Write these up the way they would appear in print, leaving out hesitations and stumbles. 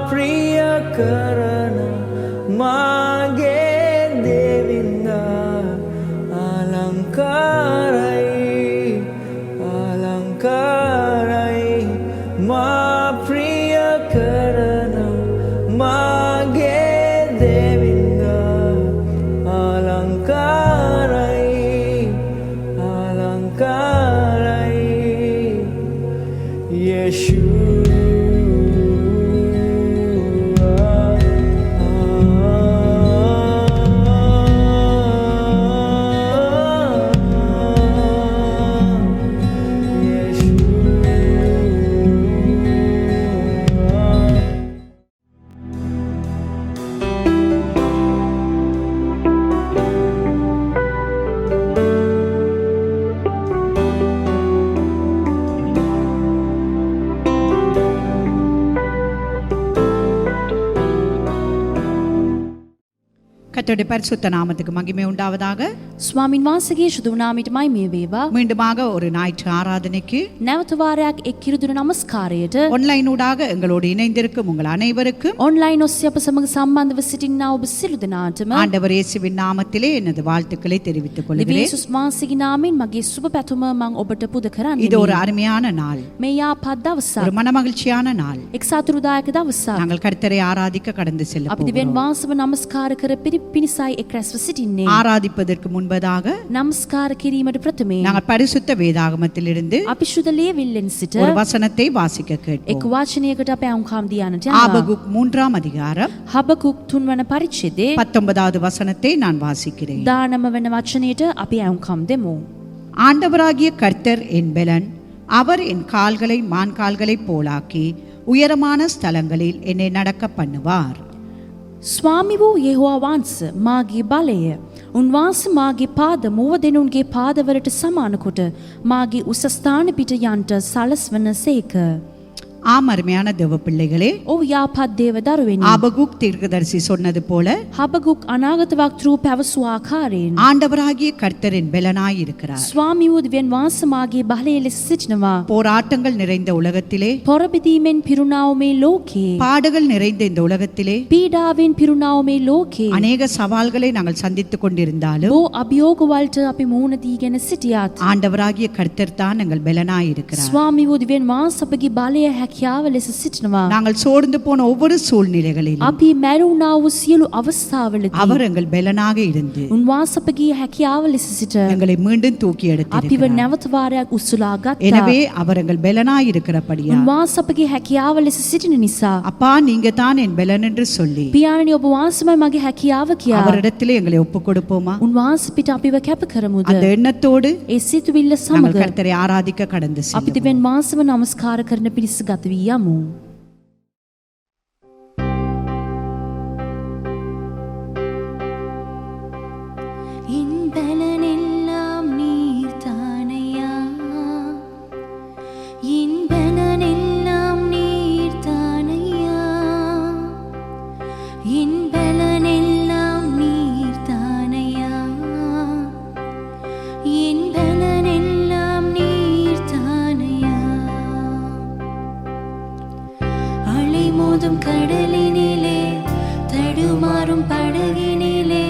प्रिय करण मागे देविंद अलंकारै मा प्रिय करण मागे देविंद अलंकारै यीशु கர்த்தருடைய பரிசுத்த நாமத்துக்கு மகிமை உண்டாவதாக. ස්වාමින් වහන්සේගේ ශුද්ධ නාමයට මහිම වේවා. மீண்டுமாக ஒரு ஞாயிற்று ஆராதனைக்கு නැවත වාරයක් එක් කිරුදුන නමස්කාරයට ஆன்லைன் ஊடாக எங்களோடு இணைந்திருக்கும் உங்கள் அனைவருக்கும் ඔන්ලයින් ඔස්සේ අප සමග සම්බන්ධව සිටිනා ඔබ සියලු දෙනාටම ஆண்டவர் இயேசுவின் நாமத்திலே எனது வாழ்த்துக்களை தெரிவித்துக் கொள்கிறேன். යේසුස් වහන්සේගේ නාමයෙන් මගේ සුබ පැතුම මම ඔබට පුද කරන්නේ. இது ஒரு அருமையான நாள், මේ යාපත් දවසක්. ஒரு மனமகிழ்ச்சியான நாள். එක් සතුටුදායක දවසක්. நாங்கள் கர்த்தரை ஆராதிக்க கடந்து செல்ல අපි දෙවියන් වහන්සේව නමස්කාර කර පිණිසයි එක් රැස්ව සිටින්නේ. ஆராதிப்பதற்கு முன்பதாக නමස්කාර කිරීමට ප්‍රථමයෙන් நாங்கள் பரிசுத்த வேதாகமத்திலிருந்து අපි ශුද්ධ ලියවිල්ලෙන් සිට ஒரு වசனத்தை வாசிக்க එක් கேட்போம். වචනයකට අප අවුම්කම් දියන්නට යනවා. ஆபகுக் 3ஆம் அதிகாரம் හබකුක් 3 වන පරිච්ඡේදයේ 19வது வசனத்தை நான் வாசிக்கிறேன். 19 වන වචනයට අපි අවුම්කම් දෙමු. ஆண்டவராகிய கர்த்தர் என் பெலன், அவர் என் கால்களை மான் கால்களைப் போலாக்கி உயரமான ஸ்தலங்களில் என்னை நடக்க பண்ணுவார். ස්වාමි වූ යෙහෝවා වහන්ස මාගේ බලය, උන්වහන්සේ මාගේ පාද මුව දෙනුන්ගේ පාදවලට සමාන කොට මාගේ උස ස්ථාන පිට යන්ට සලස්වන සේක. ஆம், அருமையான தேவ பிள்ளைகளே, ඔව් යාපත් දේව දරුවෙනි. ஆபகுக் தீர்க்கதரிசி சொன்னது போல හබකුක් අනාගත වක්තෘ පැවසු ආකාරයෙන් ஆண்டவராகிய கர்த்தர் என் பெலனாய் இருக்கிறார். ස්වාමි වූ දෙවියන් වහන්සේ මාගේ බලය ලෙස සිටිනවා. போராட்டங்கள் நிறைந்த உலகத்திலே, පොරබිදීමෙන් පිරුණා වූ මේ ලෝකේ, பாடுகள் நிறைந்த இந்த உலகத்திலே පීඩාවෙන් පිරුණා වූ මේ ලෝකේ அநேக சவால்களை நாங்கள் சந்தித்துக் கொண்டிருந்தாலும் බොහෝ අභියෝගවලට අපි මුහුණ දීගෙන සිටියත් ஆண்டவராகிய கர்த்தர் தான் எங்கள் பெலனாய் இருக்கிறார். ස්වාමි වූ දෙවියන් වහන්සේ අපගේ බලය හැකියාව ලෙස සිටිනවා. நாங்கள் சோர்ந்து போன ஒவ்வொரு சூழ்நிலைகளிலும் අපි මැරුණා වූ සියලු අවස්ථාවලදී அவர் எங்கள் பெலனாக இருந்து උන්වහන්සේ අපගේ හැකියාව ලෙස සිට எங்களை மீண்டும் தூக்கி අපිව எடுத்திருக்கிறார். නැවත වාරයක් උස්සලා ගත්තා. எனவே அவர் எங்கள் பெலனாய் இருக்கிறபடியா උන්වහන්සේ අපගේ හැකියාව ලෙස සිටින නිසා அப்பா நீங்க தான் என் பெலன் என்று சொல்லி පියාණනි ඔබ වහන්සේමයි මගේ හැකියාව කියා அவரிடத்திலே எங்களை ஒப்புக் கொடுப்போமா? උන්වහන්සේ පිට අපිව කැප කරමුද? அந்த எண்ணத்தோடு ඒ සිතුවිල්ල நாங்கள் සමග கர்த்தரை ஆராதிக்க கடந்து අපි செல்வோம். දෙවියන් වහන්සේව නමස්කාර කරන පිරිස ගත වී යමු. இன்பலனெல்லாம் நீர்தானையா, இன்பலனெல்லாம் நீர்தானையா, இன்பலனெல்லாம் நீர்தானையா, இன்பலனெல்லாம் நீர்தானையா. அலைமோதும் கடலினிலே தடுமாறும் படகினிலே,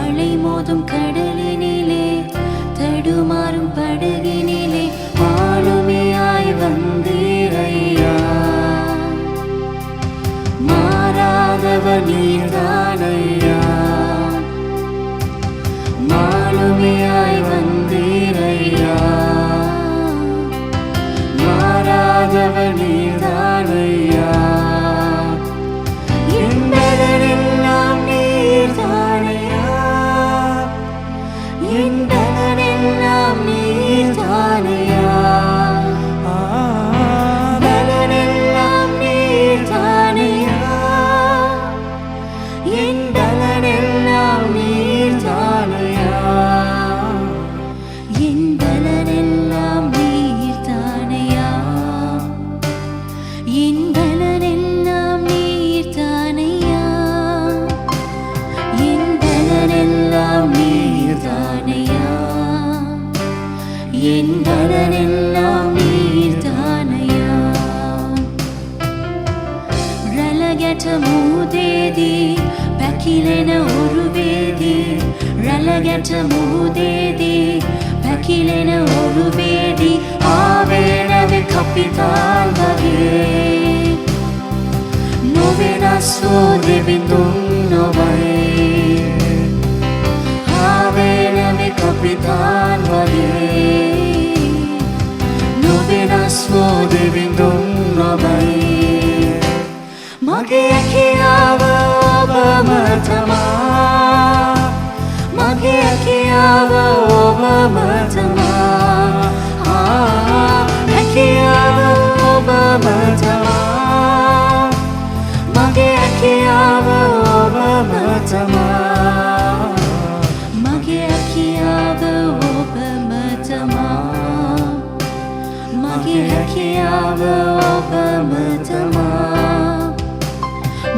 அலைமோதும் கடலினிலே தடுமாறும் படகினிலே ஆளுமையாய் வந்தீரையா. மாறாதவர் நீர்தானையா, மாளுமையாய் வந்தீரையா. மாறாதவர் நீர்தானையா, என்பதெல்லாம் நீர்தானையா, என்பதெல்லாம் நீர்தானையா, பலனெல்லாம் நீர்தானையா, රැළගැට මුහුදේදී පැකිලෙන ඔරුවේදී රැළගැට මුහුදේදී පැකිලෙන ඔරුවේදී ආවේ නැවේ කපිතාන් වගේ නොවෙනස් වූ දෙවිඳුන් නොබයි ආවේ නැවේ කපිතාන් වගේ නොවෙනස් වූ දෙවිඳුන් නොබයි මගේ කියාව ඔබම තමා මගේ කියාව ඔබම තමා කියාව ඔබම තමා මගේ කියාව ඔබම තමා මගේ කියාව ඔබම තමා මගේ කියාව ඔබම තමා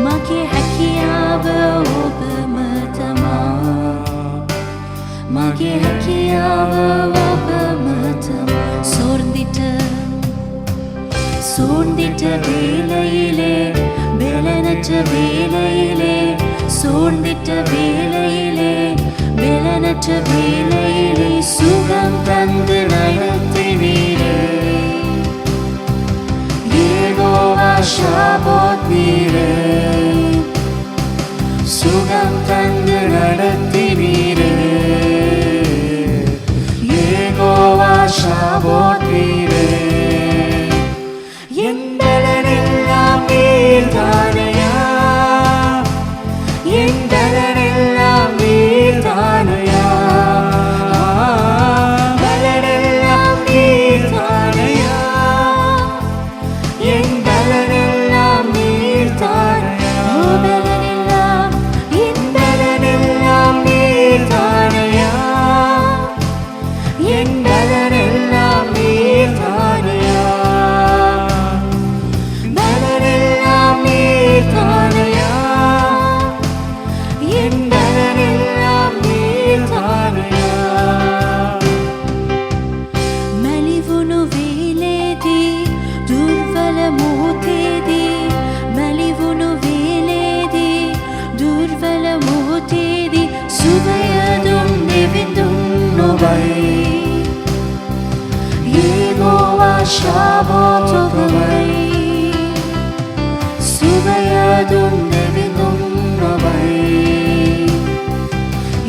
මගේ හැකියාව ඔබම තමා මගේ හැකියාව ඔබම තමා சோர்ந்திட்ட வேளையிலே பெலனற்ற வேளையிலே சோர்ந்திட்ட வேளையிலே பெலனற்ற வேளையிலே சுகம் தந்து நடத்தினீரே யெகோவா ஷாபோத் நீரே சுகம் தந்து நடத்தினீரே யெகோவா ஷாபோத் நீரே என் பலனெல்லாம் நீர்தானையா என் பலனெல்லாம் நீர்தானையா பலனெல்லாம் நீர்தானையா என் பலனெல்லாம் நீர்தானையா பலனெல்லாம் என் பலனெல்லாம் நீர்தானையா என் பலனெல்லாம் நீர்தானையா பலனெல்லாம் நீர்தானையா என் பலனெல்லாம் நீர்தானையா மெலிவுனு வேலேதி துர்வல மோதேதி மெலிவுனு வேலேதி துர்வல மோதேதி சுவையதும் நெவிந்தும் நொபை யெகோவா ஷாபோத் ஒபை சுவையதும் நெவிந்தும் நொபை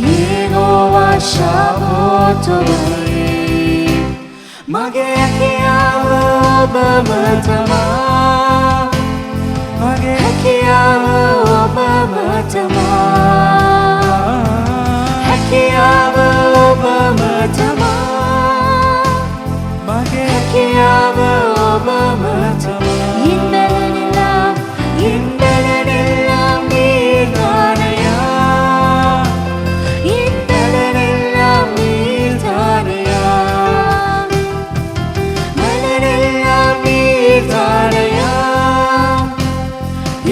யெகோவா ஷாபோத் ஒபை මගේ හැකියාව ඔබම තමා මගේ හැකියාව ඔබම තමා හැකියාව ඔබම තමා මගේ හැකියාව ඔබම තමා என் பலனெல்லாம் நீர்தானையா என் பலனெல்லாம் நீர்தானையா பலனெல்லாம் நீர்தானையா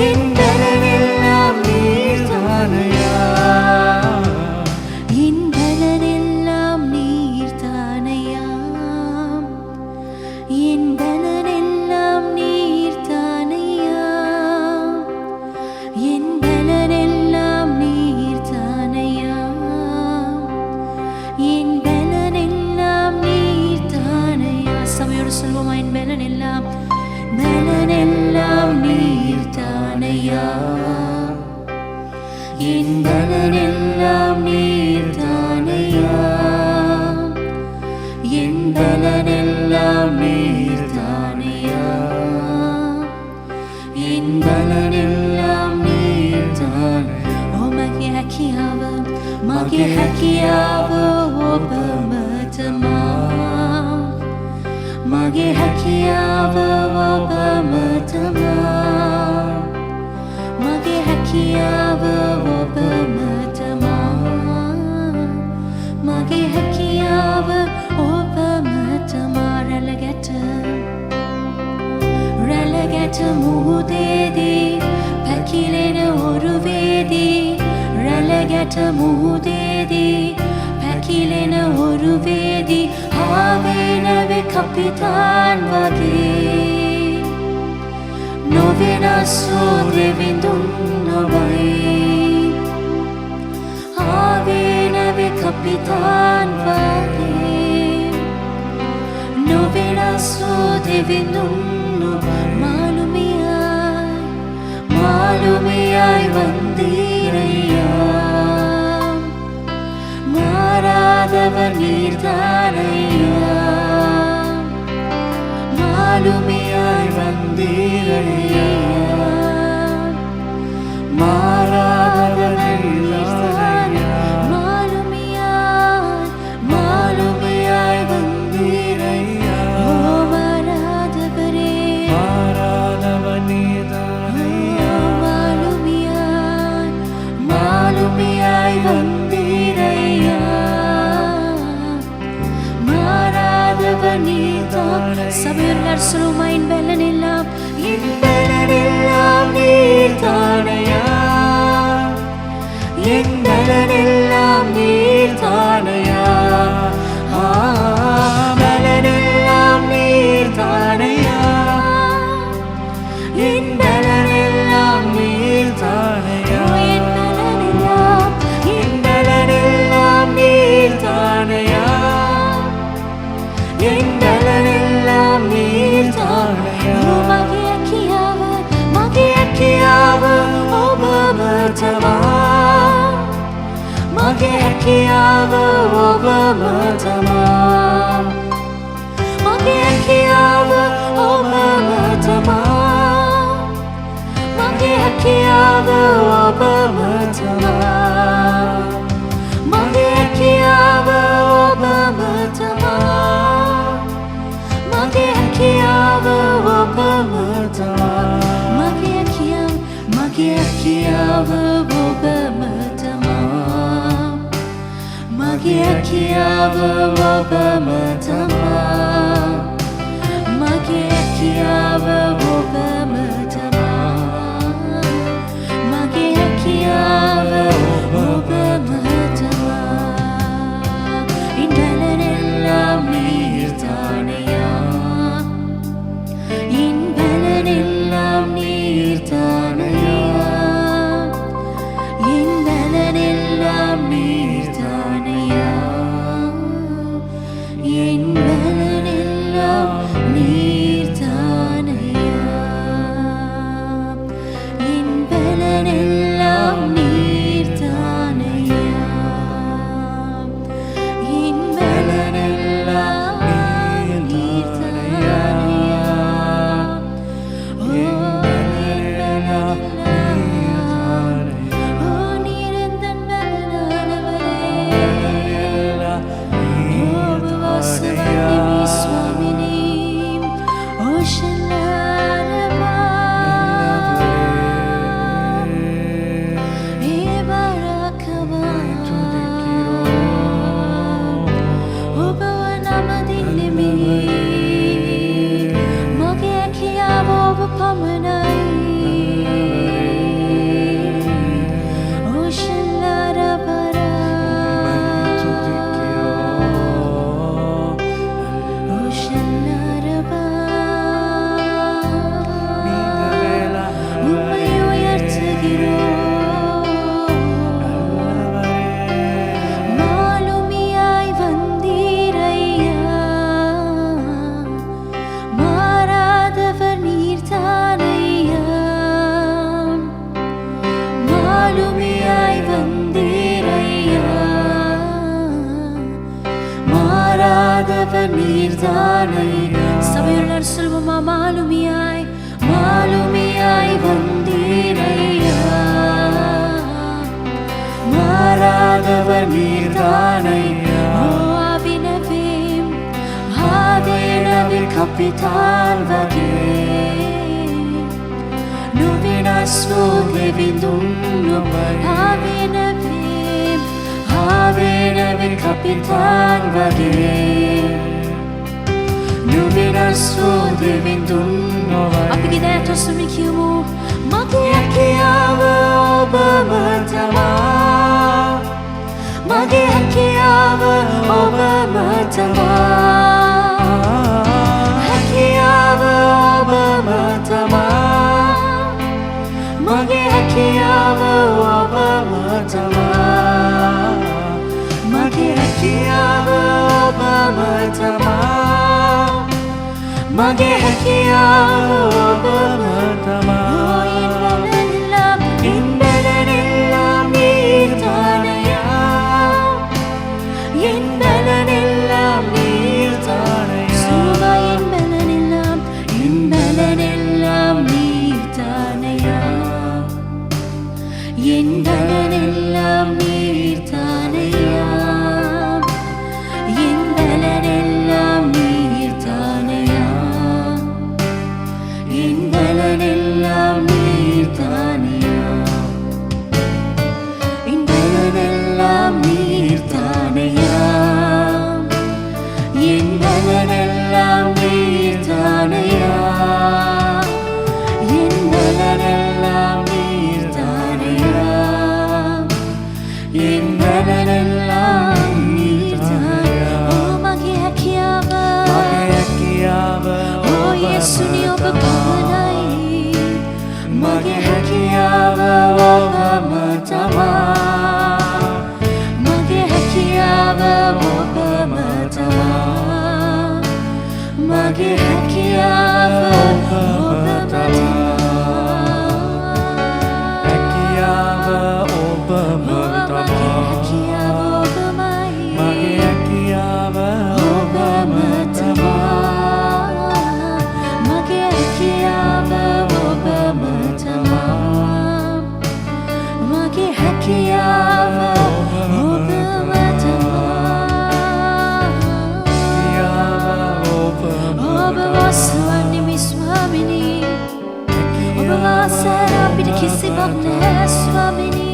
என் பலனெல்லாம் நீர்தானையா என் பலனெல்லாம் நீர்தானையா என் பலனெல்லாம் நீர்தானையா என் பலனெல்லாம் நீர்தானையா என் பலனெல்லாம் நீர்தானையா சபையோடு சொல்வோமா என் பலனெல்லாம் நீர்தானையா என் பலனெல்லாம் நீர்தானையா என் பலனெல்லாம் நீர்தானையா என் பலனெல்லாம் நீர்தானையா ஓ மகே හැකියාව ඔබම තමා මගේ හැකියාව ඔබම තමා මගේ හැකියාව ඔබම තමා මගේ හැකියාව ඔබම තමා රැළගැට මුහුදේදී පැකිලෙන ඔරුවේදී රැළගැට මුහුදේදී පැකිලෙන ඔරුවේදී ආවේ නැවේ කපිතාන් වගේ Novenaso devindunnovai Ave nave kapitan vage Novenaso devindunnovai Malumiyai vandirayya Maradava nirthanayya Malumiyai vandirayya Maradava nirthanayya Malumiyai vandirayya Oh Maradavare Maradava nirthanayya Malumiyai vandirayya Maradava nirthanayya சபையுள்ளார் சொல்லுமா என் பலனெல்லாம் என்பதெல்லாம் நீர்தானையா என்பதெல்லாம் நீர்தானையா பலனெல்லாம் நீர்தானையா என்பதெல்லாம் நீர்தானையா என்பதெல்லாம் நீர்தானையா என்பதெல்லாம் நீர்தானையா Magiakiava Obamatama Magiakiava Obamatama Magiakiava Obamatama Magiakiava Obamatama Magiakiava Obamatama Magiakiava Obamatama Magiakiava Obamatama Magiakiava Obamatama Magiakiava Obamatama Magiakiava Obamatama Indalanellam neerthaneya Indalanellam neerthaneya Indalanellam neerthaneya Indalanellam neerthaneya Indalanellam neerthaneya Indalanellam neerthaneya சபையுள்ளார் சொல்வோமா மாலுமியாய் மாலுமியாய் வந்தீரையா மாறாதவர் நீர்தானையா ஆவினவேம் ஆவேனவில் கப்பித்தால் வகே நுவினாஸ்வோ தேவிந்தும் ஆவினவேம் ஆவேனவில் கப்பித்தால் வகே අපි ගෙදරට සුමි කියමු Magiakiava Obamatama Magiakiava Obamatama Magiakiava Obamatama මගේ හැකියාව ඔබම තමා என்பதெல்லாம் நீர்தானையா என்பதெல்லாம் நீர்தானையா சுபா என்பதெல்லாம் நீர்தானையா என்பதெல்லாம் நீர்தானையா என்பதெல்லாம் நீர்தானையா என்பதெல்லாம் நீர்தானையா என்பதெல்லாம் நீர்தானையா என்பதெல்லாம் நீர்தானையா என்பதெல்லாம் நீர்தானையா என்பதெல்லாம் நீர்தானையா ஓ මගේ හැකියාව ஓ 예수님 ඔබ පමණයි මගේ හැකියාව ඔබම තමා මගේ හැකියාව ඔබම තමා මගේ හැකියාව ඔබම තමා හැකියාව ඔබම තමා මගේ හැකියාව ඔබම තමා මගේ හැකියාව ඔබම තමා මගේ හැකියාව ඔබම තමා ඔබ වාසවන්නේ ස්වාමිනී ඔබ වාසය අපිට කිසිවක් නැහැ ස්වාමිනී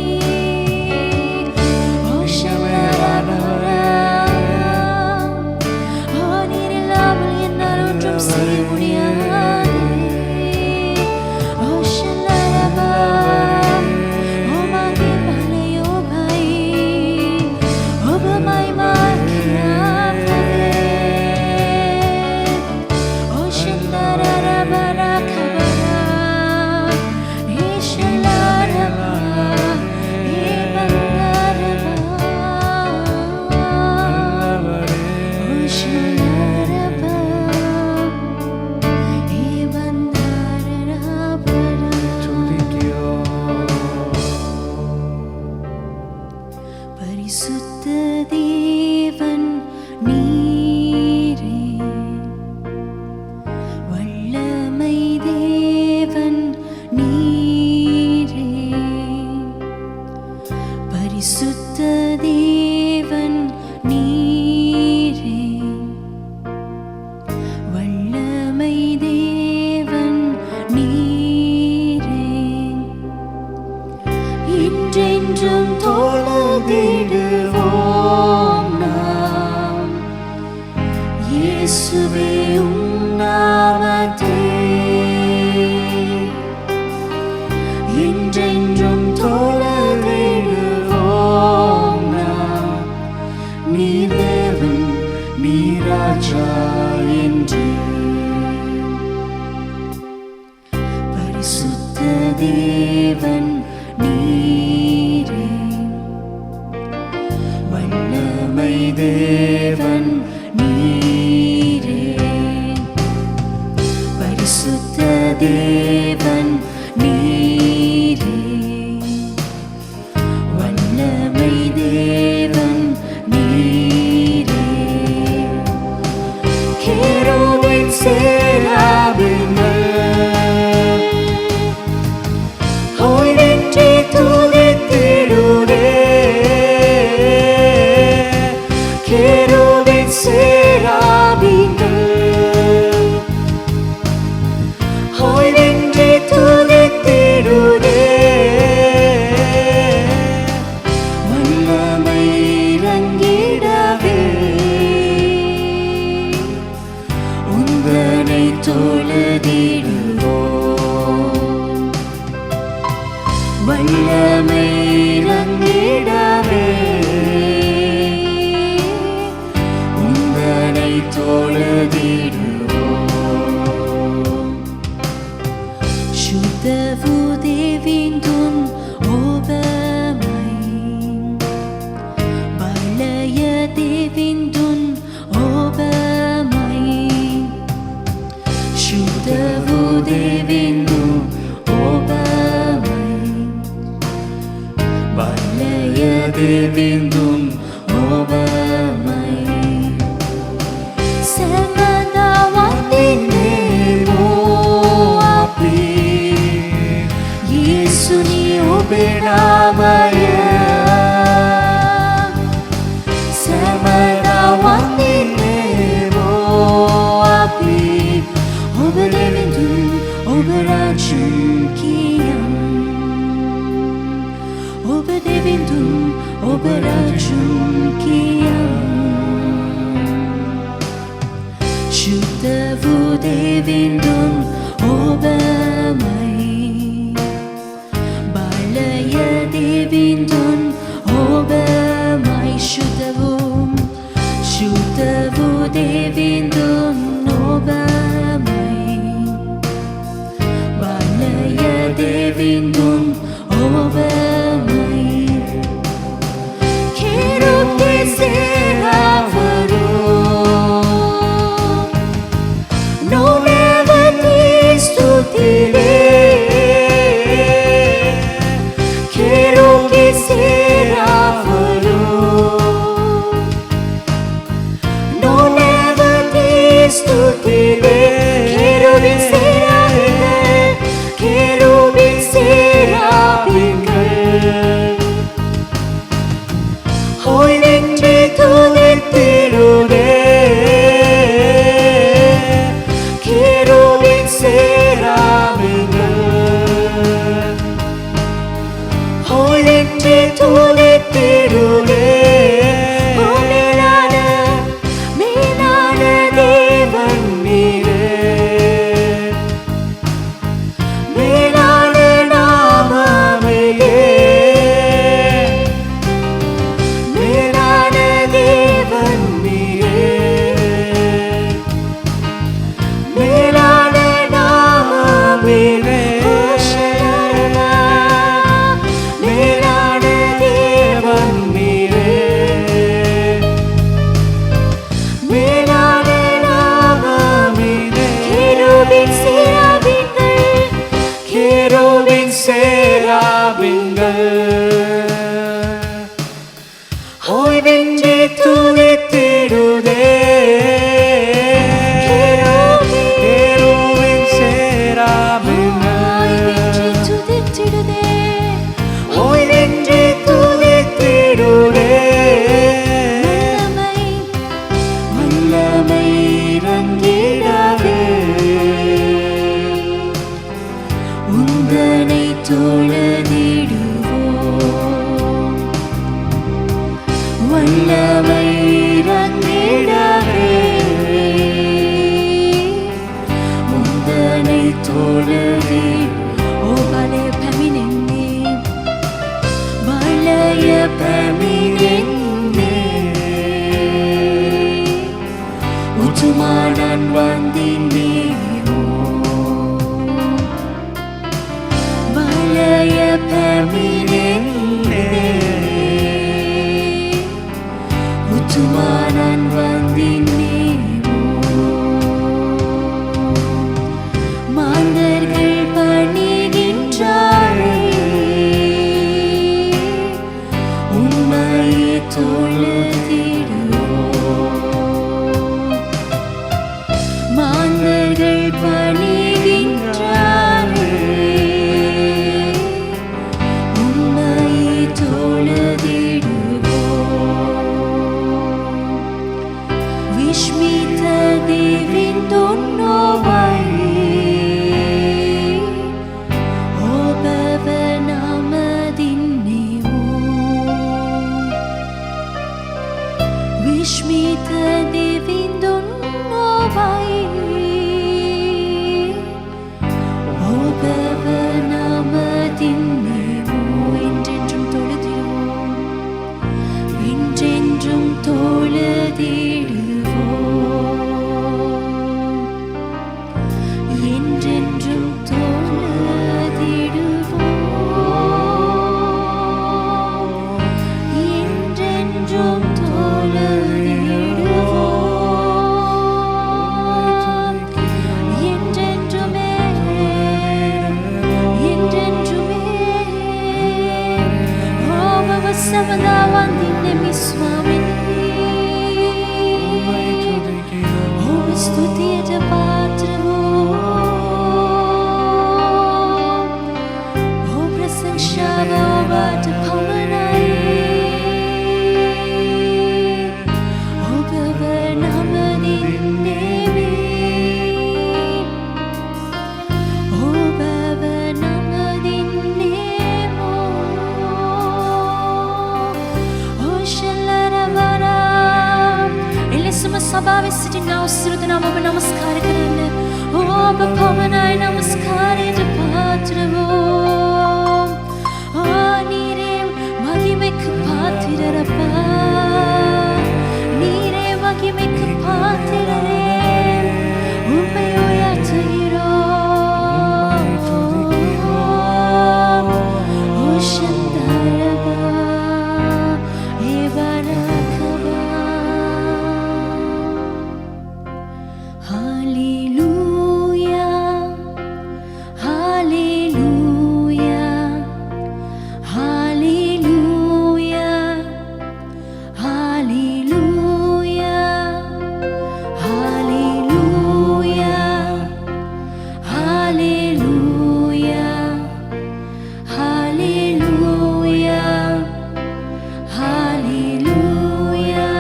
பரிசுத்த தேவன் நீரே வல்லமை தேவன் நீரே பரிசுத்த தேவன் நீரே வல்லமை தேவன் நீரே இன்றென்றும் தொழுதிடுவோம் நாம் இயேசுவே உம் நாமத்தை இன்றென்றும் தொழுதிடுவோம் நாம் நீர் தேவன் நீர் ராஜா என்று பரிசுத்த தேவன் நீரே வல்லமை தேவன் நீரே பரிசுத்த தேவன் நீரே வல்லமை தேவன் நீரே கேருபீன் சேராபீன்கள் ஓய்வின்றி துதித்திடுதே கேருபீன் சேராபீன்கள் ஓய்வின்றி துதித்திடுதே வல்லமை இறங்கிடவே உந்தனை தொழுதிடுவோம் வல்லமை இறங்கிடவே உந்தனை தொழுதிடுவோம் சுத்தவு தேவிந்தும் ஓபமை பலய தேவிந்தும் ஓபமை Devindun Obamai Semadawatinne mo api Yesu ni obenamaya Semadawatinne mo api Obedevindu oberajukiyam Obedevindu oberajukiyam Shutavu devindun obamai Balaya devindun obamai Shutavu devindun obamai Balaya devindun obamai Kerub keserafaru No never tistutire Kerub keserafaru No never tistutire Kerubin seravingal Kerubin seravingal Hoy nenge tulettirude Kerubin seravingal Hoy nenge tulettirude மேலான தேவன் நீரே மேலான நாமமே மேலான தேவன் நீரே மேலான நாமமே மேலான தேவன் நீரே மேலான நாமமே கேருபின் சேராவின்கள் Kerubin seravingal Hoy nenge tulettirude Kerubin seravingal Hoy nenge tulettirude வல்லமை இறங்கிடவே உந்தனை தொழுதிடுவோம் வல்லமை இறங்கிடவே உந்தனை தொழுதி ஓ பலய පැමිණෙන්නේ බලය පැමිණෙන්නේ උතුමාණන් වන්දින්නේ බලය සමගා වඳින්නෙමි ස්වාමිනී. ඔබ ස්තුතියට පාත්‍ර වූ ඔබ ප්‍රශංසාව ඔබට පමණයි. ඔබව නම දින්නෙමි. ඔබව නම දින්නෙමු. ඔෂලරවරා එලෙසම සභාවේ සිටිනා සියලු දෙනාම ඔබ නමස්කාර කරන්න. ඔබ පමණයි නමස්කාරයට පාත්‍ර වූ. நீரே மகிமைக்கு பாத்திரரப்பா. நீரே மகிமைக்கு பாத்திரரே. உம்மை உயர்த்துகிறோம். ஓஷந்தரபா ஏவரகபா. ஹalleluya ஹalleluya ஹalleluya ஹalleluya ஹalleluya ஹalleluya ஹalleluya ஹalleluya.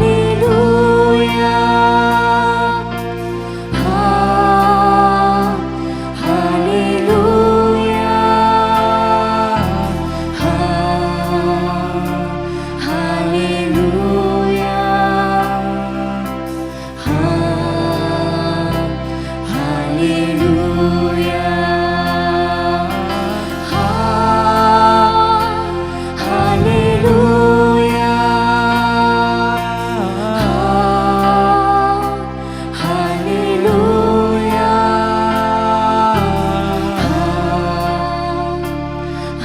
ஹalleluya ஹalleluya ஹalleluya ஹalleluya ஹalleluya ஹalleluya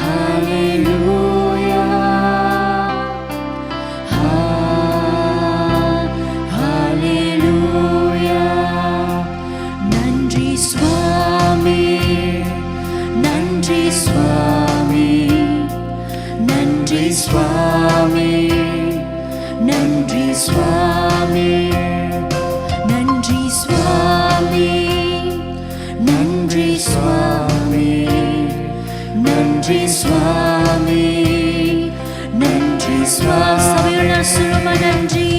ஹalleluya ஹalleluya. நன்றி சுவாமி நன்றி சுவாமி நன்றி சுவாமி நன்றி சுவாமி நன்றி சுவாமி நன்றி சுவாமி நன்றி சுவாமி நன்றி சுவாமி. சபையோட சொல்லுமா நன்றி.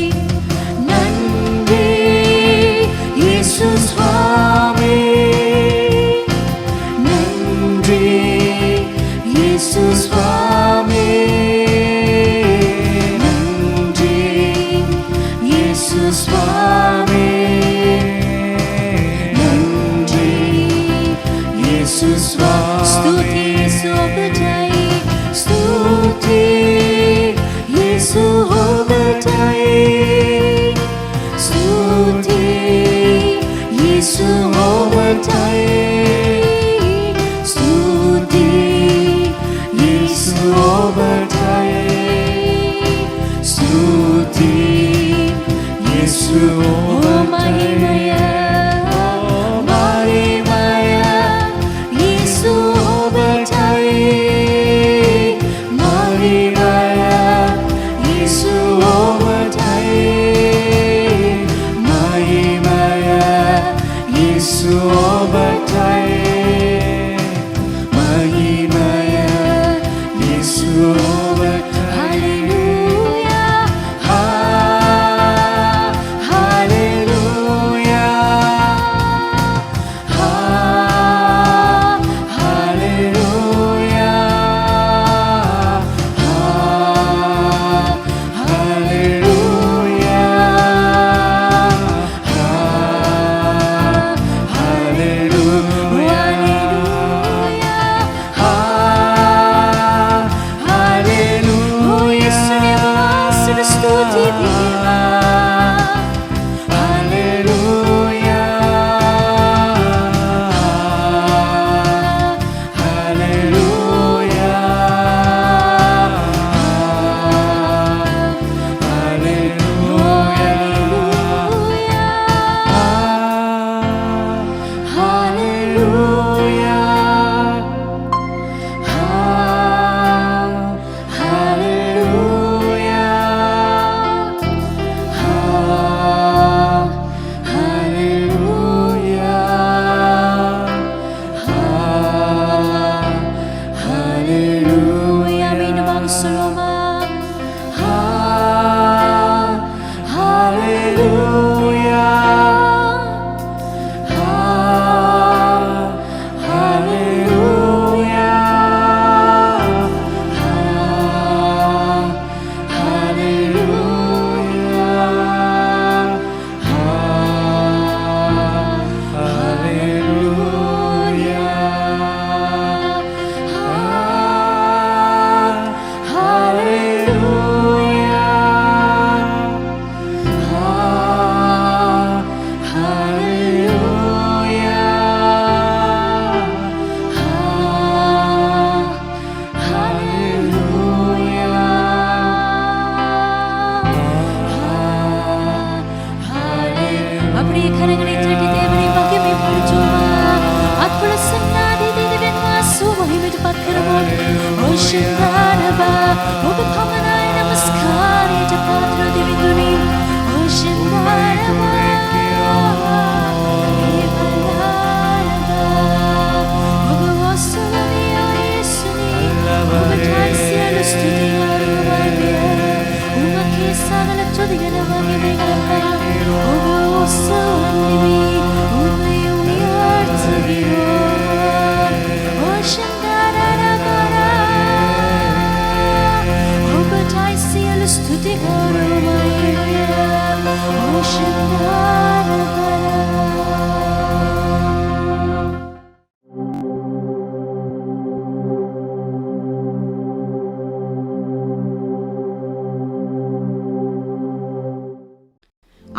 நன்றி இயேசு சுவாமி. நன்றி இயேசு சுவாமி. நன்றி இயேசு சுவாமி. நன்றி இயேசு சுவாமி. ஸ்துதி சோபடை ஸ்துதி இயேசு ஓபடை. ஸ்துதி இயேசு ஓபடை. ஸ்துதி இயேசு ஓபடை. ஸ்துதி இயேசு ஓபடை. மகிமைய இயேசு ஓபடை. மகிமைய இயேசு ஓபடை. மகிமைய இயேசு ஓபடை. மகிமைய இயேசு ஓபடை. ஹalleluya ஹalleluya ஹalleluya ஹalleluya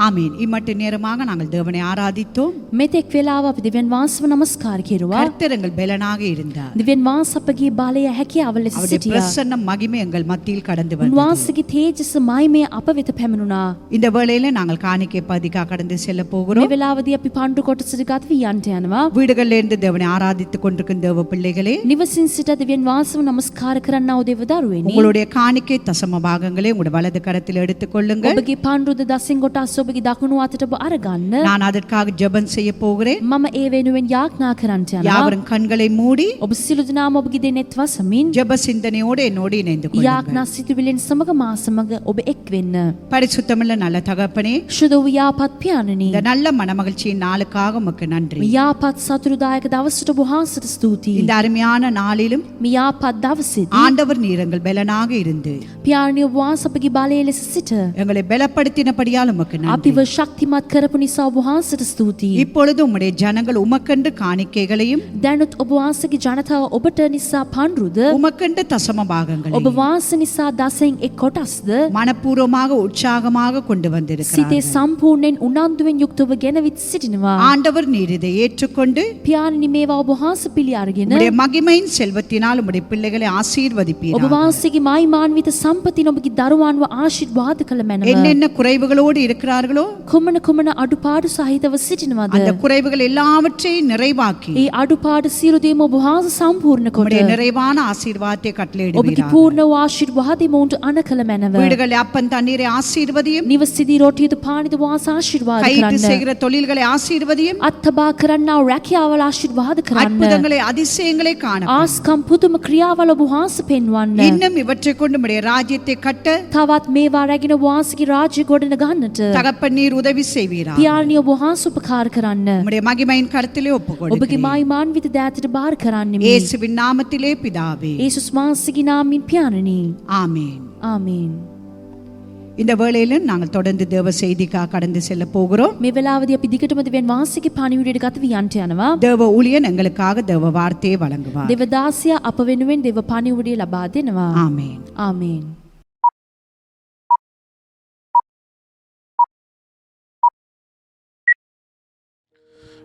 ஆமீன். இம்மட்டு நேரமாக நாங்கள் தேவனை ஆராதித்தோம். මෙතෙක් වෙලාව අපි දෙවියන් වහන්සේව නමස්කාර කෙරුවා. கர்த்தர் எங்கள் பலனாக இருந்தார். දෙවියන් වහන්සේ අපගේ බලය හැකියාව ලෙස அவருடைய සිටියා. பிரசன்னம் மகிமை எங்கள் மத்தியில் கடந்து வந்தது. උන්වහන්සේගේ තේජස මහිමය අප වෙත පැමිණුණා. இந்த வேளையில நாங்கள் காணிக்கை பதிகா கடந்து செல்ல මේ போகிறோம். වෙලාවදී අපි පඬු කොටසට ගත වී යන්ට යනවා. வீடுகளில் இருந்து தேவனை ஆராதித்துக் கொண்டிருக்கும் தேவ பிள்ளைகளே, නිවසින් සිට දෙවියන් වහන්සේව නමස්කාර කරන්නා වූ දේව දරුවෙනි. உங்களுடைய காணிக்கை தசம பாகங்களை உங்களுடைய வலது கரத்தில் எடுத்துக் கொள்ளுங்கள். ඔබගේ පඬුද දසින් කොටස් ඔබගේ දකුණු අතට ඔබ අරගන්න. நான் அதற்காக ஜெபம் செய்ய போகிறேன். මම ඒ වෙනුවෙන් යාඥා කරන්ට යනවා. யாவரும் கண்களை மூடி ඔබ සියලු දෙනාම ඔබගේ දෙනෙත් වසමින් ஜெப சிந்தனையோடு என்னோடு இணைந்து கொள்ளுங்கள். යාඥා සිතුවිල්ලෙන් සමග මා සමග ඔබ එක් වෙන්න. பரிசுத்தமுள்ள நல்ல தகப்பனே, ශුද්ධ වූ යාපත් පියාණනි, இந்த நல்ல மனமகிழ்ச்சியின் நாளுக்காக உமக்கு நன்றி. මේ යාපත් සතුටුදායක දවසට ඔබ වහන්සේට ස්තුතියි. இந்த அருமையான நாளிலும் මේ යාපත් දවසේදී ஆண்டவர் நீர் எங்கள் பலனாக இருந்து පියාණනි ඔබ වහන්සේ අපගේ බලය ලෙස සිට எங்களை பலப்படுத்தினபடியால் உமக்கு நன்றி. අපිව ශක්තිමත් කරපු නිසා ඔබ වහන්සේට ස්තුතියි. இப்பொழுது உம்முடைய ஜனங்கள் உமக்கென்று காணிக்கைகளையும் දැනුත් ඔබ වහන්සේගේ ජනතාව ඔබට නිසා පන්රුද உமக்கென்று தசம ඔබ பாகங்களையும் වහන්සේ නිසා දසෙන් එක් කොටස්ද மனப்பூர்வமாக உற்சாகமாக கொண்டு සිතේ வந்திருக்கிறார்கள். සම්පූර්ණයෙන් උනන්දුවෙන් යුක්තව ගෙනවිත් සිටිනවා. ஆண்டவர் நீர் இதை ஏற்றுக்கொண்டு පියාණනි මේවා ඔබ වහන්සේ පිළි අරගෙන உம்முடைய மகிமையின் செல்வத்தினால் உம்முடைய பிள்ளைகளை ඔබ ஆசீர்வதிப்பீராக. වහන්සේගේ මහිමාන්විත සම්පතින් ඔබගේ දරුවන්ව ආශිර්වාද කළ මැනව. என்னென்ன குறைவுகளோடு இருக்கிறார்களோ කුමන කුමන අඩුපාඩු සහිතව සිටිනවද அந்த குறைவுகள் எல்லாவற்றையும் நிறைவாக்கி ඒ අඩුපාඩු සියලු දේම ඔබ වහන්සේ සම්පූර්ණ කොට உம்முடைய நிறைவான ஆசீர்வாதத்தை ඔබගේ கட்டளையிடுவீராக. පූර්ණ වූ ආශිර්වාදය මොවුන්ට අන කළ මැනව. வீடுகளில் அப்பன் தண்ணீரை ஆசீர்வதியும், නිවසේදී රොටියද පානිද වාස ආශිර්වාද கையிட்டு කරන්න. செய்கிற தொழில்களை ஆசீர்வதியும், අත්බා කරන්නා වූ රැකියාවල ආශිර්වාද කරන්න. அற்புதங்களை அதிசயங்களை காண ආස්කම් පුදුම ක්‍රියාවල ඔබ වහන්සේ පෙන්වන්න. இன்னும் இவற்றை கொண்டு உம்முடைய ராஜ்யத்தை கட்ட තවත් මේවා රැගෙන වහන්සේගේ රාජ්‍ය ගොඩන ගන්නට தகப்பன் நீர் உதவி செய்வீராக. පියාණනි ඔබ වහන්සේ උපකාර කරන්න. உம்முடைய மகிமையின் கருத்திலே ඔබගේ ஒப்புக்கொடுக்கிறேன். මහිමාන්විත දෑතට බාර කරන්නෙමි. இயேசுவின் நாமத்திலே பிதாவே, යේසුස් වහන්සේගේ නාමයෙන් පියාණනි. ஆமென். ආමේන්. இந்த வேளையில நாங்கள் தொடர்ந்து தேவ செய்திக்காக கடந்து செல்ல போகிறோம். මේ වෙලාවදී අපි දිගටම දෙවියන් වහන්සේගේ පණිවිඩයට ගත වී යන්ට යනවා. தேவ ஊழியன் எங்களுக்காக தேவ வார்த்தையை வழங்குவார். දෙවදාසියා අප වෙනුවෙන් දෙව පණිවිඩය ලබා දෙනවා. ஆமென். ආමේන්.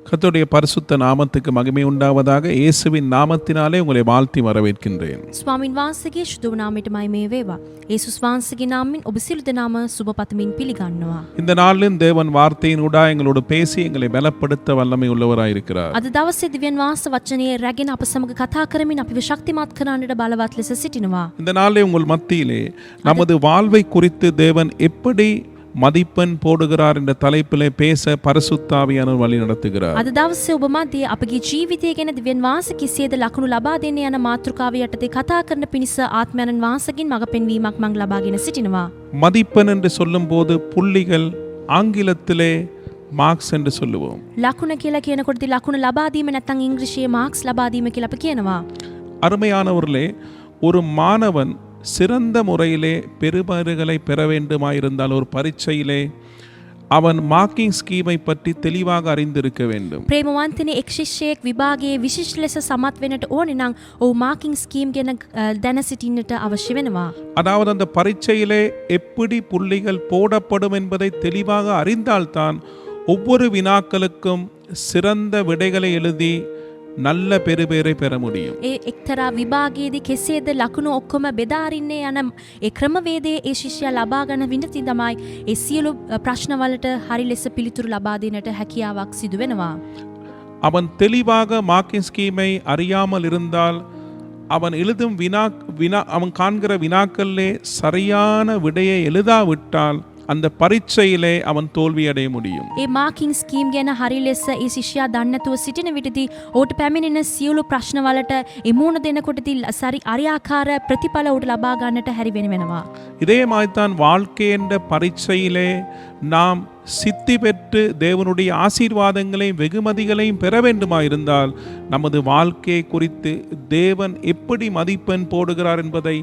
கர்த்தருடைய பரிசுத்த நாமத்துக்கு மகிமை உண்டாவதாக. இயேசுவின் நாமத்தினாலே உங்களை வாழ்த்தி வரவேற்கின்றேன். ස්වාමින් වහන්සේගේ ශුද්ධ නාමයට මහිමේ වේවා. යේසුස් වහන්සේගේ නාමයෙන් ඔබ සියලු දෙනාම සුබ පතමින් පිළිගන්නවා. இந்த நாளிலும் தேவன் வார்த்தையினூடா எங்களோடு பேசி எங்களை பலப்படுத்த வல்லமை உள்ளவராயிருக்கிறார். අද දවසේ දිව්‍යන් වහන්සේ වචනයේ රැගෙන අප සමග කතා කරමින් අපිව ශක්තිමත් කරන්නට බලවත් ලෙස සිටිනවා. இந்த நாளிலே உங்கள் மத்தியிலே நமது வாழ்வை குறித்து தேவன் எப்படி மதிப்பெண் போடுகிறார் என்ற தலைப்பிலே பேச பரிசுத்த ஆவியானவர் வழி நடத்துகிறார். අද දවසේ ඔබ මැදේ අපගේ ජීවිතය ගැන දිව්‍යන් වහන්සේ කෙසේද ලකුණු ලබා දෙන්නේ යන මාතෘකාව යටතේ කතා කරන පිණිස ආත්මයන්න් වහන්සේගෙන් මඟ පෙන්වීමක් මං ලබාගෙන සිටිනවා. மதிப்பெண் என்று சொல்லும்போது புள்ளிகள் ஆங்கிலத்திலே மார்க்ஸ் என்று சொல்லுவோம். ලකුණ කියලා කියනකොටදී ලකුණ ලබා දීම නැත්නම් ඉංග්‍රීසියේ මාක්ස් ලබා දීම කියලා අපි කියනවා. அருமையானவர்களே, ஒரு மாணவன் சிறந்த முறையிலே பெறுபேறுகளை பெற வேண்டுமாயிருந்தால் ஒரு பரீட்சையிலே அவன் மார்க்கிங் ஸ்கீமை பற்றி தெளிவாக அறிந்திருக்க வேண்டும். ප්‍රේමවන්තනේ එක් ශිෂ්‍යයෙක් විභාගයේ විශිෂ්ට ලෙස සමත් වෙන්නට ඕනේ නම් ඔහු මාර්කින් ස්කීම් ගැන දැන සිටින්නට අවශ්‍ය වෙනවා. அதாவது அந்த பரீட்சையிலே எப்படி புள்ளிகள் போடப்படும் என்பதை தெளிவாக அறிந்தால்தான் ஒவ்வொரு வினாக்களுக்கும் சிறந்த விடைகளை எழுதி நல்ல பெறுபேறை பெற முடியும். ඒ එක්තරා විභාගයේදී කෙසේද ලකුණු ඔක්කොම බෙදා අරින්නේ යන ඒ ක්‍රමවේදයේ ඒ ශිෂ්‍යයා ලබා ගන්න විඳින් තමයි ඒ සියලු ප්‍රශ්නවලට හරි ලෙස පිළිතුරු ලබා දෙන්නට හැකියාවක් සිදු වෙනවා. அவன் தெளிவாக மார்க்கிங் ஸ்கீமை அறியாமல் இருந்தால் அவன் எழுதும் அவன் காண்கிற வினாக்களிலே சரியான விடையை எழுதாவிட்டால் அந்த பரீட்சையிலே அவன் தோல்வி அடைய முடியும். ඒ මාර්කින් ස්කීම් ගැන හරි ලෙස ඒ ශිෂ්‍යයා දන්නේ නැතුව සිටින විටදී ඔහුට පැමිණෙන සියලු ප්‍රශ්නවලට එමුණ දෙනකොටදී සරි අරියාකාර ප්‍රතිඵල ඔහුට ලබා ගන්නට හැරි වෙනවා. இதே மாதிரிதான் வாழ்க்கை என்ற பரீட்சையிலே நாம் சித்தி பெற்று தேவனுடைய ஆசீர்வாதங்களையும் வெகுமதிகளையும் பெற வேண்டுமாயிருந்தால் நமது வாழ்க்கையை குறித்து தேவன் எப்படி மதிப்பெண் போடுகிறார் என்பதை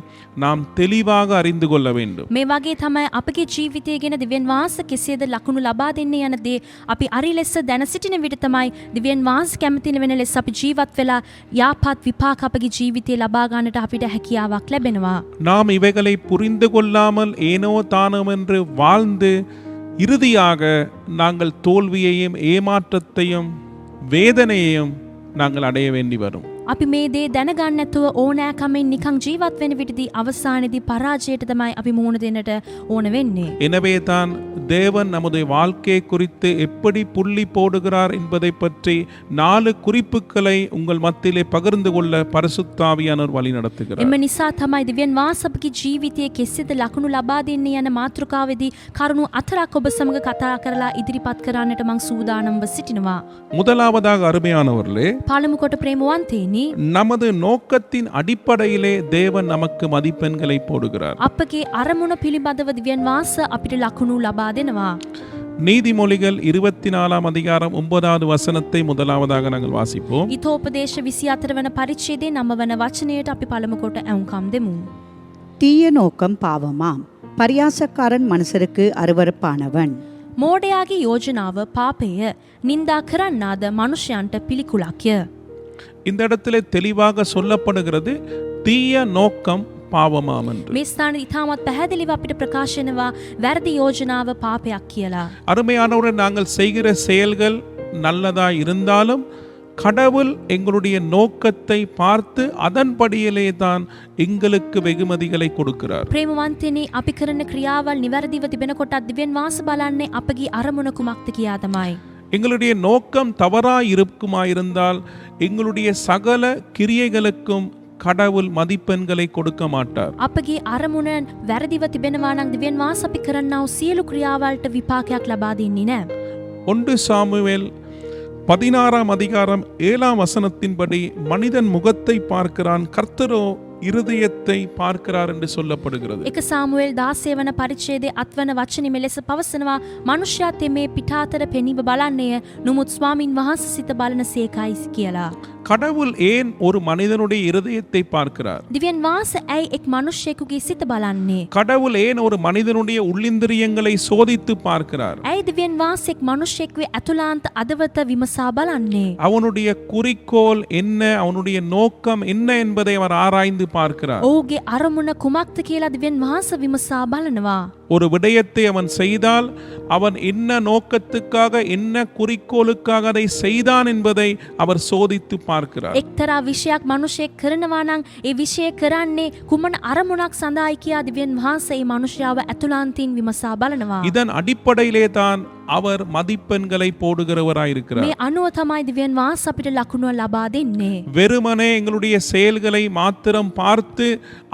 நாம் தெளிவாக அறிந்து கொள்ள வேண்டும். මේ වගේ තමයි අපගේ ජීවිතය ගැන දිව්‍යන් වහන්සේ කෙසේද ලකුණු ලබා දෙන්නේ යන දේ අපි අරි ලෙස දැන සිටින විට තමයි දිව්‍යන් වහන්සේ කැමති වෙන ලෙස අපි ජීවත් වෙලා යාපත් විපාක අපගේ ජීවිතේ ලබා ගන්නට අපිට හැකියාවක් ලැබෙනවා. நாம் இவைகளை புரிந்து கொள்ளாமல் ஏனோ தானோ என்று வாழ்ந்து இறுதியாக நாங்கள் தோல்வியையும் ஏமாற்றத்தையும் வேதனையையும் நாங்கள் அடைய வேண்டி வரும். අපි මේ දේ දැනගන්න නැතුව ඕනෑකමින් නිකන් ජීවත් වෙන විටදී අවසානයේදී පරාජයට තමයි අපි මුහුණ දෙන්නට ඕන වෙන්නේ. எனவே தான் தேவன் நமது வாழ்க்கை குறித்து எப்படி புள்ளி போடுகிறார் என்பதை பற்றி 4 குறிப்புகளை உங்கள் மத்தியிலே பகிர்ந்து கொள்ள பரிசுத்த ஆவியானவர் வழி நடத்துகிறார். එම නිසා තමයි දිව්‍යන් වාසපගේ ජීවිතයේ කෙසේද ලකුණු ලබා දෙන්නේ යන මාතෘකාවේදී කරුණු 4ක් ඔබ සමග කතා කරලා ඉදිරිපත් කරන්නට මං සූදානම්ව සිටිනවා. முதலாவதாக அருமையானவர்களே, පළමු කොට ප්‍රේමවන්තේනි, நமது நோக்கத்தின் அடிப்படையிலே தேவன் நமக்கு மதிப்பெண்களை போடுகிறார். අපගේ අරමුණ පිළිබඳව දිව්‍යන් වාස අපිට ලකුණු ලබා දෙනවා. நீதிமொழிகள் 24 அதிகாரம் 9வது வசனத்தை முதலாவதாக நாங்கள் வாசிப்போம். ඊතෝපදේශ 24 වන පරිච්ඡේදයේ 9 වන වචනයට අපි පළමු කොට ඇවුම්කම් දෙමු. தீய நோக்கம் பாவமாம், பரியாசக்காரன் மனுஷருக்கு அருவருப்பானவன். මෝඩයාගේ යෝජනාව පාපය, නින්දා කරන්නාද මනුෂ්‍යයන්ට පිළිකුලක්ය. இந்த இடத்திலே தெளிவாக சொல்லப்படுகிறது தீய நோக்கம் பாவமாம் என்று. මේ ස්ථානයේ ඉතාමත් පැහැදිලිව අපිට ප්‍රකාශ වෙනවා වැරදි යෝජනාව පාපයක් කියලා. அருமையானவரை நாங்கள் செய்கிற செயல்கள் நல்லதா இருந்தாலும் கடவுள் எங்களுடைய நோக்கத்தை பார்த்து அதன்படியிலே தான் எங்களுக்கு வெகுமதிகளை கொடுக்கிறார். ප්‍රේමවන්තනි, අපි කරන ක්‍රියාවල් නිවැරදිව තිබෙනකොටත් දිව්‍යන් වාස බලන්නේ අපගේ අරමුණ කුමක්ද කියා තමයි. எங்களுடைய நோக்கம் தவறாய் இருக்குமாயிருந்தால் எங்களுடைய சகல கிரியைகளுக்கும் கடவுள் மதிப்பெண்களை கொடுக்க மாட்டார். අපගේ අරමුණ වැරදිව තිබෙනවා නම් දිව්‍යන් වාස අපි කරන්නා වූ සියලු ක්‍රියාවල්ට විපාකයක් ලබා දෙන්නේ නැහැ. 1 சாமுவேல் 16 அதிகாரம் 7 வசனத்தின்படி மனிதன் முகத்தை பார்க்கிறான், கர்த்தரோ இருதயத்தை பார்க்கிறார் என்று சொல்லப்படுகிறது. එක සාමුවෙල් 16 වන පරිච්ඡේදයේ අත්වන වචනේ මෙලෙස පවසනවා, මනුෂ්‍යයා තෙමේ පිටාතර පෙනීම බලන්නේය, නමුත් ස්වාමින් වහන්සේ සිත බලන සේකයි කියලා. கடவுள் ஏன் ஒரு மனிதனுடைய இருதயத்தை பார்க்கிறார்? දිව්‍යන් වාස ඇයි එක් මනුෂ්‍යයෙකුගේ සිත බලන්නේ? கடவுள் ஏன் ஒரு மனிதனுடைய உள்ளிந்திரியங்களை சோதித்து பார்க்கிறார்? ඇයි දිව්‍යන් වාස එක් මනුෂ්‍යයෙකුගේ ඇතුළාන්ත අදවත විමසා බලන්නේ? அவனுடைய குறிக்கோள் என்ன, அவனுடைய நோக்கம் என்ன என்பதை அவர் ஆராய்ந்து பார்க்கிறார். ඔහුගේ අරමුණ කුමක්ද කියලා දිව්‍යන් වාස විමසා බලනවා. ஒரு விடயத்தை அவன் செய்தால் அவன் என்ன நோக்கத்துக்காக என்ன குறிக்கோளுக்காக அதை செய்தான் என்பதை அவர் சோதித்து பார்க்கிறார். එක්තරා විෂයක් මනුෂ්‍යයෙක් කරනවා නම් ඒ විෂය කරන්නේ කුමන අරමුණක් සඳහායි කියා දිව්‍යන් වහන්සේ මේ මනුෂ්‍යව ඇතුළාන්තින් විමසා බලනවා. இதன் அடிப்படையிலே தான் அவர் மதிப்பெண்களை போடுகிறவராயிருக்கிறார். මේ අනුව තමයි දිව්‍යන් වහන්සේ අපිට ලකුණු ලබා දෙන්නේ. வெறுமனே எங்களுடைய செயல்களை மாத்திரம் பார்த்து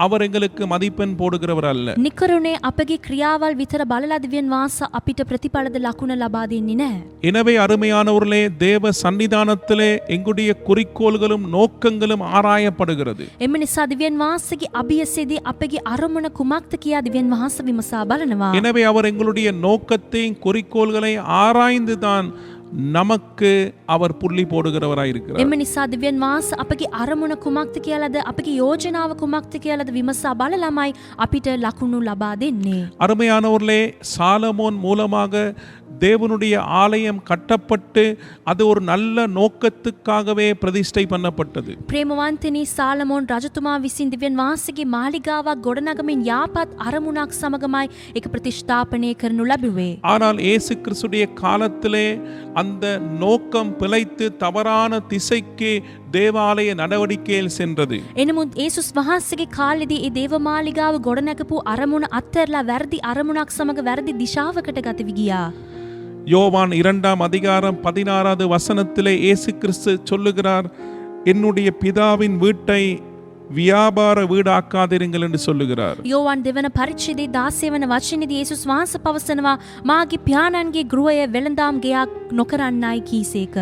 அவர் எங்களுக்கு மதிப்பெண் போடுகிறவர் அல்ல. නිකරුණේ අපගේ ක්‍රියාවල් විතර බලලා දිව්‍යන් වහන්සේ අපිට ප්‍රතිඵලද ලකුණ ලබා දෙන්නේ නැහැ. எனவே அருமையானவர்களே, தேவ சன்னிதானத்திலே எங்களுடைய குறிக்கோள்களும் நோக்கங்களும் ஆராயப்படுகிறது. එම නිසා දිව්‍යන් වහන්සේගේ අභියසේදී අපගේ අරමුණ කුමක්ද කියා දිව්‍යන් වහන්සේ විමසා බලනවා. எனவே அவர் எங்களுடைய நோக்கத்தையும் குறிக்கோள்களை ஆராய்ந்துதான் நமக்கு அவர் புள்ளி போடுகிறவராயிருக்கிறார். එම නිසා දිව්‍යන් වහන්සේ අපගේ අරමුණ කුමක්ද කියලාද අපගේ යෝජනාව කුමක්ද කියලාද විමසා බලලාමයි අපිට ලකුණු ලබා දෙන්නේ. அருமையானவர்களே, சாலமோன் மூலமாக தேவனுடைய ஆலயம் கட்டப்பட்டு அது ஒரு நல்ல நோக்கத்துக்காகவே பிரதிஷ்டை பண்ணப்பட்டது. ප්‍රේමවන්තනි, සාලමෝන් රජතුමා විසින් දිව්‍යන් වහන්සේගේ මාලිගාවක් ගොඩනගමින් යාපත් අරමුණක් සමගමයි ඒක ප්‍රතිෂ්ඨාපනය කරනු ලැබුවේ. ஆனால் இயேசு கிறிஸ்துடைய காலத்திலே அந்த நோக்கம் பிழைத்து தவறான திசைக்கு தேவாலய நடவடிக்கையில் சென்றது. එනමුත් යේසුස් වහන්සේගේ කාලෙදී ඒ දේව මාලිගාව ගොඩනගපු අරමුණ අත්හැරලා වැරදි අරමුණක් සමග වැරදි දිශාවකට ගත වී ගියා. யோவான் 2 அதிகாரம் 16 வசனத்திலே இயேசு கிறிஸ்து சொல்லுகிறார், என்னுடைய பிதாவின் வீட்டை வியாபார வீடாக்காதிருங்கள் என்று சொல்லுகிறார். යෝවාන් දෙවන පරිච්ඡේදයේ 16 වන වචනේදී යේසුස් වහන්සේ පවසනවා, මාගේ පියාණන්ගේ ගෘහය වෙළඳාම් ගෙයක් නොකරන්නයි කීසේක.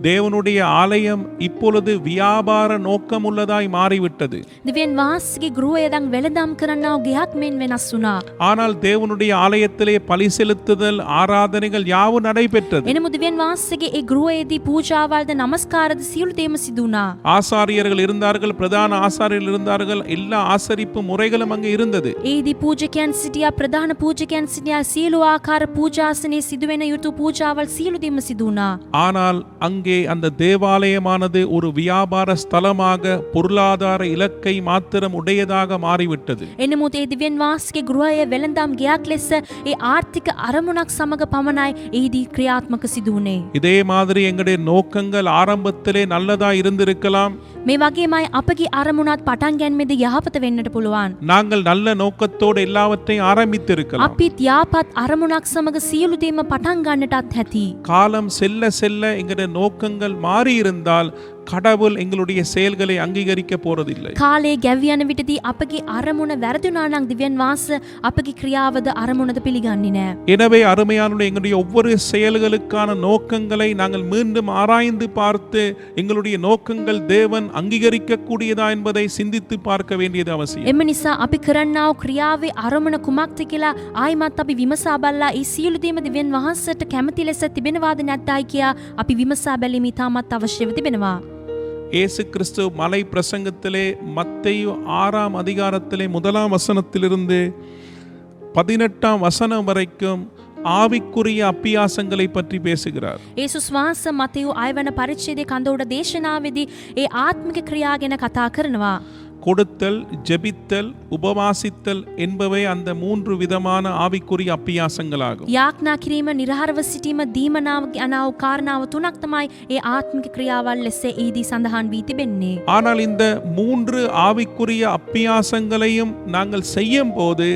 தேவனுடைய ஆலயம் இப்பொழுது வியாபார நோக்கம் உள்ளதாய் மாறிவிட்டது. දිව්‍යන් වහන්සේගේ ගෘහය දැන් වෙළඳාම් කරන්නා වූ ගෙයක් මෙන් වෙනස් වුණා. ஆனால் தேவனுடைய ஆலயத்திலே பலி செலுத்துதல், ஆராதனைகள் யாவும் நடைபெற்றது. එනමුත් දිව්‍යන් වහන්සේගේ ඒ ගෘහයේදී පූජාවල්ද නමස්කාරද සියලු දේම සිදු වුණා. ஆசாரியர்கள் இருந்தார்கள், பிரதான ஆசாரியர்கள் இருந்தார்கள், எல்லா ஆசரிப்பு முறைகளும் அங்கே இருந்தது. ඒදී පූජකයන් සිටියා, ප්‍රධාන පූජකයන් සිටියා, සියලු ආකාර පූජාසනයේ සිදුවෙන යුතු පූජාවල් සියලු දේම සිදු වුණා. ஆனால் அங்கே அங்கே அந்த தேவாலயமானது ஒரு வியாபார ஸ்தலமாக பொருளாதார இலக்கை மாத்திரம் உடையதாக மாறிவிட்டது. එනමුත් ඒ දිව්‍යන් වාසගේ ගෘහය වෙළඳාම් ගෙයක් ලෙස ඒ ආර්ථික අරමුණක් සමග පමණයි එහිදී ක්‍රියාත්මක සිදු වුණේ. இதே மாதிரி எங்களுடைய நோக்கங்கள் ஆரம்பத்திலே நல்லதா இருந்திருக்கலாம். මේ වගේමයි අපගේ අරමුණත් පටන් ගැනීමේදී යහපත වෙන්නට පුළුවන්. நாங்கள் நல்ல நோக்கத்தோடு எல்லாவற்றையும் ஆரம்பித்திருக்கலாம். අපිත් යාපත් අරමුණක් සමග සියලු දේම පටන් ගන්නටත් ඇති. காலம் செல்ல செல்ல எங்களுடைய நோக்கங்கள் மாறி இருந்தால் கடவுள் எங்களுடைய செயல்களை அங்கீகரிக்க போறதில்லை. කාලේ ගැවියන විටදී අපගේ අරමුණ වැරදුනා නම් දිව්‍යන් වාස අපගේ ක්‍රියාවද අරමුණද පිළිගන්නේ නැහැ. எனவே அருமையான எங்களுடைய ஒவ்வொரு செயல்களுக்கான நோக்கங்களை நாங்கள் மீண்டும் ஆராய்ந்து பார்த்து எங்களுடைய நோக்கங்கள் தேவன் அங்கீகரிக்க கூடியதா என்பதை சிந்தித்து பார்க்க வேண்டியது அவசியம். එම නිසා අපි කරන්නා වූ ක්‍රියාවේ අරමුණ කුමක්ද කියලා ආයිමත් අපි විමසා බලලා ඒ සියලු දේම දිව්‍යන් වහන්සේට කැමති ලෙස තිබෙනවාද නැත්නම් කියා අපි විමසා බැලීම ඉතාමත් අවශ්‍යව තිබෙනවා. இயேசு கிறிஸ்து மலை பிரசங்கத்திலே மத்தேயு 6ஆம் அதிகாரத்திலே 1ஆம் வசனத்திலிருந்து 18ஆம் வசனம் வரைக்கும் ஆவிக்குரிய அப்பியாசங்களை பற்றி பேசுகிறார். යේසුස් වහන්සේ මතෙව් 6 වන පරිච්ඡේදයේ කඳවුර දේශනාවේදී ඒ ආත්මික ක්‍රියා ගැන කතා කරනවා. கொடுத்தல், ஜெபித்தல், உபவாசித்தல் என்பவை அந்த 3 விதமான ஆவிக்குரிய அப்பியாசங்களாகும். යාඥා කිරීම, නිර්හරව සිටීම, දීමනාව යනාව කාරණාව තුනක් තමයි ඒ ආත්මික ක්‍රියාවල් ලෙස ඊදී සඳහන් වී තිබෙන්නේ. ஆனால் இந்த 3 ஆவிக்குரிய அப்பியாசங்களையும் நாங்கள் செய்யும் போது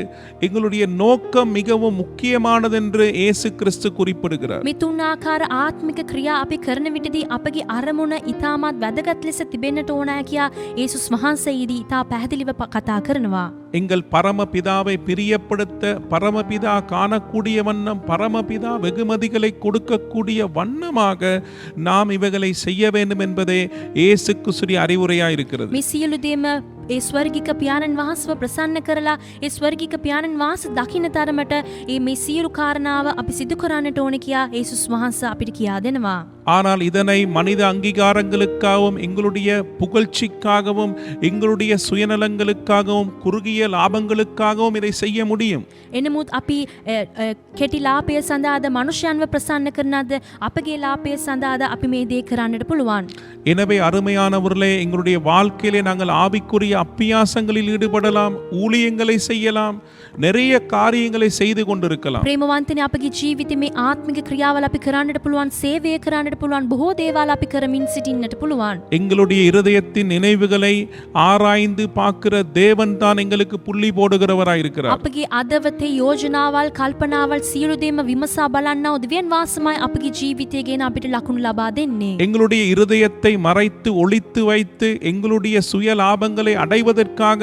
எங்களுடைய நோக்கம் மிகவும் முக்கியமானதென்று இயேசு கிறிஸ்து குறிப்பிடுகிறார். මේ තුන් ආකාර ආත්මික ක්‍රියා අපි කරන විටදී අපගේ අරමුණ ඉතාමත් වැදගත් ලෙස තිබෙන්නට ඕනෑ කියා යේසුස් වහන්සේ ඊදී ඉතා පැහැදිලිව කතා කරනවා. எங்கள் பரமபிதாவை பிரியப்படுத்த பரமபிதா காணக்கூடிய வண்ணம் பரமபிதா வெகுமதிகளை கொடுக்கக்கூடிய வண்ணமாக நாம் இவைகளை செய்ய வேண்டும் என்பதே இயேசு கிறிஸ்துவின் அறிவுரையாக இருக்கிறது. මේ සියලු දේම ඒ ස්වර්ගික පියාණන් වහන්සේව ප්‍රසන්න කරලා ඒ ස්වර්ගික පියාණන් වහන්සේ දකින්න තරමට මේ සියලු කාරණාව අපි සිදු කරන්නට ඕනේ කියා යේසුස් වහන්සේ අපිට කියා දෙනවා. ஆனால் இதனை மனித அங்கீகாரங்களுக்காகவும் எங்களுடைய புகழ்ச்சிக்காகவும் எங்களுடைய சுயநலங்களுக்காகவும் குறுகிய லாபங்களுக்காகவும் இதை செய்ய முடியும். එනමුත් අපි කෙටි ලාභය සඳහාද මනුෂ්‍යයන්ව ප්‍රසන්න කරනද අපගේ ලාභය සඳහාද අපි මේ දේ කරන්නට පුළුවන්. எனவே அருமையானவர்களே, எங்களுடைய வாழ்க்கையிலே நாங்கள் ஆவிக்குரிய அப்பியாசங்களில் ஈடுபடலாம், ஊழியங்களை செய்யலாம், நிறைய காரியங்களை செய்து கொண்டிருக்கலாம். ප්‍රේමවන්තනේ අපගේ ජීවිතේ මේ ආත්මික ක්‍රියාවල් අපි කරන්නට පුළුවන්, සේවය කරන්නට පුළුවන්, බොහෝ දේවල් අපි කරමින් සිටින්නට පුළුවන්. எங்களுடைய இருதயத்தின் நினைவுகளை ஆராய்ந்து பார்க்கிற தேவன் தான் எங்களுக்கு புள்ளி போடுகிறவராய் இருக்கிறார். අපගේ අදවතේ යෝජනාවල්, කල්පනාවල් සියලු දේම විමසා බලන්නා වූ දිව්‍යන් වාසමයි අපගේ ජීවිතය ගැන අපිට ලකුණු ලබා දෙන්නේ. எங்களுடைய இருதயத்தை மறைத்து ஒளித்து வைத்து எங்களுடைய சுய லாபங்களை அடைவதற்காக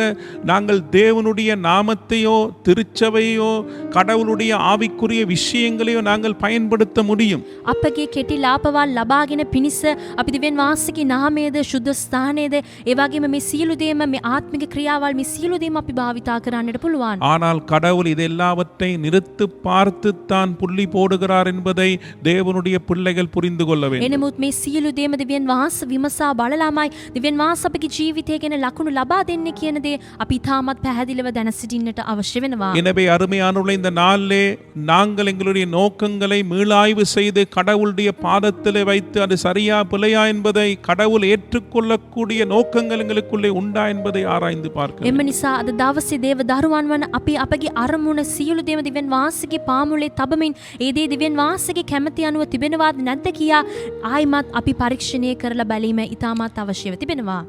நாங்கள் தேவனுடைய நாமத்தையோ திருச்சபையோ கடவுளுடைய ஆவிக்குரிய விஷயங்களையோ நாங்கள் பயன்படுத்த முடியும். අපගේ කෙටි ලාභවල් ලබාගෙන පිණිස අපි දිව්‍යන් වාසගේ නාමයේද, සුද්ධ ස්ථානයේද, ඒ වගේම මේ සියලු දේම, මේ ආත්මික ක්‍රියාවල්, මේ සියලු දේම අපි භාවිතා කරන්නට පුළුවන්. ஆனால் கடவுள் இதெல்லாவற்றை நிறுத்து பார்த்துத்தான் புள்ளி போடுகிறார் என்பதை தேவனுடைய பிள்ளைகள் புரிந்து கொள்ள வேண்டும். එනමුත් මේ සියලු දේම දිව්‍යන් වාස විමසා බලලාමයි දිව්‍යන් වාස අපගේ ජීවිතය ගැන ලකුණු ලබා දෙන්නේ කියන දේ අපි තාමත් පැහැදිලිව දැන සිටින්නට අවශ්‍ය වෙනවා. எனவே அருமையானவர்களே, இந்த நாளிலே நாங்கள் எங்களுடைய நோக்கங்களை மீளாய்வு செய்து கடவுளுடைய பாதத்திலே வைத்து அது சரியா பிழையா என்பதை கடவுள் ஏற்றுக்கொள்ளக்கூடிய நோக்கங்கள் எங்களுக்குள்ளே உண்டா என்பதை ஆராய்ந்து பார்க்க එම නිසා අද දවසේ දේව දරුවන් වන අපි අපගේ අරමුණ සියලු දේම දිව්‍යන් වාසගේ පාමුලේ තබමින් ඒ දේ දිව්‍යන් වාසගේ කැමැති අනුව තිබෙනවාද නැද්ද කියා ආයිමත් අපි පරීක්ෂණය කරලා බැලීම ඉතාමත් අවශ්‍යව තිබෙනවා.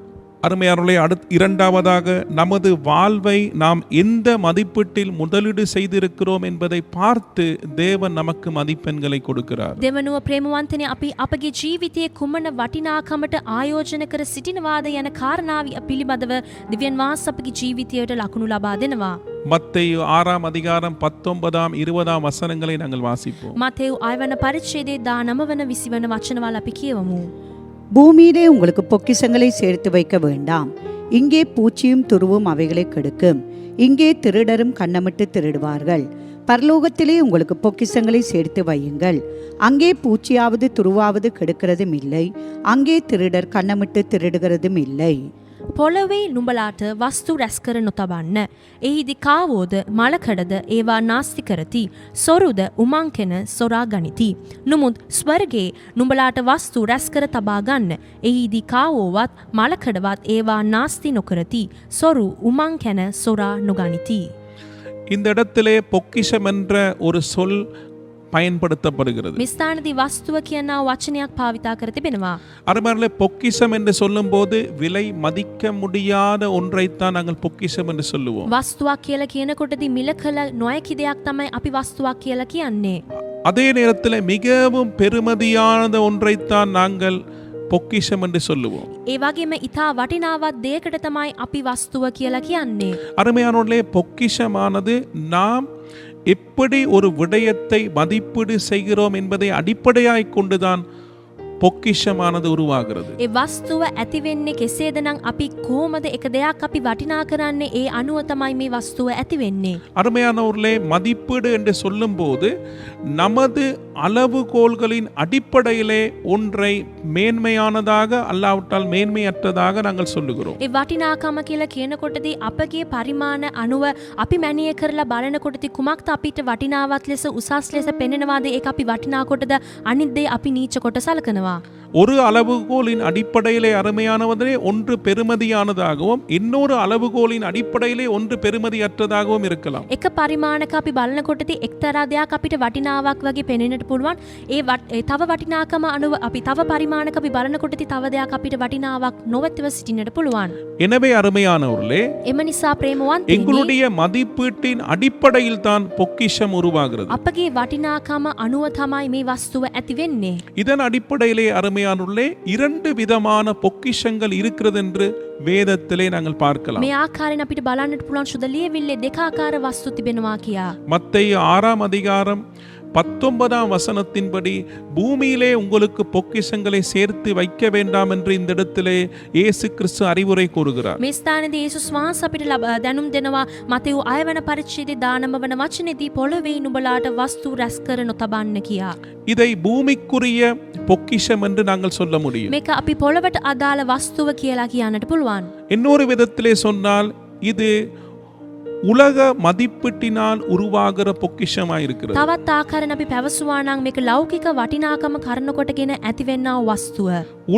அருமையானவர்களே, இரண்டாவதாக நமது வாழ்வை நாம் எந்த மதிப்பீட்டில் முதலீடு செய்திருக்கிறோம் என்பதை பார்த்து தேவன் நமக்கு மதிப்பெண்களை கொடுக்கிறார். දෙවනුව ප්‍රේමවන්තනේ අපි අපගේ ජීවිතයේ කුමන වටිනාකමට ආයෝජන කර සිටිනවාද යන කාරණාව පිළිබඳව දිව්‍යන් වාස අපගේ ජීවිතයට ලකුණු ලබා දෙනවා. மத்தேயு 6ஆம் அதிகாரம் 19ஆம் 20ஆம் வசனங்களை நாங்கள் வாசிப்போம். මතෙව් 6 වන පරිච්ඡේදයේ 19 වන 20 වන වචනවල අපි කියවමු. பூமியிலே உங்களுக்கு பொக்கிஷங்களை சேர்த்து வைக்க வேண்டாம். இங்கே பூச்சியும் துருவும் அவைகளை கெடுக்கும். இங்கே திருடரும் கண்ணமிட்டு திருடுவார்கள். பரலோகத்திலே உங்களுக்கு பொக்கிஷங்களை சேர்த்து வையுங்கள். அங்கே பூச்சியாவது துருவாவது கெடுக்கிறதும் இல்லை, அங்கே திருடர் கண்ணமிட்டு திருடுகிறதும் இல்லை. පොළොවේ නුඹලාට වස්තු රැස් කර නොතබන්න. එහිදි කාවෝද මලකඩද ඒවා නාස්ති කරති. සොරුද උමංකෙන සොරා ගනිති. නුමුත් ස්වර්ගේ නුඹලාට වස්තු රැස් කර තබා ගන්න. එහිදි කාවෝවත් මලකඩවත් ඒවා නාස්ති නොකරති. සොරු උමංකැන සොරා නොගනිති. இந்த இடத்திலே பொக்கிஷம் என்ற ஒரு சொல் பயன்படுத்தப்படுகிறது. මිස්ථානදී වස්තුව කියනා වචනයක් භාවිතා කර තිබෙනවා. அருமையானவர்களே, பொக்கிஷம் என்று சொல்லும்போது விலை மதிக்க முடியாத ஒன்றைத்தான் நாங்கள் பொக்கிஷம் என்று சொல்லுவோம். වස්තුවක් කියලා කියනකොටදී මිල කළ නොහැකි දෙයක් තමයි අපි වස්තුවක් කියලා කියන්නේ. அதே நேரத்தில் மிகவும் பெருமதியானத ஒன்றைத்தான் நாங்கள் பொக்கிஷம் என்று சொல்லுவோம். ඒ වගේම ඊටා වටිනාවත් දෙයකට තමයි අපි වස්තුව කියලා කියන්නේ. அருமையானவர்களே, பொக்கிஷமானது நாம் எப்படி ஒரு விடயத்தை மதிப்பீடு செய்கிறோம் என்பதை அடிப்படையாய் கொண்டுதான் பொக்கிஷமானது உருவாகிறது. ඒ වස්තුව ඇති වෙන්නේ කෙසේද නම් අපි කොහොමද එක දෙයක් අපි වටිනා කරන්නේ ඒ අනුව තමයි මේ වස්තුව ඇති වෙන්නේ. அருமையானவர்களே, மதிப்பீடு என்று சொல்லும்போது நமது அளவுகோல்களின் அடிப்படையிலே ஒன்றை மேன்மையானதாக அல்லாவிட்டால் மேன்மையற்றதாக நாங்கள் சொல்லுகிறோம். ඒ වටිනාකම කියලා කියනකොටදී අපගේ පරිමාණ අනුව අපි මැනිය කරලා බලනකොටදී කුමක්ද අපිට වටිනාවත් ලෙස උසස් ලෙස පෙනෙනවාද ඒක අපි වටිනා කොටද අනිත් දේ අපි නීච කොට සලකනවා. ஒரு அளவுகோலின் அடிப்படையிலே அருமையானவதே ஒன்று பெருமதியானதாகவும் இன்னொரு அளவுகோலின் அடிப்படையிலே ஒன்று பெருமதியற்றதாகவும் இருக்கலாம். එක පරිමාණක අපි බලනකොටදී එක්තරා දෙයක් අපිට වටිනාවක් වගේ පෙනෙන්නට පුළුවන්. ඒ තව වටිනාකම අනුව අපි තව පරිමාණක අපි බලනකොටදී තව දෙයක් අපිට වටිනාවක් නොවැත්ව සිටින්නට පුළුවන්. எனவே அருமையானவர்களே, එම නිසා ප්‍රේමවන්තයනි, எங்களுடைய மதிப்பீட்டின் அடிப்படையில் தான் பொக்கிஷம் உருவாகிறது. අපගේ වටිනාකම අනුව තමයි මේ වස්තුව ඇති වෙන්නේ. இதன் அடிப்படையிலே அருமையானவர்களே, இரண்டு விதமான பொக்கிஷங்கள் இருக்கிறது என்று வேதத்திலே நாங்கள் பார்க்கலாம். මේ ආකාරයෙන් අපිට බලන්නට පුළුවන් සුද ලියවිල්ලේ දෙකාකාර වස්තු තිබෙනවා කියා. மத்தேயு 6 அதிகாரம் 19 வசனத்தின்படி பூமியிலே உங்களுக்கு பொக்கிஷங்களை சேர்த்து வைக்க வேண்டாம் என்று இந்த இடத்திலே இயேசு கிறிஸ்து அறிவுரை கூறுகிறார். මේ ස්ථානයේදී යේසුස් වහන්සේ අපිට දැනුම් දෙනවා මතෙව් 6 වන පරිච්ඡේදයේ 19 වන වචනේදී පොළොවේ නුඹලාට වස්තු රැස් කර නොතබන්න කියා. இதை பூமிக்குரிய பொக்கிஷம் என்று நாங்கள் சொல்ல முடியும். මේක අපි පොළොවට අදාළ වස්තුව කියලා කියන්නට පුළුවන්. இன்னொரு விதத்திலே சொன்னால் இது உலக மதிப்பீட்டினால் உருவாகிற பொக்கிஷமாயிருக்கிறது. තවත් ආකාරයෙන් අපි පැවසුවා නම් මේක ලෞකික වටිනාකම කරන කොටගෙන ඇතිවෙනා වස්තුව.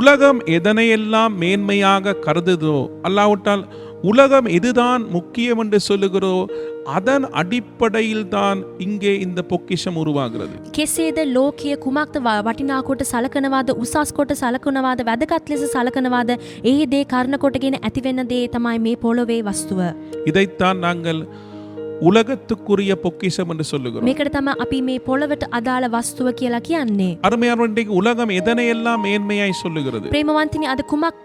உலகம் எதனையெல்லாம் மேன்மையாக கருதுதோ அல்லாவிட்டால் உலகம் எதுதான் முக்கியம் என்று சொல்லுகிறோ அதன் அடிப்படையில் தான் இங்கே இந்த பொக்கிஷம் உருவாகிறது. කෙසේද ලෝකයේ කුමක්ද වටිනා කොට සලකනවාද උසස් කොට සලකනවාද වැදගත් ලෙස සලකනවාද ඒ දේ කරන කොටගෙන ඇතිවෙන දේ තමයි මේ පොළොවේ වස්තුව. இதைத்தான் நாங்கள் உலகத்துக்குரிய பொக்கிஷம் என்று சொல்லுகிறோம். මේකට තමයි අපි මේ පොළොවට අදාළ වස්තුව කියලා කියන්නේ. அருமையானவர்களே, இன்றைக்கு உலகம் எதனையெல்லாம் மேன்மையாய் சொல்லுகிறது? ප්‍රේමවන්තිනි, අද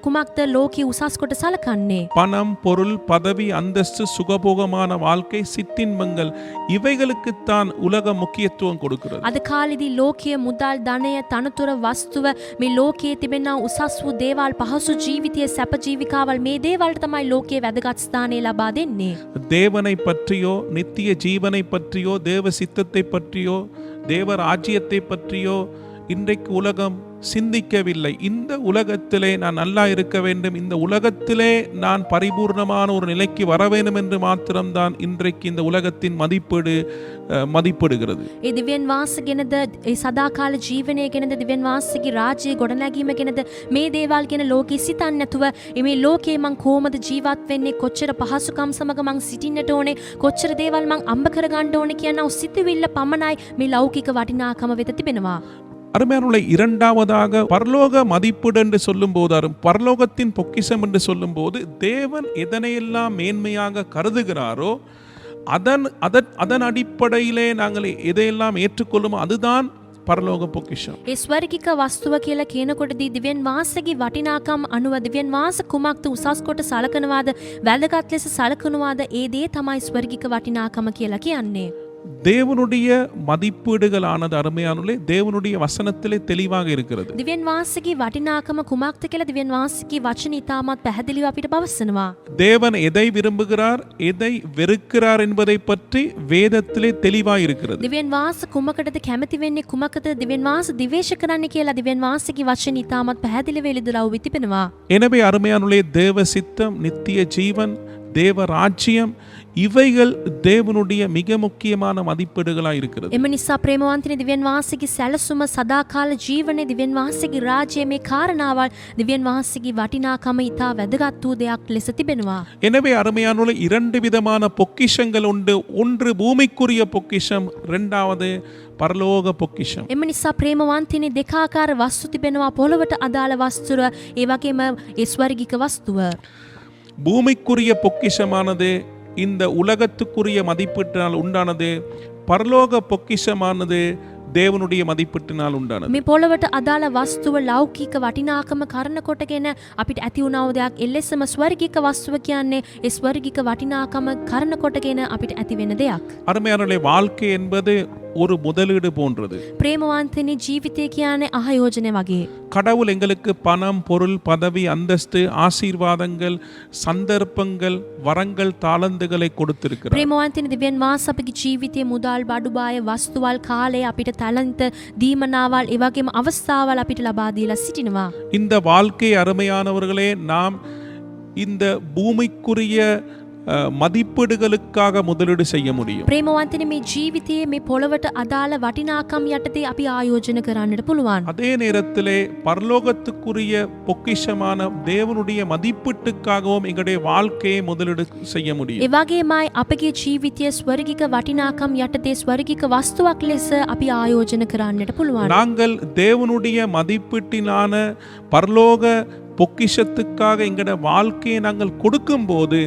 කුමක්ද ලෝකයේ උසස් කොට සලකන්නේ? பணம், பொருள், பதவி, அந்தஸ்து, சுகபோகமான வாழ்க்கை, சிற்றின்பங்கள் இவைகளுக்குத்தான் உலகம் முக்கியத்துவம் கொடுக்கிறது. අද කාලෙදී ලෝකයේ මුදල්, ධනය, තනතුර, වස්තුව මේ ලෝකයේ තිබෙනා උසස් වූ දේවල්, පහසු ජීවිතයේ සැප ජීවිකාවල් මේ දේවල්ට තමයි ලෝකයේ වැදගත් ස්ථානය ලබා දෙන්නේ. தேவனை பற்றியோ நித்திய ஜீவனை பற்றியோ தேவ சித்தத்தை பற்றியோ தேவ ராஜ்யத்தை பற்றியோ இன்றைக்கு உலகம் சிந்திக்கவில்லை. இந்த உலகத்திலே நான் நல்லா இருக்க வேண்டும், இந்த உலகத்திலே நான் பரிபூர்ணமான ஒரு நிலைக்கு வர வேண்டும் என்று மாத்திரம்தான் இன்றைக்கு இந்த உலகத்தின் மதிப்பிடுகிறது. ඒ දිව්‍යන් වාසගෙනද ඒ සදාකාල ජීවනය ගැනද දිව්‍යන් වාසගේ රාජ්‍ය ගොඩනැගීම ගැනද මේ දේවල් ගැන ලෝකෙ සිතන්නේ නැතුව මේ ලෝකේ මං කොහොමද ජීවත් වෙන්නේ, කොච්චර පහසුකම් සමග මං සිටින්නට ඕනේ, කොච්චර දේවල් මං අම්බ කරගන්න ඕනේ කියන සිතුවිල්ල පමණයි මේ ලෞකික වටිනාකම වෙත තිබෙනවා. அருமையானவர்களே, இரண்டாவதாக பரலோக மதிப்பீடு என்று சொல்லும் போது பரலோகத்தின் பொக்கிஷம் என்று சொல்லும் போது தேவன் எதனையெல்லாம் மேன்மையாக கருதுகிறாரோ அதன் அடிப்படையிலே நாங்கள் எதையெல்லாம் ஏற்றுக்கொள்ளுமோ அதுதான் පරලෝක පොකිෂම්. ඒ ස්වර්ගික වස්තුව කියලා කියනකොටදී දිව්‍යන් වාසගේ වටිනාකම් අනුව දිව්‍යන් වාස කුමක්ද උසස් කොට සලකනවාද වැදගත් ලෙස සලකනවාද ඒ දේ තමයි ස්වර්ගික වටිනාකම කියලා කියන්නේ. தேவனுடைய மதிப்பீடுகளானது அருமையானே தேவனுடைய வசனத்திலே தெளிவாக இருக்கிறது. දිව්‍යන් වහන්සේගේ වටිනාකම කුමක්ද කියලා දිව්‍යන් වහන්සේගේ වචන ඉතාමත් පැහැදිලිව අපිට පවසනවා. தேவன் எதை விரும்புகிறார் எதை வெறுக்கிறார் என்பதை பற்றி வேதத்திலே தெளிவாக இருக்கிறது. දිව්‍යන් වහන්සේ කුමකටද කැමති වෙන්නේ කුමකටද දිව්‍යන් වහන්සේ දිවේශ කරන්නේ කියලා දිව්‍යන් වහන්සේගේ වචන ඉතාමත් පැහැදිලිව එළිදරව් තිබෙනවා. எனவே அருமையானே தேவ சித்தம், நித்திய ஜீவன், தேவ ராஜ்யம் இவைகள் தேவனுடைய மிக முக்கியமான மதிப்பீடுகளாக இருக்கிறது. එම නිසා ප්‍රේමවන්තනි දිව්‍යන් වහන්සේගේ සැලසුම සදාකාල ජීවනයේ දිව්‍යන් වහන්සේගේ රාජ්‍යයේ මේ කාරණාවල් දිව්‍යන් වහන්සේගේ වටිනාකම ඉතා වැදගත් වූ දෙයක් ලෙස තිබෙනවා. எனவே அருமையானவர்களே இரண்டு விதமான பொக்கிஷங்கள் உண்டு. ஒன்று பூமிக்குரிய பொக்கிஷம், இரண்டாவது பரலோக பொக்கிஷம். එම නිසා ප්‍රේමවන්තනි දෙකාකාර වස්තු තිබෙනවා. පොළොවට අදාළ වස්තුව ඒ වගේම ඒ ස්වර්ගික වස්තුව. பூமிக்குரிய பொக்கிஷமானது இந்த உலகத்துக்குரிய மதிப்பீட்டினால் உண்டானது. பரலோக பொக்கிஷமானது தேவனுடைய மதிப்பீட்டினால் உண்டானது. මේ පොළොවට අදාළ වස්තුව ලෞකික වටිනාකම කරන කොටගෙන අපිට ඇති වුණා වූ දෙයක්. එලෙසම ස්වර්ගික වස්තුව කියන්නේ ඒ ස්වර්ගික වටිනාකම කරන කොටගෙන අපිට ඇති වෙන දෙයක්. அருமையானவர்களே வாழ்க்கை என்பது ஒரு முதலீடு போன்றது. ප්‍රේමවන්තනි ජීවිතය කියන්නේ ආයෝජනය වගේ. கடவுள் எங்களுக்கு பணம், பொருள், பதவி, அந்தஸ்து, ஆசீர்வாதங்கள், சந்தர்ப்பங்கள், வரங்கள், தாளந்துகளை கொடுத்திருக்கிறார். ප්‍රේමවන්තනි දිව්‍යන් වහන්සේ අපගේ ජීවිතයේ මුදල්, බඩුබාය, වස්තුවල්, කාලය, අපිට තලන්ත, දීමනාවල්, ඒ වගේම අවස්ථාවල් අපිට ලබා දීලා සිටිනවා. இந்த வாழ்க்கை அருமையானவர்களே நாம் இந்த பூமிக்குரிய மதிப்பீடுகளுக்காக முதலீடு செய்ய முடியும். ප්‍රේමවන්තනි මේ ජීවිතයේ මේ පොළොවට අදාළ වටිනාකම් යටතේ අපි ආයෝජන කරන්නට පුළුවන්. அதே நேரத்திலே பரலோகத்துக்குரிய பொக்கிஷமான தேவனுடைய மதிப்பீட்டுக்காகவும் எங்களுடைய வாழ்க்கையை முதலீடு செய்ய முடியும். ඒ වගේමයි අපගේ ජීවිතයේ ස්වර්ගික වටිනාකම් යටතේ ස්වර්ගික වස්තුවක් ලෙස අපි ආයෝජන කරන්නට පුළුවන්. நாங்கள் தேவனுடைய மதிப்பீட்டினான பரலோக பொக்கிஷத்துக்காக எங்களுடைய வாழ்க்கையை நாங்கள் கொடுக்கும்போது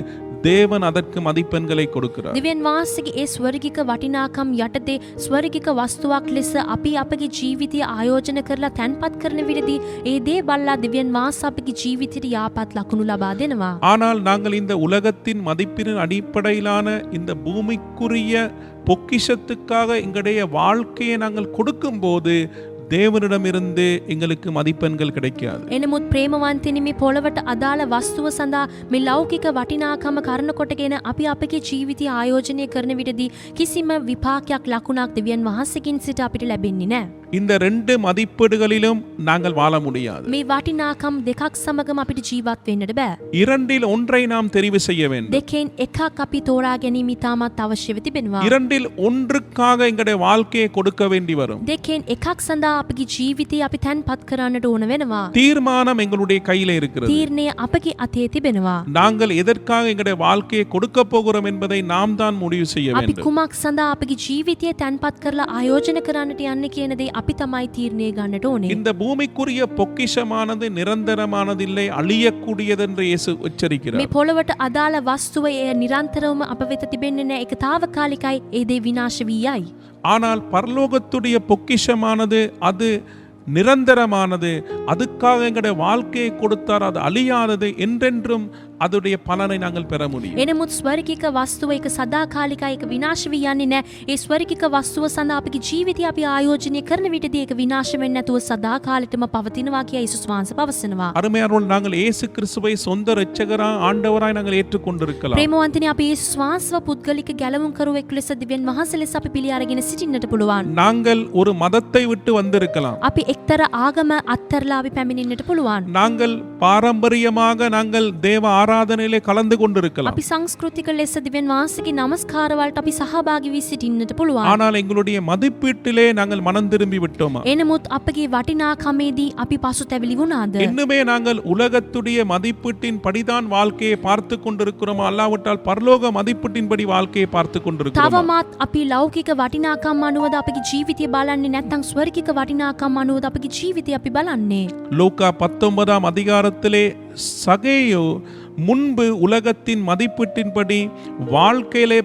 தேவன் அதற்கு மதிப்பெண்களை கொடுக்கிறார். දිව්‍යන් වහන්සේගේ ඒ ස්වර්ගික වටිනාකම් යටතේ ස්වර්ගික වස්තුවක් ලෙස අපි අපගේ ජීවිතය ආයෝජන කරලා තැන්පත් කරන විදිහදී ඒ දේ බලලා දිව්‍යන් වහන්සේ අපගේ ජීවිතයට යාපත් ලකුණු ලබා දෙනවා. ஆனால் நாங்கள் இந்த உலகத்தின் மதிப்பின் அடிப்படையிலான இந்த பூமிக்குரிய பொக்கிஷத்துக்காக எங்களுடைய வாழ்க்கையை நாங்கள் கொடுக்கும்போது தேவனிடமிருந்து எங்களுக்கு மதிப்பெண்கள் கிடைக்காது. එනමුත් ප්‍රේමවන්තනි මේ පොළවට අදාළ වස්තුව සඳහා මේ ලෞකික වටිනාකම කරන කොටගෙන අපි අපගේ ජීවිතය ආයෝජනය කරන විටදී කිසිම විපාකයක් ලකුණක් දෙවියන් වහන්සේකින් සිට අපිට ලැබෙන්නේ නැහැ. இந்த ரெண்டு மதிப்பீடுகளிலும் நாங்கள் வாழ முடியாது. මේ වටිනාකම් දෙකක් සමගම අපිට ජීවත් වෙන්නට බෑ. இரண்டில் ஒன்றை நாம் தெரிவு செய்ய வேண்டும். දෙකෙන් එකක් අපි තෝරා ගැනීම ඉතාමත් අවශ්‍යව තිබෙනවා. இரண்டில் ஒன்றுக்காக எங்களுடைய வாழ்க்கையை கொடுக்க வேண்டி வரும். දෙකෙන් එකක් සඳහා අපගේ ජීවිතය අපි තැන්පත් කරන්නට ඕන වෙනවා. தீர்மானம் எங்களுடைய கையில இருக்கிறது. තීරණය අපගේ අතේ තිබෙනවා. நாங்கள் எதற்காக எங்களுடைய வாழ்க்கையை கொடுக்க போகிறோம் என்பதை நாம் தான் முடிவு செய்ய අපි வேண்டும். කුමක් සඳහා අපගේ ජීවිතය තැන්පත් කරලා ආයෝජන කරන්නට යන්නේ කියන දේ අපි තමයි තීරණය ගන්නට ඕනේ. இந்த பூமிக்குரிய பொக்கிஷமானது நிரந்தரமானதில்லை, அழியக்கூடியது என்று இயேசு எச்சரிக்கிறார். මේ පොළවට අදාළ වස්තුව එය නිරන්තරවම අප වෙත තිබෙන්නේ නැහැ. ඒක తాවකාලිකයි. ඒ දේ විනාශ වී යයි. ஆனால் பரலோகத்துடைய பொக்கிஷமானது அது நிரந்தரமானது. அதுக்காக எங்களுடைய வாழ்க்கையை கொடுத்தார், அது அழியாதது, என்றென்றும் அதுடைய பலனை நாங்கள் பெற முடியும். එනමුත් ස්වර්ගික වස්තුව එක සදාකාලිකයි, ඒක විනාශ වී යන්නේ නැහැ. ඒ ස්වර්ගික වස්තුව සඳහා අපගේ ජීවිතය අපි ආයෝජනය කරන විටදී ඒක විනාශ වෙන්නේ නැතුව සදාකාලිකවම පවතිනවා කියලා යේසුස් වහන්සේ පවසනවා. அருமையானவர்கள், நாங்கள் இயேசு கிறிஸ்துவை சொந்த இரட்சகராய் ஆண்டவராய் நாங்கள் ஏற்றுக்கொண்டிருக்கலாம். ප්‍රේමවන්තනි අපි යේසුස් වහන්සේව පුද්ගලික ගැලවුම් කරුවෙක් ලෙස දිව්‍යන් වහන්සේ ලෙස අපි පිළි අරගෙන සිටින්නට පුළුවන්. நாங்கள் ஒரு மதத்தை விட்டு வந்திருக்கலாம். අපි එක්තරා ආගම අත්තරලා අපි පැමිණෙන්නට පුළුවන්. நாங்கள் பாரம்பரியமாக நாங்கள் தேவ ஆராதனையிலே கலந்து கொண்டிருக்கலாம். අපි සංස්කෘතික ලෙස දිව්‍යන් වහන්සේගේ නමස්කාරවලට අපි සහභාගී වී සිටින්නට පුළුවන්. ஆனால் எங்களுடைய மதிப்பீட்டிலே நாங்கள் மனம் திரும்பி விட்டோமா? එනමුත් අපගේ වටිනාකමේදී අපි පසුතැවිලි වුණාද? இன்னுமே நாங்கள் உலகத்துடைய மதிப்பீட்டின் படிதான் வாழ்க்கையை பார்த்து கொண்டிருக்கிறோமா, அல்லாவிட்டால் பரலோக மதிப்பீட்டின்படி வாழ்க்கையை பார்த்து கொண்டிருக்கிறோமா? තවමත් අපි ලෞකික වටිනාකම් අනුවද අපගේ ජීවිතය බලන්නේ නැත්නම් ස්වර්ගික වටිනාකම් අනුවද අපගේ ජීවිතය අපි බලන්නේ? லூக்கா 19 அதிகாரத்திலே சகேயு முன்பு உலகத்தின் மதிப்பீட்டின்படி வாழ்க்கையிலே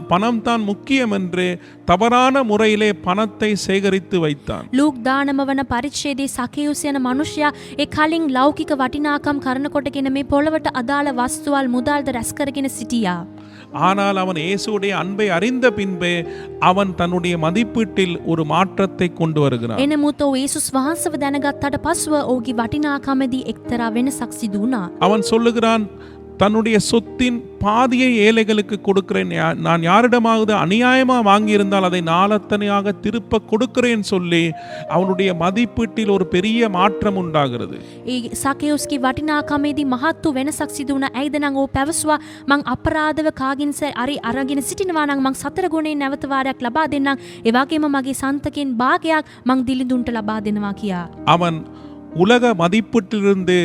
பணம் தான் முக்கியம் என்று தவறான முறையிலே பணத்தை சேகரித்து வைத்தான். ලූක් 19 වන පරිච්ඡේදයේ සකේයුස් යන මනුෂ්‍යයා ඒ කලින් ලෞකික වටිනාකම් කරන කොටගෙන මේ පොළවට අදාළ වස්තුවල් මුදල්ද රැස් කරගෙන සිටියා. ஆனால் அவன் இயேசுடைய அன்பை அறிந்த பின்பே அவன் தன்னுடைய மதிப்பீட்டில் ஒரு மாற்றத்தை கொண்டு வருகிறான். එනමුත් ඔහු යේසුස් වහන්සේව දැනගත්තට පසුව ඔහුගේ වටිනාකමේදී එක්තරා වෙනසක් සිදු වුණා. அவன் சொல்லுகிறான், தன்னுடைய சொத்தின் பாதியை ஏழைகளுக்கு கொடுக்கிறேன், நான் யாரிடமாவது அநியாயமா வாங்கியிருந்தால் அதை நாலத்தனையாக திருப்ப கொடுக்கிறேன் சொல்லி அவனுடைய மதிப்பீட்டில் ஒரு பெரிய மாற்றம் உண்டாகிறது. ඒ සකේයුස්ගේ වටිනාකමේදී මහත් වූ වෙනසක් සිදු වුණා. ඇයිද නම් ඔහු පැවසුවා මං අපරාධව කාගින්ස අරි අරගෙන සිටිනවා නම් මං සතර ගුණයෙන් නැවත වාරයක් ලබා දෙන්නම්. ඒ වගේම මගේ සන්තකෙන් භාගයක් මං දිලිඳුන්ට ලබා දෙනවා කියා. அவன் உலக மதிப்பீட்டிலிருந்து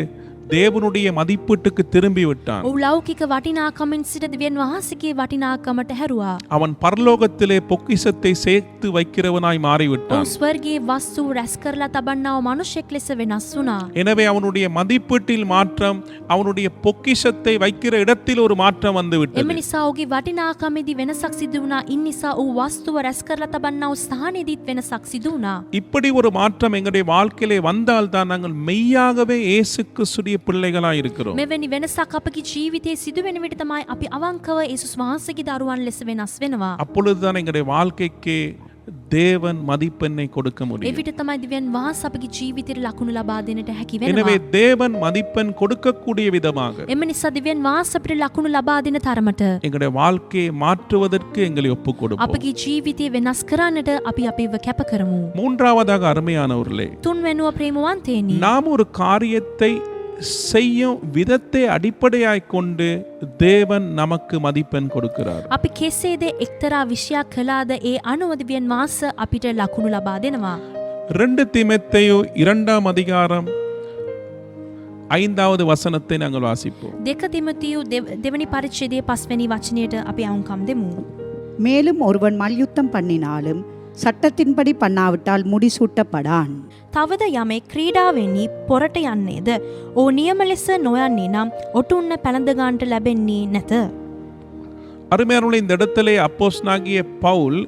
தேவனுடைய மதிப்பீட்டுக்கு திரும்பி விட்டான். ඔහු ලෞකික වටිනාකමින් සිට දෙවියන් වහන්සේගේ වටිනාකමට හැරුවා. அவன் பரலோகத்திலே பொக்கிஷத்தை சேர்த்து வைக்கிறவனாய் மாறிவிட்டான். ඔහු ස්වර්ගයේ වස්තු රැස් කරලා තබන්නා වූ මිනිසෙක් ලෙස වෙනස් වුණා. எனவே அவனுடைய மதிப்பீட்டில் மாற்றம், அவனுடைய பொக்கிஷத்தை வைக்கிற இடத்தில் ஒரு மாற்றம் வந்து එම விட்டது. නිසා ඔහුගේ වටිනාකමේදී වෙනසක් සිදු වුණා. ඉන් නිසා ඔහු වස්තුව රැස් කරලා තබන්නා වූ ස්ථානයේදීත් වෙනසක් සිදු වුණා. இப்படி ஒரு மாற்றம் எங்களுடைய வாழ்க்கையிலே வந்தால் தான் நாங்கள் மெய்யாகவே இயேசு கிறிஸ்துடைய பிள்ளைகளாய் இருக்கிறோம். මෙවැනි වෙනසක් අපගේ ජීවිතයේ සිදු වෙන විට තමයි අපි අවංකව යේසුස් වහන්සේගේ දරුවන් ලෙස වෙනස් වෙනවා. அப்பொழுதுதான் எங்களுடைய வாழ்க்கைக்கு தேவன் மதிப்பெண்ணை கொடுக்க ඒ முடியும். විට තමයි දෙවියන් වහන්සේ අපගේ ජීවිතයට ලකුණු ලබා දෙන්නට හැකි எனவே වෙනවා. தேவன் மதிப்பெண் கொடுக்கக்கூடிய விதமாக එම නිසා දෙවියන් වහන්සේ අපිට ලකුණු ලබා දෙන තරමට எங்களுடைய வாழ்க்கையை மாற்றுவதற்கு எங்களை ஒப்புக் கொடுப்போம். අපගේ ජීවිතය වෙනස් කරන්නට අපි අපිව කැප කරමු. மூன்றாவதாக அருமையானவர்களே, තුන්වැනුව ප්‍රේමවන්තයනි, நாம் ஒரு காரியத்தை செய்யும் விதத்தை அடிப்படையாய் கொண்டு தேவன் நமக்கு மதிப்பெண் கொடுக்கிறார். අපි කෙසේද එක්තරා විෂයක් කළාද ඒ අනුව දෙවියන් වහන්සේ අපිට ලකුණු ලබා දෙනවා. 2 தீமோத்தேயு 2ஆம் அதிகாரம் 5வது வசனத்தை நாங்கள் வாசிப்போம். දෙක තිමොතියු දෙවනි පරිච්ඡේදයේ 5 වෙනි වචනයට අපි අවුම්කම් දෙමු. மேலும் ஒருவன் மல்யுத்தம் பண்ணினாலும் சட்டத்தின்படி பண்ணாவிட்டால் முடிசூட்டப்படான். තවද යමෙක් ක්‍රීඩාවෙනි පොරට යන්නේද? ඕ නියම ලෙස නොයන්නේ නම් ඔටුන්න පැලඳ ගන්නට ලැබෙන්නේ නැත. அருமையானவர்களே, இந்த இடத்திலே அப்போஸ்தலனாகிய பவுல்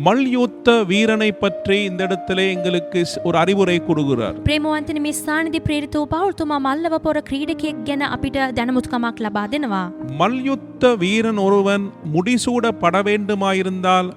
மல்யுத்த வீரனை பற்றி இந்த இடத்திலே எங்களுக்கு ஒரு அறிவுரை கொடுக்கிறார். ප්‍රේමවන්තනි, මේ ස්ථානයේදී ප්‍රේරිත වූ පවුල්තුමා මල්ලව පොර ක්‍රීඩකයෙක් ගැන අපිට දැනුමුත්කමක් ලබා දෙනවා. மல்யுத்த வீரன் ஒருவன் முடிசூடப்பட வேண்டுமாயிருந்தால்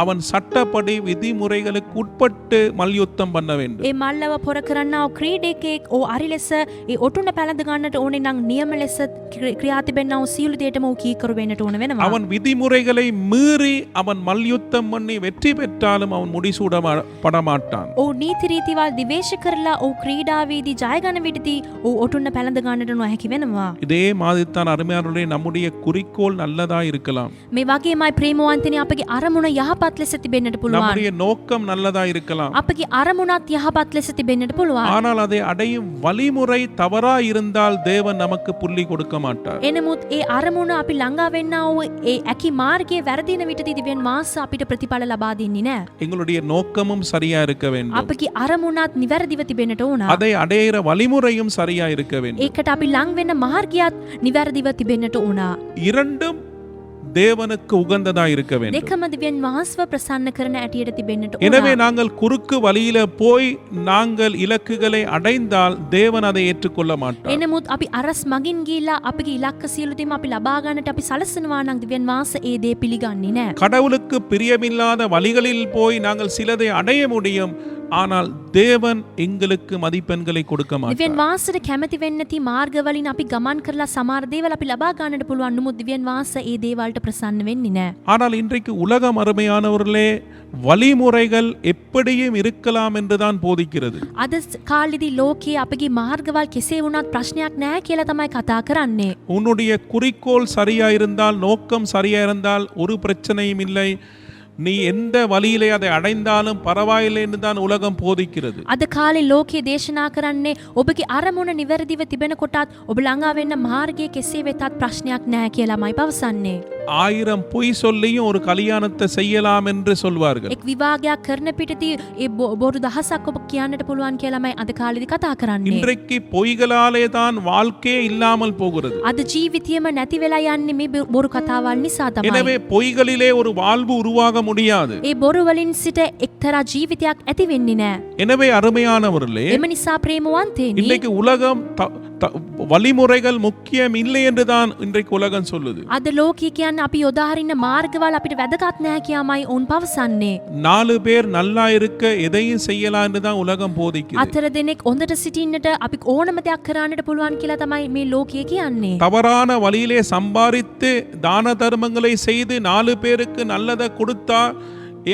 அவன் சட்டப்படி விதிமுறைகளுக்கு உட்பட்டு மல்யுத்தம் பண்ண வேண்டும். ඒ මල්ලව පොර කරන්නා වූ ක්‍රීඩකයෙක් ඕ අරි ලෙස ඒ ඔටුන්න පැලඳ ගන්නට ඕනේ නම් නියම ලෙස ක්‍රියා තිබෙන්නා වූ සියලු දේටම ඌ කීකරු වෙන්නට ඕන වෙනවා. அவன் விதிமுறைகளை மீறி அவன் மல்யுத்தம் பண்ணி வெற்றி பெற்றாலும் அவன் முடிசூடப்பட மாட்டான். ඕ නීති රීතිවල් දිවේශ කරලා ඕ ක්‍රීඩාවේදී ජය ගන්න විටදී ඕ ඔටුන්න පැලඳ ගන්නට නොහැකි වෙනවා. இதே மாதிரிதான் அருமையானவர்களே, நம்முடைய குறிக்கோள் நல்லதா இருக்கலாம், මේ වගේමයි ප්‍රේමවන්තනි, අපගේ අරමුණ යහපත් ලෙස තිබෙන්නට පුළුවන්. நம்முடைய நோக்கம் நல்லதா இருக்கலாம். අපගේ අරමුණත් යහපත් ලෙස තිබෙන්නට පුළුවන්. ஆனால் அதை அடையும் வழிமுறை தவறா இருந்தால் தேவன் நமக்கு புள்ளி கொடுக்க மாட்டார். එනමුත් ඒ අරමුණ අපි ළඟා වෙන්නා වූ ඒ ඇකි මාර්ගයේ වැරදින විටදී දිව්‍යන් වහන්සේ අපිට ප්‍රතිඵල ලබා දෙන්නේ නැහැ. எங்களுடைய நோக்கமும் சரியா இருக்க வேண்டும், අපගේ අරමුණත් නිවැරදිව තිබෙන්නට ඕන. அதை அடையிற வழிமுறையும் சரியா இருக்க வேண்டும். ඒකට අපි ලං වෙන මාර්ගයත් නිවැරදිව තිබෙන්නට ඕන. இரண்டும் தேவனுக்கு உகந்ததா இருக்க வேண்டும். දෙකම දිව්‍යන් වහන්සේව ප්‍රසන්න කරන ඇටියට තිබෙන්නට ඕන. எனவே நாங்கள் குறுக்கு வழியில போய் நாங்கள் இலக்குகளை அடைந்தால் தேவன் அதை ஏற்றுக்கொள்ள மாட்டார். එනමුත් අපි අරස් මගින් ගිහිලා අපගේ ඉලක්ක සියලු දේම අපි ලබා ගන්නට අපි සලසනවා නම් දිව්‍යන් වහන්සේ ඒ දේ පිළිගන්නේ නැහැ. கடவுளுக்கு பிரியமில்லாத வழிகளில் போய் நாங்கள் சிலதை அடைய முடியும், ஆனால் தேவன் எங்களுக்கு மதிப்பெண்களை கொடுக்க மாட்டார். දිව්‍යන් වහන්සේට කැමති වෙන්නේ නැති මාර්ගවලින් අපි ගමන් කරලා සමහර දේවල් අපි ලබා ගන්නට පුළුවන්. නමුත් දිව්‍යන් වහන්සේ ඒ දේවල්ට ප්‍රසන්න වෙන්නේ නැහැ. ஆனால் இன்றைக்கு உலகம் அருமையானவர்களே, வழிமுறைகள் எப்படியும் இருக்கலாம் என்றுதான் போதிக்கிறது. අද කාලෙදී ලෝකයේ අපගේ මාර්ගවල් කෙසේ වුණත් ප්‍රශ්නයක් නැහැ කියලා තමයි කතා කරන්නේ. உன்னுடைய குறிக்கோள் சரியா இருந்தால், நோக்கம் சரியா இருந்தால் ஒரு பிரச்சனையும் இல்லை. நீ எந்த வழியிலே அதை அடைந்தாலும் பரவாயில்லை என்று தான் உலகம் போதிக்கிறது. අද කාලේ ලෝකයේ දේශනා කරන්නේ ඔබගේ අරමුණ නිවැරදිව තිබෙන කොටත් ඔබ ළඟා වෙන්න මාර්ගය කෙසේ වෙතත් ප්‍රශ්නයක් නැහැ කියලාමයි පවසන්නේ. 1000 பொய் சொல்லியும் ஒரு கல்யாணத்தை செய்யலாம் என்று சொல்வார்கள். එක් විවාහයක් කරන පිටදී ඒ බොරු දහසක් ඔබ කියන්නට පුළුවන් කියලාමයි අද කාලේදී කතා කරන්නේ. இன்றைக்கு பொய்களாலே தான் வாழ்க்கையே இல்லாமல் போகிறது. අද ජීවිතයම නැති වෙලා යන්නේ මේ බොරු කතාවල් නිසා තමයි. எனவே பொய்களிலே ஒரு வாழ்வு உருவாக முடியாது. ඒ බොරු වලින් සිට එක්තරා ජීවිතයක් ඇති වෙන්නේ නැහැ. எனவே அருமையானவர்களே, එම නිසා ප්‍රේමවන්තේනි இன்றைக்கு உலகம் வழிமுறைகள் முக்கியம் இல்லை என்று தான் இன்றைக்கு உலகம் சொல்லுது. අද ලෝකයේ කියන්නේ අපි යොදාහරින්න මාර්ගවල අපිට වැදගත් නැහැ කියලාමයි ඔවුන් පවසන්නේ. 4 பேர் நல்லா இருக்க எதையும் செய்யலாம் என்று தான் உலகம் போதிக்குது. අතර දෙනෙක් හොඳට සිටින්නට අපි ඕනම දෙයක් කරන්නට පුළුවන් කියලා තමයි මේ ලෝකයේ කියන්නේ. தவறான வழியிலே சம்பாதித்து தான தர்மங்களை செய்து 4 பேருக்கு நல்லதை கொடுத்தா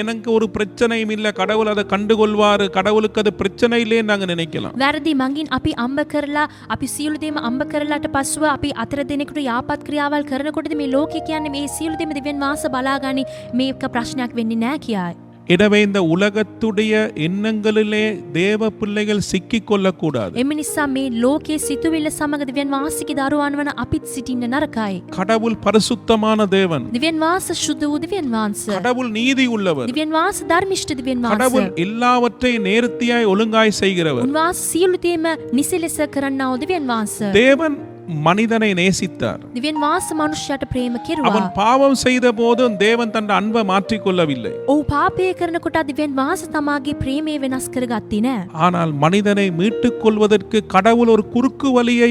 எனக்கு ஒரு பிரச்சனையும் இல்லை, கடவுள் அதை கண்டுகொள்வாரு, கடவுளுக்கு அது பிரச்சனை இல்லைன்னு நாங்க நினைக்கலாம். වැරදි මගින් අපි අම්බ කරලා අපි සියලු දේම අම්බ කරලාට පස්සුව අපි අතර දෙනෙකුට යාපත් ක්‍රියාවල් කරනකොටද මේ ලෝකේ කියන්නේ මේ සියලු දේම දිවෙන් වාස බලාගනි මේක ප්‍රශ්නයක් වෙන්නේ නැහැ කියයි. எனவே இந்த உலகத்துடைய எண்ணங்களிலே தேவ பிள்ளைகள் சிக்கிக் கொள்ளக்கூடாது. එම නිසා මේ ලෝකයේ සිතුවිල්ල සමග දිවෙන් වාසික දරුවන් වන අපිත් සිටින්න නරකයි. கடவுள் பரிசுத்தமான தேவன். දිවෙන් වාස සුද්ධ වූ දිවෙන් වහන්ස. கடவுள் நீதி உள்ளவர். දිවෙන් වාස ධර්මිෂ්ඨ දිවෙන් වහන්ස. கடவுள் எல்லாவற்றையும் நேர்த்தியாய் ஒழுங்காய் செய்கிறவர். උන්වහන්සේ සියලු දේම නිසි ලෙස කරන්නා වූ දිවෙන් වහන්ස. தேவன் மனிதனை நேசித்தார். දිවෙන් වාස මනුෂ්‍යයට ප්‍රේම කෙරුවා. அவன் பாவம் செய்த போதும் தேவன் தன் அன்பை மாற்றிக்கொள்ளவில்லை. ඔහු පාපය කරනකොට දිවෙන් වාස තමාගේ ප්‍රේමය වෙනස් කරගත්තේ නැහැ. ஆனால் மனிதனை மீட்டுக் கொள்வதற்கு கடவுள் ஒரு குறுக்கு வழியை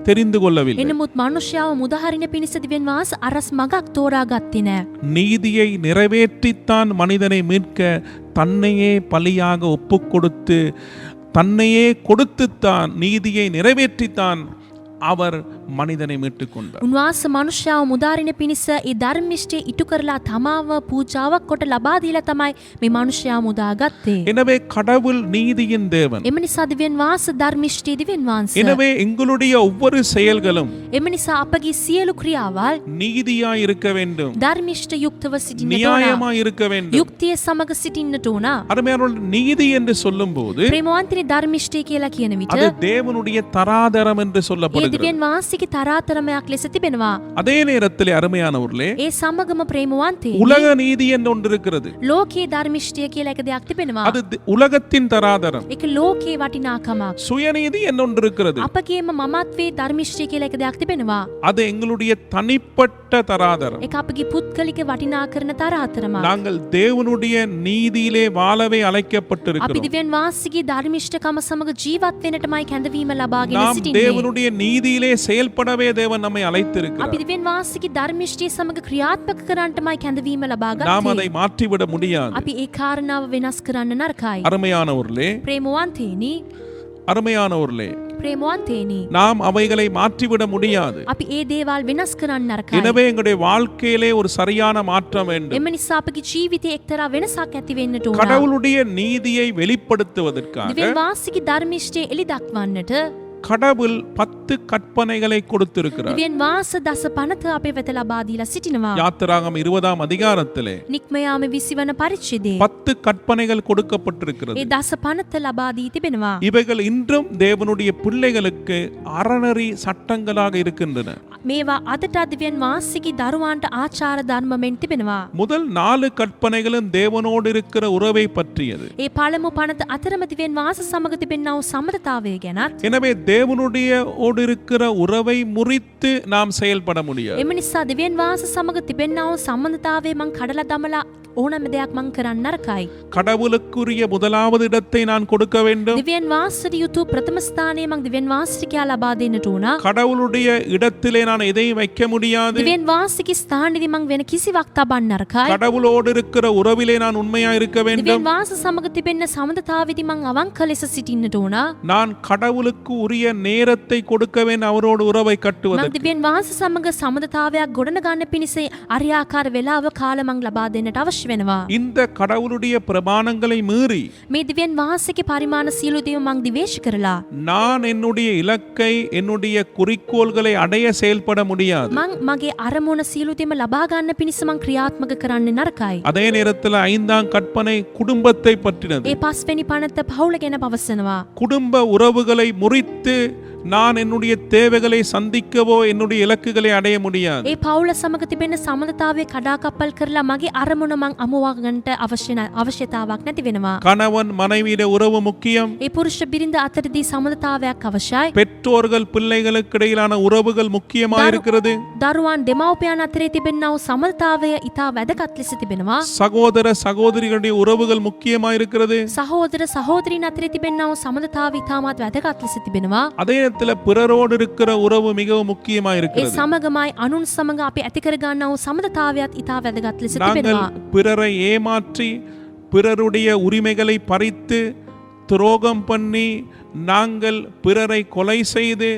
தெரிந்து கொள்ளவில்லை. එනමුත් මනුෂ්‍යව මුදහරින පිණිස දිවෙන් වාස අරස් මගක් තෝරාගත්තේ නැහැ. நீதியை நிறைவேற்றித்தான் மனிதனை மீட்க தன்னையே பலியாக ஒப்புக் கொடுத்து தன்னையே கொடுத்துத்தான் நீதியை நிறைவேற்றித்தான் அவர் மனிதனை மீட்டுக் கொண்டார். උන්වහන්සේ මනුෂ්‍යව මුදාරින පිණිස ඒ ධර්මිෂ්ඨය ඉටු කරලා තමාව පූජාවක් කොට ලබා දීලා තමයි මේ මනුෂ්‍යව මුදාගත්තේ. எனவே கடவுள் நீதியின் தேவன். එම නිසා දිවෙන් වාස ධර්මිෂ්ඨය දිවෙන් වහන්ස. எனவே எங்களுடைய ஒவ்வொரு செயல்களும் එම නිසා අපගේ සියලු ක්‍රියාවල් நீதியாய் இருக்க வேண்டும், ධර්මිෂ්ඨ යුක්තව සිටින්නට ඕන. நியாயமாய் இருக்க வேண்டும். යුක්තිය සමග සිටින්නට ඕන. அருமையானவர்களே, நீதி என்று சொல்லும்போது ප්‍රේමවන්තනි ධර්මිෂ්ඨය කියලා කියන විට அது தேவனுடைய தராதரம் என்று ඒ சொல்லப்படுகிறது. දිවෙන් වාසික තරාතරමයක් ලෙස තිබෙනවා. அதே நேரத்தில் அருமையானவர்களே, ඒ සමගම ප්‍රේමවන්තේ உலக நீதி என்று ஒன்று இருக்கிறது. ලෝකයේ ධර්මිෂ්ඨය කියලා එක දෙයක් තිබෙනවා. அது உலகத்தின் தராதரம். ඒක ලෝකයේ වටිනාකමක්. சுயநீதி என்று ஒன்று இருக்கிறது. අපගේම මමත්වයේ ධර්මිෂ්ඨය කියලා එක දෙයක් තිබෙනවා. அது எங்களுடைய தனிப்பட்ட தராதரம். ඒක අපගේ පුද්ගලික වටිනා කරන තරාතරමක්. நாங்கள் தேவனுடைய நீதியிலே வாழவே අපි அழைக்கப்பட்டிருக்கிறோம். දිවෙන් වාසිකේ ධර්මිෂ්ඨකම සමග ජීවත් වෙන්නටමයි කැඳවීම ලබාගෙන நாம் සිටින්නේ. தேவனுடைய நீதியிலே செயல்படவே தேவன் நம்மை அழைத்திருக்கிறார். අපි දිවෙන් වාසිකේ ධර්මිෂ්ඨය සමග ක්‍රියාත්මක කරන්නටමයි කැඳවීම நாம் ලබාගත්තේ. அதை மாற்றிவிட முடியாது. අපි ඒ කාරණාව වෙනස් කරන්න නරකයි. அருமையானவர்களே, ප්‍රේමවන්තේනි அருமையானவர்களே, ප්‍රේමවන්තේනි நாம் அவைகளை மாற்றிவிட முடியாது. අපි ඒ දේවල් වෙනස් කරන්න නරකයි. எனவே எங்களுடைய வாழ்க்கையிலே ஒரு சரியான மாற்றம் வேண்டும். එම නිසා අපගේ ජීවිතයේ එක්තරා වෙනසක් ඇති වෙන්නට ඕන. கடவுளுடைய நீதியை வெளிப்படுத்துவதற்காக දිවෙන් වාසිකේ ධර්මිෂ්ඨය එලි දක්වන්නට கடவுள் 10 கற்பனைகளை கொடுத்திருக்கிறார். දිවෙන් වාස දස පනත අපේ වෙත ලබා දීලා සිටිනවා. யாத்திராகம் 20ஆம் அதிகாரத்திலே නික්මයාම 20 වන පරිච්ඡේදයේ 10 கற்பனைகள் கொடுக்கப்பட்டிருக்கிறது. ඒ දස පනත ලබා දී තිබෙනවා. இவைகள் இன்றும் தேவனுடைய பிள்ளைகளுக்கு அறநெறி சட்டங்களாக இருக்கின்றன. මේවා අදට දිවෙන් වාසිකේ දරුවන්ට ආචාර ධර්මයෙන් තිබෙනවා. முதல் 4 கற்பனைகளும் தேவனோடு இருக்கிற உறவை பற்றியது. ඒ පළමු පනත අතරම දිවෙන් වාස සමග තිබෙනා වූ සම්මතතාවය ගැනත් எனவே தேவனுடைய ஓடு இருக்கிற உறவை முறித்து நாம் செயல்பட முடியாது. එම නිසා දිවෙන් වාස සමග තිබෙනා වූ සම්බන්ධතාවය මං කඩලා දමලා ඕනම දෙයක් මං කරන්න නරකයි. கடவுளுக்குரிய முதலாவது இடத்தை நான் கொடுக்க வேண்டும். දිවෙන් වාසට යුතු ප්‍රථම ස්ථානය මං දිවෙන් වාසට කියලා ලබා දෙන්නට ඕන. கடவுளுடைய இடத்திலே நான் எதையும் வைக்க முடியாது. දිවෙන් වාසිකේ ස්ථානෙදි මං වෙන කිසිවක් තබන්න නරකයි. கடவுளோடு இருக்கிற உறவிலே நான் உண்மையா இருக்க வேண்டும். දිවෙන් වාස සමග තිබෙන සම්බන්ධතාවෙදි මං අවංක ලෙස සිටින්නට ඕන. நான் கடவுளுக்கு உரிய நேரத்தை கொடுக்க வேண்டும், அவரோடு உறவை මං கட்டுவதற்கு. දිවෙන් වාස සමග සම්බන්ධතාවයක් ගොඩනගන්න පිණිස අරියාකාර වේලාව කාල මං ලබා දෙන්නට අවශ්‍ය අවශ්‍ය වෙනවා. இந்த கடவுளுடைய பிரமாணங்களை மீறி මේ දිව්‍යන් වහන්සේගේ පරිමාණ සියලු දේව මං දිවේශ කරලා நான் என்னுடைய இலக்கை என்னுடைய குறிக்கோள்களை அடைய செயல்பட முடியாது. මං මගේ අරමුණ සියලු දේම ලබා ගන්න පිණිස මං ක්‍රියාත්මක කරන්නේ නරකයි. அதே நேரத்தில் 5ஆம் கற்பனை குடும்பத்தை பற்றினது. ඒ පස්වෙනි පනත පවුල ගැන පවසනවා. குடும்ப உறவுகளை முறித்து நான் என்னுடைய தேவைகளை சந்திக்கவோ என்னுடைய இலக்குகளை அடைய முடியாது. ඒ පවුල සමග තිබෙන සමනතාවය කඩාකප්පල් කරලා මගේ අරමුණ මං අමුවා ගන්නට අවශ්‍යතාවක් නැති වෙනවා. கணவன் மனைவியிட உறவு முக்கியம். ඒ පුරුෂ බිරිඳ අතරදී සමනතාවයක් අවශ්‍යයි. பெற்றோர்கள் பிள்ளைகளுக்கு இடையிலான உறவுகள் முக்கியமாக இருக்கிறது. දරුවන් දෙමව්පියන් අතරේ තිබෙනා වූ සමනතාවය ඉතා වැදගත් ලෙස තිබෙනවා. சகோதர சகோதரிகளுடைய உறவுகள் முக்கியமாக இருக்கிறது. සහෝදර සහෝදරීන් අතරේ තිබෙනා වූ සමනතාවය ඉතාමත් වැදගත් ලෙස තිබෙනවා. அதே நேரத்தில் பிறரோடு இருக்கிற உறவு மிகவும் முக்கியமாக ඒ இருக்கிறது. සමගමයි අනුන් සමග අපි ඇති කර ගන්නා වූ සමනතාවයත් ඉතා වැදගත් ලෙස நாங்கள் තිබෙනවා. பிறரை ஏமாற்றி பிறருடைய உரிமைகளை பறித்து துரோகம் பண்ணி நாங்கள் பிறரை கொலை செய்து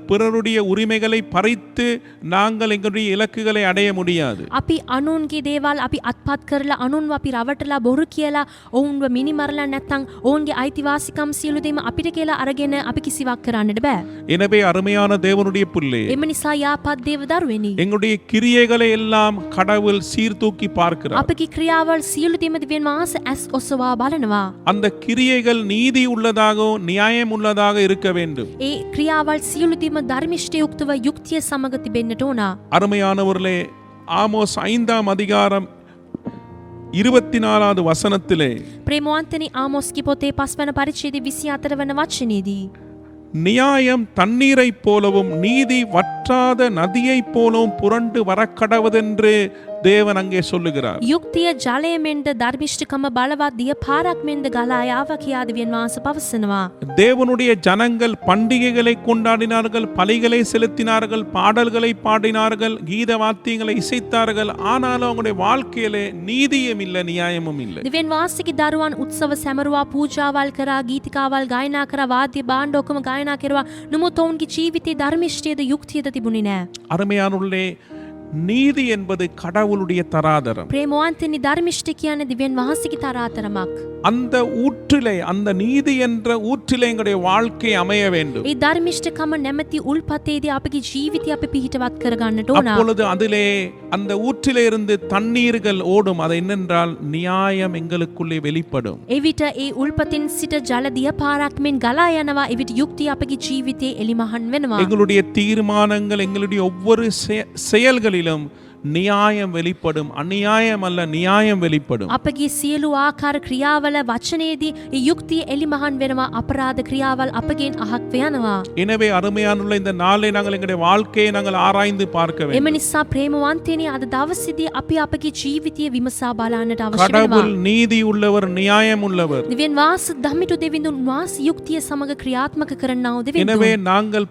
பிறருடைய உரிமைகளை பறித்து நாங்கள் எங்களுடைய இலக்குகளை அடைய முடியாது. අපි අනුන්ගේ දේවල් අපි අත්පත් කරලා අනුන්ව අපි රවටලා බොරු කියලා ඔවුන්ව මිනිමරලා නැත්නම් ඔවුන්ගේ අයිතිවාසිකම් සියලු දේම අපිට කියලා අරගෙන අපි කිසිවක් කරන්නට බෑ. எனவே அருமையான தேவனுடைய பிள்ளை, එම නිසා යාපත් දේව දරුවෙනි, எங்களுடைய கிரியைகளை எல்லாம் கடவுள் சீர்தூக்கி பார்க்கிறார். අපගේ ක්‍රියාවල් සියලු දේම දිවෙන් මාස ඇස් ඔසවා බලනවා. அந்த கிரியைகள் நீதி உள்ளதாகவும் நியாயம் உள்ளதாக இருக்க வேண்டும். ඒ ක්‍රියාවල් සියලු දේම ධර්මිෂ්ඨයුක්තව යුක්තිය සමග තිබෙන්නට ඕන. அருமையானவர்களே, ஆமோஸ் 5ஆம் அதிகாரம் 24வது வசனத்திலே ප්‍රේමවන්තනි, ආමෝස්ගේ පොතේ 5 වන පරිච්ඡේදයේ 24 වන වචනේදී நியாயம் தண்ணீரைப் போலவும் நீதி வற்றாத நதியைப் போலவும் புரண்டு வரக்கடவதென்று தேவன் அங்கே சொல்லுகிறார். යුක්තිය ජලය මෙන්ද ධර්මිෂ්ඨකම බලවත් දිය පාරක් මෙන්ද ගලා යාවා කියා දෙවියන් වහන්සේ පවසනවා. தேவனுடைய ஜனங்கள் பண்டிகைகளை கொண்டாடினார்கள், பலிகளை செலுத்தினார்கள், பாடல்களை பாடினார்கள், கீத வாத்தியங்களை இசைத்தார்கள். ஆனாலும் அவங்களுடைய வாழ்க்கையிலே நீதியும் இல்லை, நியாயமும் இல்லை. දෙවියන් වහන්සේගේ දරුවන් උත්සව සැමරුවා, පූජාවල් කරා, ගීතිකාවල් ගායනා කරා, වාද්‍ය භාණ්ඩ ඔක්කොම ගායනා කෙරුවා. නමුත් ඔවුන්ගේ ජීවිතයේ ධර්මිෂ්ඨයද යුක්තියද තිබුණේ නැහැ. அருமையானவர்களே, நீதி என்பது கடவுளுடைய தராதரம். ප්‍රේමවන්තනි, ධර්මිෂ්ඨ කියන්නේ දෙවියන් වහන්සේගේ තරාතරමක්. அந்த ஊற்றிலே, அந்த நீதி என்ற ஊற்றிலே எங்களுடைய வாழ்க்கை அமைய வேண்டும். ඒ ධර්මිෂ්ඨකම නැමැති උල්පතේදී අපගේ ජීවිතය අපි පිහිටවත් කරගන්නට ඕන. அப்பொழுது அதிலே அந்த ஊற்றிலே இருந்து தண்ணீர்கள் ஓடும். அது என்னென்றால் நியாயம் எங்களுக்குள்ளே வெளிப்படும். එවිට ඒ උල්පතින් සිට ජල දිය පාරක් මෙන් ගලා යනවා. එවිට යුක්තිය අපගේ ජීවිතයේ එලිමහන් වෙනවා. எங்களுடைய தீர்மானங்கள், எங்களுடைய ஒவ்வொரு செயல்களிலும் நியாயம் வெளிப்படும். அநியாயம் அல்ல, நியாயம் வெளிப்படும். අපගේ සියලු ආකාර ක්‍රියාවල වචනයේදී ඒ යුක්තිය එලිමහන් වෙනවා. අපරාධ ක්‍රියාවල් අපගෙන් අහක් යනවා. எனவே அருமையானுள்ள இந்த நாளை நாங்கள் எங்களுடைய வாழ்க்கையை நாங்கள் ஆராய்ந்து பார்க்க එම வேண்டும். නිසා ප්‍රේමවන්තයනි, අද දවසේදී අපි අපගේ ජීවිතය විමසා බලන්නට අවශ්‍ය වෙනවා. கடவுள் நீதி உள்ளவர், நியாயம் உள்ளவர். දෙවියන් වහන්සේ ධම්මිතු දෙවිඳුන් වහන්සේ යුක්තිය සමග ක්‍රියාත්මක කරන්නා වූ எனவே දෙවිඳුන්. நாங்கள்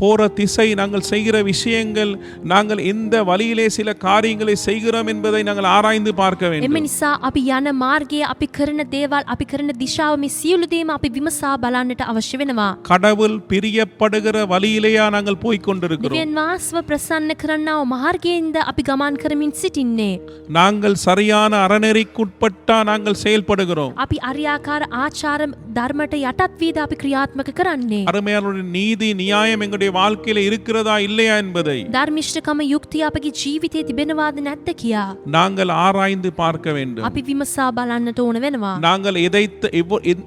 போற திசை, நாங்கள் செய்கிற விஷயங்கள், நாங்கள் எந்த வழியிலே சில காரியங்களை செய்கிறோம் என்பதை நாங்கள் ஆராய்ந்து பார்க்க එම வேண்டும். නිසා අපි යන මාර්ගයේ අපි කරන දේවල්, අපි කරන දිශාව, මේ සියලු දේම අපි විමසා බලන්නට අවශ්‍ය වෙනවා. கடவுள் பிரியப்படுகிற வழியிலேயா நாங்கள் போய்க் கொண்டிருக்கிறோம்? දෙවියන් වහන්සේව ප්‍රසන්න කරන්නා වූ මාර්ගයෙන්ද අපි ගමන් කරමින් සිටින්නේ? நாங்கள் சரியான அறநெறிக்குட்பட்டா நாங்கள் செயல்படுகிறோம்? අපි අරියාකාර ආචාර ධර්මයට යටත් වීද අපි ක්‍රියාත්මක කරන්නේ? அருமையானவர்களே, நீதி நியாயம் எங்களுடைய வாழ்க்கையில இருக்கிறதா இல்லையா என்பதை ධර්මිෂ්ඨකම යුක්තිය අපගේ ජීවිතයේ තිබෙනවාද නැද්ද කියා நாங்கள் ஆராய்ந்து பார்க்க வேண்டும். අපි විමසා බලන්නට ඕන වෙනවා. நாங்கள்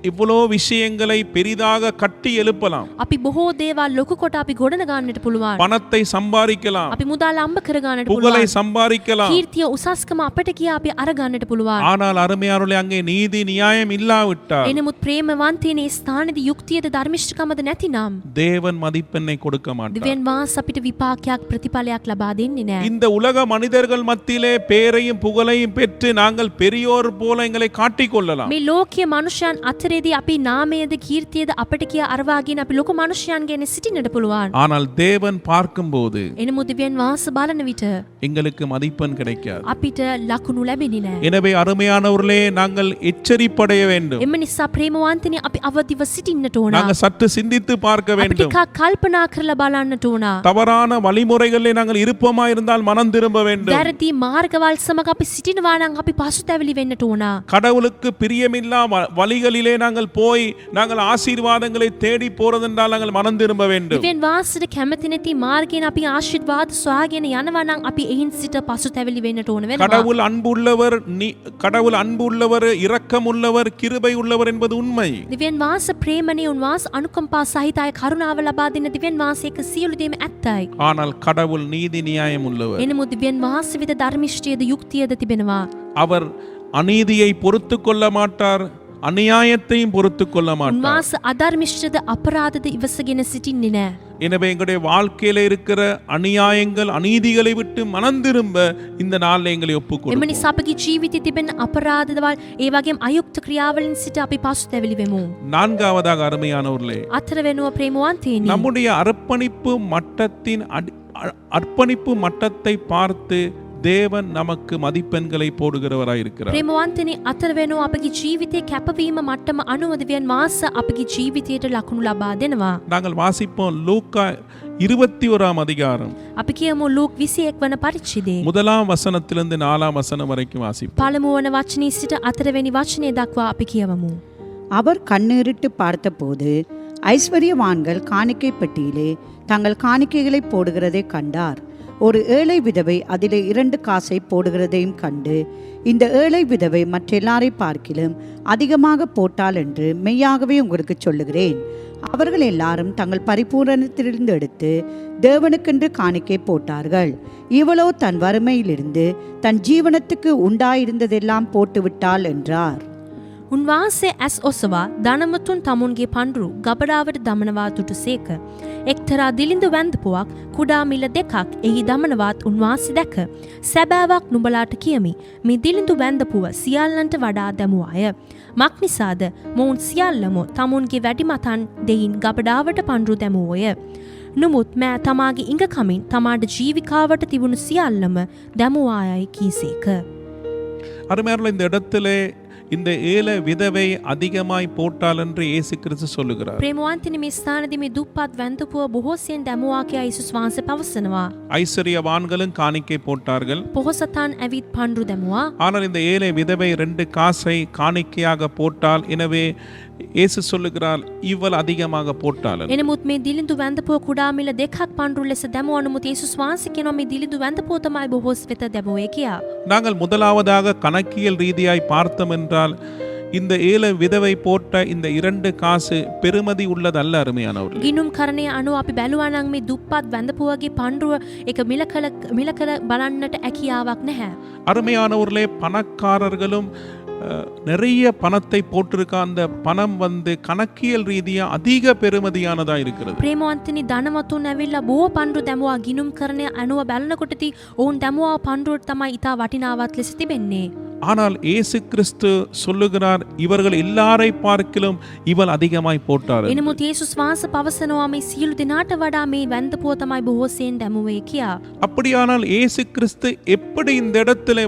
இவ்வளோ விஷயங்களை பெரிதாக கட்டி எழுப்பலாம். අපි බොහෝ දේවල් ලොකු කොට අපි ගොඩන ගන්නට පුළුවන්. பணத்தை சம்பாதிக்கலாம், අපි මුදල් අම්බ කර ගන්නට புகழை පුළුවන්. சம்பாதிக்கலாம். කීර්තිය උසස්කම අපට කියා අපි අර ගන්නට පුළුවන්. ஆனால் அருமையானவர்களே, அங்கே நீதி நியாயம் இல்லாவிட்டால் එනමුත් ප්‍රේමවන්තයනි, ඒ ස්ථානයේදී යුක්තියද ධර්මිෂ්ඨකමද නැතිනම් தேவன் மதிப்பெண்ணை கொடுக்க மாட்டார். දෙවියන් වහන්සේ අපිට විපාකයක් ප්‍රතිඵලයක් ලබා දෙන්නේ නැහැ. இந்த உலக மனிதர்கள் மத்தியிலே பேரையும் புகழையும் பெற்று நாங்கள் பெரியோர் போல எங்களை காட்டிக் கொள்ளலாம். මේ ලෝකීය මනුෂ්‍යයන් අතරේදී අපි නාමයේද කීර්තියද අපට කියා අරවාගෙන අපි ලොකු මනුෂ්‍යයන් ගැන සිටින්නට පුළුවන්. ஆனால் தேவன் பார்க்கும்போது එනමුත් දෙවියන් වහන්සේ බලන විට எங்களுக்கு மதிப்பெண் கிடைக்காது. අපිට ලකුණු ලැබෙන්නේ නැහැ. எனவே அருமையானவர்களே, நாங்கள் எச்சரிப்படைய வேண்டும். එම නිසා ප්‍රේමවන්තනි, අපි අවදිව සිටින්නට ඕන. நாங்கள் சற்று சிந்தித்து பார்க்க අපි வேண்டும். ටිකක් කල්පනා කරලා බලන්නට ඕන. தவறான வழிமுறைகளில் நாங்கள் இருப்போமா இருந்தால் மனம் திரும்ப திரும்ப வேண்டும். වැරදි මාර්ගවල් සමග අපි සිටිනවා නම් අපි පසුතැවිලි වෙන්නට ඕන. கடவுளுக்கு பிரியமில்லா வழிகளிலே நாங்கள் போய் நாங்கள் ஆசீர்வாதங்களை தேடி போறதென்றால் நாங்கள் மனம் திரும்ப வேண்டும். දිවෙන් වාසයට කැමති නැති මාර්ගයෙන් අපි ආශිර්වාද සොයාගෙන යනවා නම් අපි එයින් සිට පසුතැවිලි වෙන්නට ඕන වෙනවා. கடவுள் அன்பு உள்ளவர் இரக்கம் உள்ளவர் கிருபை உள்ளவர் என்பது உண்மை. දිවෙන් වාස ප්‍රේමණී උන්වහන්ස අනුකම්පා සහිතයි කරුණාව ලබා දෙන දිවෙන් වාසයක සියලු දේම ඇත්තයි. ஆனால் கடவுள் நீதி நியாயம் உள்ளவர். එනමුත් දිවෙන් වාස විද ධර්මිෂ්ඨියද යුක්තියද තිබෙනවා. அவர் அநீதியை பொறுத்து கொள்ள மாட்டார், அநியாயத்தையும் பொறுத்து கொள்ள மாட்டார். උන්වහන්ස අධර්මිෂ්ඨද අපරාධද ඉවසගෙන සිටින්නේ නැහැ. எனவே எங்களுடைய வாழ்க்கையில இருக்கிற அநியாயங்கள் அநீதிகளை விட்டு மனம் திரும்ப இந்த நாளில் எங்களை එම ஒப்புக்கொடுப்போம். නිසා අපගේ ජීවිතයේ තිබෙන අපරාධවල් ඒ වගේම අයුක්ත ක්‍රියාවලින් සිට අපි පසුතැවිලි වෙමු. நான்காவதாக அருமையானவர்களே, අතර වෙනුව ප්‍රේමවන්තේනි. நம்முடைய அர்ப்பணிப்பு மட்டத்தை பார்த்து தேவன் நமக்கு மதிப்பெண்களை போடுகிறவராயிருக்கிறார். ප්‍රේමවන්තනි අතර වෙනුව අපගේ ජීවිතයේ කැපවීම මට්ටම අනුව දිව්‍යන් මාස අපගේ ජීවිතයට ලකුණු ලබා දෙනවා. நாங்கள் வாசிப்போம் லூக்கா 21ஆம் அதிகாரம் අපි කියමු ලූක් 21 වන පරිච්ඡේදයේ 1ஆம் வசனத்திலிருந்து 4ஆம் வசனம் வரைக்கும் வாசிப்போம். පළමු වන වචනේ සිට අතරවෙනි වචනේ දක්වා අපි කියවමු. அவர் கண்ணீரிட்டு பார்த்தபோது ஐஸ்வர்யவான்கள் காணிக்கை பெட்டியிலே தங்கள் காணிக்கைகளை போடுகிறதை கண்டார். ஒரு ஏழை விதவை அதிலே 2 காசை போடுகிறதையும் கண்டு, இந்த ஏழை விதவை மற்றெல்லாரை பார்க்கிலும் அதிகமாக போட்டாள் என்று மெய்யாகவே உங்களுக்கு சொல்லுகிறேன். அவர்கள் எல்லாரும் தங்கள் பரிபூரணத்திலிருந்து எடுத்து தேவனுக்கென்று காணிக்கை போட்டார்கள். இவளோ தன் வறுமையிலிருந்து தன் ஜீவனத்துக்கு உண்டாயிருந்ததெல்லாம் போட்டுவிட்டாள் என்றார். උන්වහන්සේ ඇස් ඔසවා ධනවතුන් තමුන්ගේ පඬුරු ගබඩාවට දමනවා දුටුසේක. එක්තරා දිලිඳු වැන්දපුවක් කුඩා මිල 2ක් එහි දමනවත් උන්වහන්සේ දැක, සැබෑවක් නුඹලාට කියමි, මේ දිලිඳු වැන්දපුව සියල්ලන්ට වඩා දැමුවාය. මක් නිසාද? මොවුන් සියල්ලම තමුන්ගේ වැඩිමතන් දෙයින් ගබඩාවට පඬුරු දැමුවෝය. නමුත් මෑ තමාගේ ඉඟකමින් තමාට ජීවිකාවට තිබුණු සියල්ලම දැමුවායයි කීසේක. அருமையானவர்களே, இந்த இடத்திலே இந்த ஏழை விதவை அதிகமாய் போட்டாள் என்று இயேசு கிறிஸ்து சொல்லுகிறார். ප්‍රේමවන්තනි මේ ස්ථානදී මේ දුප්පත් වැන්දපුව බොහෝසෙන් දැමුවා කියා යේසුස් වහන්සේ පවසනවා. ஐஸ்வர்யவான்களும் காணிக்கை போட்டார்கள். පොහොසතන් ඇවිත් පඬුරු දැමුවා. ஆனால் இந்த ஏழை விதவை 2 காசை காணிக்கையாக போட்டாள். எனவே இயேசு சொல்லுகிறார், இவள் அதிகமாக போட்டாள். එනමුත් මේ දිලිඳු වැන්දපුව කුඩා මිල 2ක් පඬුරු ලෙස දැමුවා. නමුත් යේසුස් වහන්සේ කියනවා මේ දිලිඳු වැන්දපුව තමයි බොහෝස් වෙත දැමුවේ කියා. நாங்கள் முதலாவதாக கணக்கியல் ரீதியாய் பார்த்தோம் என்றால், இந்த ஏழை விதவை போட்ட இந்த 2 காசு பெருமதி உள்ளதல்ல. அருமையானவர்களே, ගිනුම් කරණය අනුව අපි බැලුවා නම් මේ දුප්පත් වැන්දපුවගේ පඬුව එක මිලකල බලන්නට හැකියාවක් නැහැ. அருமையானவர்களே, பணக்காரர்களும் நிறைய பணத்தை போட்டிருக்க அந்த பணம் கணக்கியல் ரீதியா அதிக பெருமதியானதா இருக்கிறது. ප්‍රේමවන්තනි ධනවතුන් ඇවිල්ලා බොහෝ පඬුරු දැමුවා. ගිනුම් කරණය අනුව බලනකොටදී ඔවුන් දැමුවා පඬුරු තමයි ඉතා වටිනාවත් ලෙස තිබෙන්නේ. ஆனால் இயேசு கிறிஸ்து சொல்லுகிறார், இவர்கள் எல்லாரை பார்க்கிலும் இவள் அதிகமாய் போட்டார். එනමුත් යේසුස් වහන්සේ පවසනවා මේ සියලු දෙනාට වඩා මේ වැන්දපුව තමයි බොහෝසෙන් දැමුවේ කියා. அப்படியானால் இயேசு கிறிஸ்து எப்படி இந்த இடத்திலே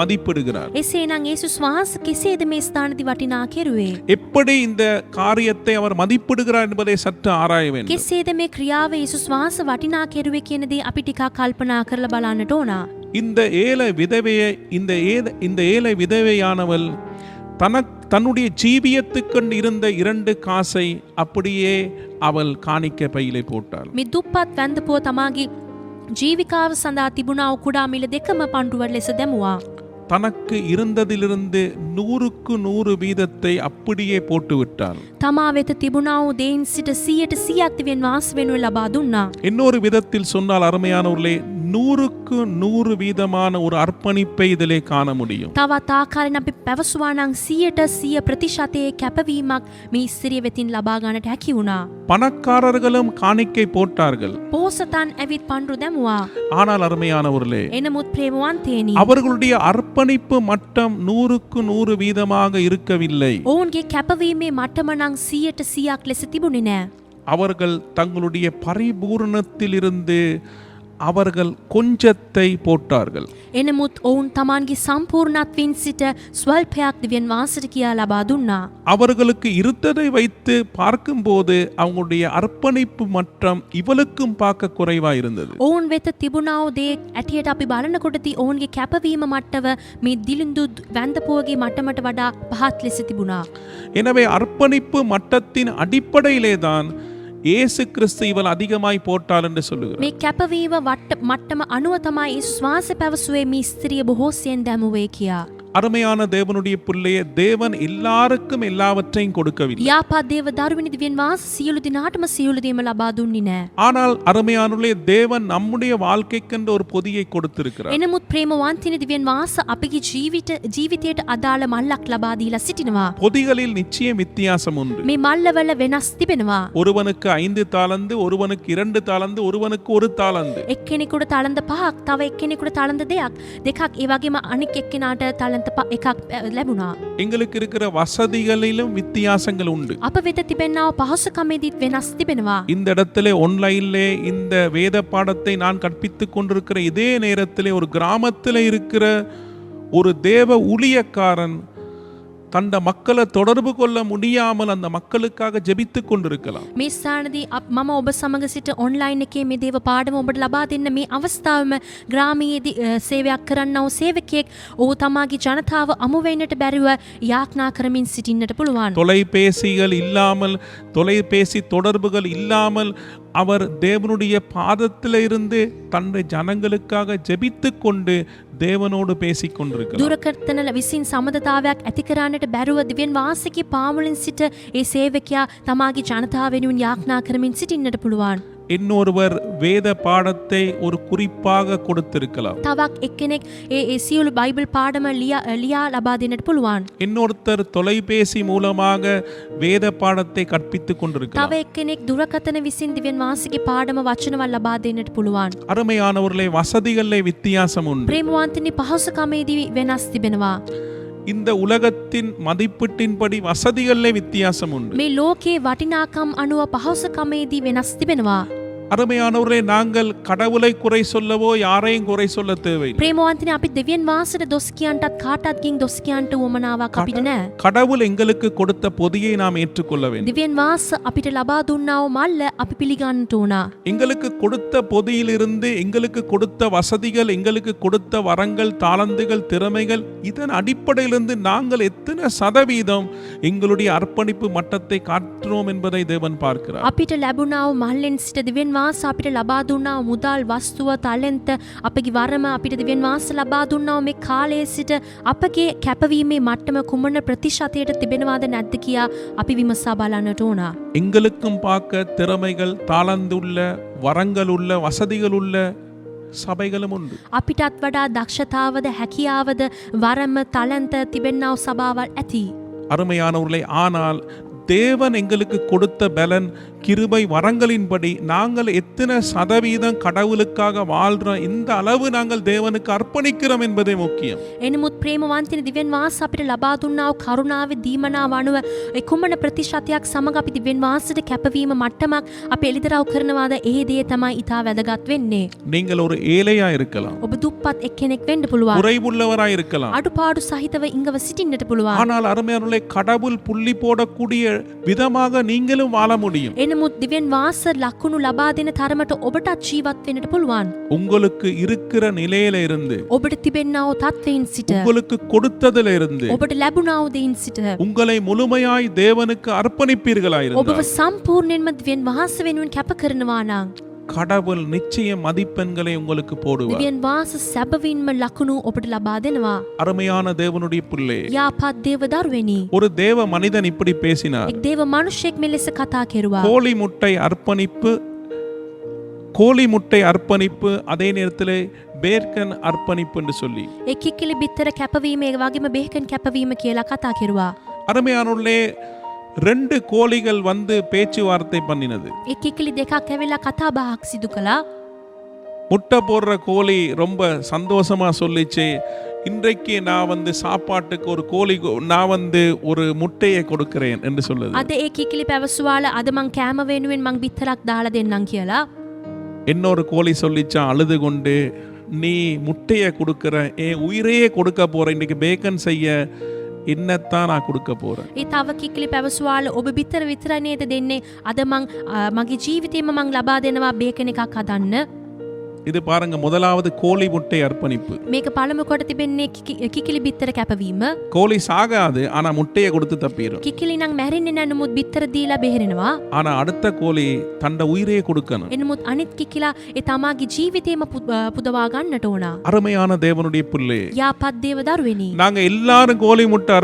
மதிப்பிடுகிறார்? එසේනම් යේසුස් වහන්සේ කෙසේද මේ ස්ථානදී වටිනා කෙරුවේ? எப்படி இந்த காரியத்தை அவர் மதிப்பிடுகிறார் என்பதை சற்று ஆராய வேண்டும். කෙසේද මේ ක්‍රියාව යේසුස් වහන්සේ වටිනා කෙරුවේ කියන දේ අපි ටිකක් කල්පනා කරලා බලන්නට ඕන. இந்த ஏழை விதவையானவள் தன்னுடைய ஜீவியத்துக்கென்று இருந்த 2 காசை அப்படியே அவள் காணிக்கை பையிலே போட்டாள். මේ දුප්පත් වැන්දපුව තමාගේ ජීවිකාව සඳහා තිබුණා වූ කුඩා මිල 2ම පඬුරුව ලෙස දැමුවා. தனக்கு இருந்ததிலிருந்து 100க்கு 100 வீதத்தை அப்படியே போட்டு விட்டாள். තමා වෙත තිබුණා වූ දෙයින් සිට 100% දිවෙන් වාස වෙනුව ලබා දුන්නා. இன்னொரு விதத்தில் சொன்னால் அருமையானவர்களே, 100க்கு 100 வீதமான ஒரு அர்ப்பணிப்பை இதிலே காண முடியும். තවත් ආකාරයෙන් අපි පැවසුවා නම් 100% කැපවීමක් මේ ස්ත්‍රිය වෙතින් ලබා ගන්නට හැකි වුණා. பணக்காரர்களும் காணிக்கை போட்டார்கள். පොහොසතන් ඇවිත් පඬුරු දැමුවා. ஆனால் அருமையானவர்களே, එනමුත් ප්‍රේමවන්තේනි, அவர்களுடைய அர்ப்பணிப்பு மட்டம் 100க்கு 100 வீதமாக இருக்கவில்லை. ඔවුන්ගේ කැපවීමේ මට්ටම නම් 100% ලෙස තිබුණේ නැහැ. அவர்கள் தங்களுடைய பரிபூரணத்திலிருந்து அவர்கள் கொஞ்சத்தை போட்டார்கள். එනමුත් ඔවුන් තමන්ගේ සම්පූර්ණත්වයෙන් සිට ස්වල්පයක් දිව්‍යන් වහන්සේට කියා ලබා දුන්නා. அவர்களுக்கு இருந்ததை வைத்து பார்க்கும்போது அவங்களுடைய அர்ப்பணிப்பு மட்டம் இவளுக்கும் பார்க்க குறைவா இருந்தது. ඔවුන් වෙත තිබුණා වූ දේ ඇටියට අපි බලනකොටදී ඔවුන්ගේ කැපවීම මට්ටම මේ දිලිඳු වැන්දපුවගේ මට්ටමට වඩා පහත් ලෙස තිබුණා. எனவே அர்ப்பணிப்பு மட்டத்தின் அடிப்படையிலே தான் இயேசு கிறிஸ்து இவள் அதிகமாய் போட்டாள் என்று சொல்லுகிறார். මේ කැපවීම මට්ටම අනුව තමයි ඒ ශ්වාස පැවසුවේ මේ ස්ත්‍රිය බොහෝසෙන් දැමුවේ කියා. அருமையான தேவனுடைய பிள்ளையே, தேவன் எல்லாருக்கும் எல்லாவற்றையும் கொடுக்கவில்லை. යාපත් දේව දරුවනි දිව්‍යන් වහන්සේ සියලු දිනාටම සියලු දේම ලබා දුන්නේ නැහැ. ஆனால் அருமையானவர்களே, தேவன் நம்முடைய வாழ்க்கைக்கென்று ஒரு பொதியை கொடுத்திருக்கிறார். එනමුත් ප්‍රේමවන්තිනි දිව්‍යන් වහන්සේ අපගේ ජීවිතයට අදාළ මල්ලක් ලබා දීලා සිටිනවා. பொதிகளில் நிச்சயம் வித்தியாசம் உண்டு. මේ මල්ලවල වෙනස් තිබෙනවා. ஒருவனுக்கு 5 தாலந்து, ஒருவனுக்கு 2 தாலந்து, ஒருவனுக்கு 1 தாலந்து. එක්කෙනෙකුට තලන්ත 5ක්, තව එක්කෙනෙකුට තලන්ත 2ක්, ඒ වගේම අනික් එක්කෙනාට තලන්ත 1ක් ලැබුණා. எங்களுக்கு இருக்கிற வசதிகளிலும் வித்தியாசங்கள் உண்டு. අප වෙත තිබෙනා පහසුකමේදීත් වෙනස් තිබෙනවා. இந்த இடத்திலே ஆன்லைன்லே இந்த வேத பாடத்தை நான் கற்பித்துக் கொண்டிருக்கிற இதே நேரத்திலே ஒரு கிராமத்தில் இருக்கிற ஒரு தேவ ஊழியக்காரன் தந்த மக்களை தொடர்பு கொள்ள முடியாமல் அந்த மக்களுக்காக ஜெபித்துக் கொண்டிருக்கலாம். මේ ස්ථානදී මම ඔබ සමග සිට ඔන්ලයින් එකේ මේ දේව පාඩම ඔබට ලබා දෙන්න මේ අවස්ථාවෙම ග්‍රාමීයේදී සේවයක් කරන්නා වූ සේවකයෙක් ඔහු තමාගේ ජනතාව අමු වෙන්නට බැරිව යාඥා කරමින් සිටින්නට පුළුවන්. தொலைபேசிகள் இல்லாமல், தொலைபேசி தொடர்புகள் இல்லாமல் அவர் தேவனுடைய பாதத்தில் இருந்து தன்னுடைய ஜனங்களுக்காக ஜெபித்துக் கொண்டு தேவனோடு பேசிக் கொண்டிருக்கிறார். දුරකථන විසින් සම්බන්ධතාවයක් ඇති කරන්නට බැරුව දිව්‍යන් වහන්සේගේ පාමුලින් සිට ඒ සේවකයා තමාගේ ජනතාව වෙනුවෙන් යාඥා කරමින් සිටින්නට පුළුවන්. இன்னொருவர் வேத பாடத்தை ஒரு குறிப்பாக கொடுத்திருக்கலாம். තවක් එක්කෙනෙක් ඒ සියලු බයිබල් පාඩම ලියා ලබා දෙන්නට පුළුවන්. இன்னொருத்தர் தொலைபேசி மூலமாக வேத பாடத்தை கற்பித்துக் තව கொண்டிருக்கலாம். එක්කෙනෙක් දුරකථන විසින් දිව්‍යන් වහන්සේගේ පාඩම වචනවල් ලබා දෙන්නට පුළුවන්. அருமையானவர்களே, வசதிகளிலே வித்தியாசம் உண்டு. ප්‍රේමවන්තනි පහසුකමේදී වෙනස් තිබෙනවා. இந்த உலகத்தின் மதிப்பீட்டின்படி வசதிகளிலே வித்தியாசம் உண்டு. මේ ලෝකේ වටිනාකම් අනුව පහසුකමේදී වෙනස් තිබෙනවා. அருமையானவர்களே, நாங்கள் கடவுளை குறை சொல்லவோ யாரையும் குறை சொல்ல தேவையில்லை. ප්‍රේමවන්තනි අපි දෙවියන් වහන්සේට දොස් කියන්නටත් කාටත් ගින් දොස් කියන්නට උවමනාවක් අපිට නැහැ. கடவுள் எங்களுக்கு கொடுத்த பொதியை நாம் ஏற்றுக்கொள்ள வேண்டும். දෙවියන් වහන්සේ අපිට ලබා දුන්නා වූ මල්ල අපි පිළිගන්නට ඕන. எங்களுக்கு கொடுத்த பொதியிலிருந்து எங்களுக்கு கொடுத்த வசதிகள், எங்களுக்கு கொடுத்த வரங்கள், தாளந்துகள், திறமைகள், இதன் அடிப்படையிலிருந்து நாங்கள் எத்தனை சதவீதம் எங்களுடைய அர்ப்பணிப்பு மட்டத்தை காட்டுறோம் என்பதை தேவன் பார்க்கிறார். අපිට ලැබුණා වූ මල්ලෙන් සිට දෙවියන් වහන්සේ අපිට ලබා දුන්නා වූ මුදල්, වස්තුව, ටැලන්ත, අපගේ වරම, අපිට දෙවියන් වහන්සේ ලබා දුන්නා වූ මේ කාලයේ සිට අපගේ කැපවීමේ මට්ටම කුමන ප්‍රතිශතයට තිබෙනවද නැද්ද කියා අපි විමසා බලන්නට ඕන. எங்களுக்கும் பார்க்க திறமைகள், தாளந்துள்ள, வரங்கள் உள்ள, வசதிகள் உள்ள சபைகளும் உண்டு. අපිටත් වඩා දක්ෂතාවද හැකියාවද වරම ටැලන්ත තිබෙන්නා වූ සභාවල් ඇති. அருமையானவர்களே, ஆனால் தேவன் எங்களுக்கு கொடுத்த பலன், கிருபை, வரங்களின்படி நாங்கள் எத்தனை சதவீதம் கடவுளுக்காக வாழ்றோம், இந்த அளவு நாங்கள் தேவனுக்கு அர்ப்பணிக்கிறோம் என்பதே முக்கியம். එනමුත් ප්‍රේමවන්තනි දිව්‍යන් වහන්සේ අපිට ලබා දුන්නා වූ කරුණාවේ දීමනාව අනුව ඒ කුමන ප්‍රතිශතයක් සමග අපි දිව්‍යන් වහන්සේට කැපවීම මට්ටමක් අපි එළිදරව් කරනවාද, ඒ දේ තමයි ඊට වැදගත් වෙන්නේ. நீங்கள் ஒரு ஏழையா இருக்கலாம், ඔබ දුප්පත් එක්කෙනෙක් වෙන්න පුළුවන්. குறைவுள்ளவராய் இருக்கலாம். අඩුපාඩු සහිතව ඉංගව සිටින්නට පුළුවන්. ஆனால் அருமையானவர்களே, கடவுள் புள்ளி போடக்கூடிய விதமாக நீங்களும் வாழ முடியும். එනමුත් දිව්‍යන් වහන්සේ ලකුණු ලබා දෙන තරමට ඔබටත් ජීවත් වෙන්නට පුළුවන්. உங்களுக்கு இருக்கிற நிலையில இருந்து, ඔබට තිබෙන්නා වූ තත්වයෙන් සිට, உங்களுக்கு கொடுத்ததில இருந்து, ඔබට ලැබුණා වූ දෙයින් සිට உங்களை முழுமையாய் தேவனுக்கு அர்ப்பணிப்பீர்களாய் ඔබව இருந்தால் සම්පූර්ණයෙන්ම දිව්‍යන් වහන්සේ වෙනුවෙන් කැප කරනවා නම් கடவுள் நிச்சயம் மதிப்பெண்களை உங்களுக்கு போடுவார். දිව්‍යන් වහන්සේ සැබවින්ම ලකුණු ඔබට ලබා දෙනවා. அருமையான தேவனுடைய பிள்ளை, යාපත් දේව දරුවෙනි, ஒரு தேவ மனிதன் இப்படி பேசினார். එක් දේව මනුෂ්‍යෙක් මෙලෙස කතා කෙරුවා. கோழி முட்டை அர்ப்பணிப்பு அதே நேரத்தில் பேர்கன் அர்ப்பணிப்பு என்று சொல்லி, ඒ කිකිලි බිත්තර කැපවීම, ඒ වගේම බේකන් කැපවීම කියලා කතා කෙරුවා. அருமையானவர்களே, 2 கோழிகள் வந்து பேச்சுவார்த்தை பண்ணினது. ඒ කිකිලි දෙකක් ඇවිල්ලා කතා බහක් සිදු කළා. முட்டை போடுற கோழி ரொம்ப சந்தோஷமா சொல்லிச்சு, இன்றைக்கு நான் வந்து சாப்பாட்டுக்கு ஒரு கோழி, நான் வந்து ஒரு முட்டையை கொடுக்கிறேன் என்று சொல்லுது. අද ඒ කිකිලි පැවසුවාල අද මං කෑම වෙනුවෙන් මං බිත්තරක් දාලා දෙන්නම් කියලා. இன்னொரு கோழி சொல்லிச்சான் அழுது கொண்டு, நீ முட்டையை கொடுக்குற, என் உயிரையே கொடுக்க போற, இன்னைக்கு பேக்கன் செய்ய என்னத்தான் நான் கொடுக்க போறேன். ඒ තව කිකිලි පැවසුවාල ඔබ බිත්තර විතරයි නේද දෙන්නේ? අද මං මගේ ජීවිතේම මං ලබා දෙනවා බේකන් එකක් හදන්න. இது பாருங்க, முதலாவது கோழி முட்டை அர்ப்பணிப்பு. මේක පළමු කොට තිබෙන්නේ කිකිලි බිත්තර කැපවීම. கோழி சாகாது, ஆனா முட்டையை கொடுத்து தப்பிடும். කිකිලි නම් මැරෙන්නේ නැහැ, නමුත් බිත්තර දීලා බෙහෙරෙනවා. ஆனா அடுத்த கோழி தண்ட உயிரையே கொடுக்கணும். එනමුත් අනිත් කිකිලා ඒ තමාගේ ජීවිතේම පුදවා ගන්නට ඕන. அருமையான தேவனுடைய பிள்ளை, යාපත් දේව දරුවෙනි. நாங்க எல்லாரும் கோழி முட்டை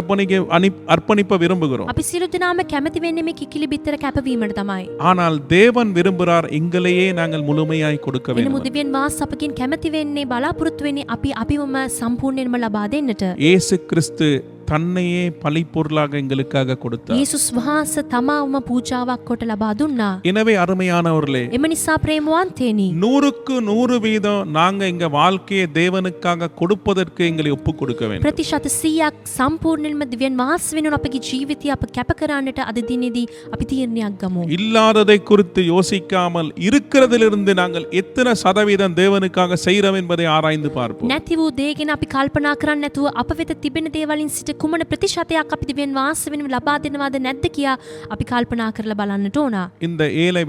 அர்ப்பணிப்ப விரும்புகிறோம். අපි සියලු දෙනාම කැමති වෙන්නේ මේ කිකිලි බිත්තර කැපවීමට තමයි. ஆனால் தேவன் விரும்புகிறார் எங்களையே நாங்கள் முழுமையாய் கொடுக்க வேண்டும். එනමුත් දෙවියන් වහන්සේ අපකින් කැමති වෙන්නේ බලාපොරොත්තු වෙන්නේ අපි අපිවම සම්පූර්ණයෙන්ම ලබා දෙන්නට. இயேசு கிறிஸ்து தன்னையே பலிப்பொருளாக எங்களுக்காக கொடுத்தார். යේසුස් වහන්සේ තමාවම පූජාවක් කොට ලබා දුන්නා. எனவே அருமையானவர்களே, එම නිසා ප්‍රේමවන්තේනි, 100க்கு 100% நாங்க எங்க வாழ்க்கையை தேவனுக்காக கொடுப்பதற்கு எங்களை ஒப்பு கொடுக்க வேண்டும். ප්‍රතිශත 100ක් සම්පූර්ණයෙන්ම දෙවියන් වහන්සේ වෙනුවෙන් අපගේ ජීවිතය අප කැප කරන්නට අද දිනේදී අපි තීරණයක් ගමු. இல்லாததை குறித்து யோசிக்காமல் இருக்கிறதிலிருந்து நாங்கள் எத்தனை சதவீதம் தேவனுக்காக செய்கிறோம் என்பதை ஆராய்ந்து பார்ப்போம். නැති වූ දේ ගැන අපි කල්පනා කරන්නේ නැතුව අප වෙත තිබෙන දේවලින් සිට කුමන ප්‍රතිශතයක් අපි දෙවියන් වහන්සේ වෙනුවෙන් ලබා දෙනවද නැද්ද කියා අපි කල්පනා කරලා බලන්නට ඕන. இந்த ஏழை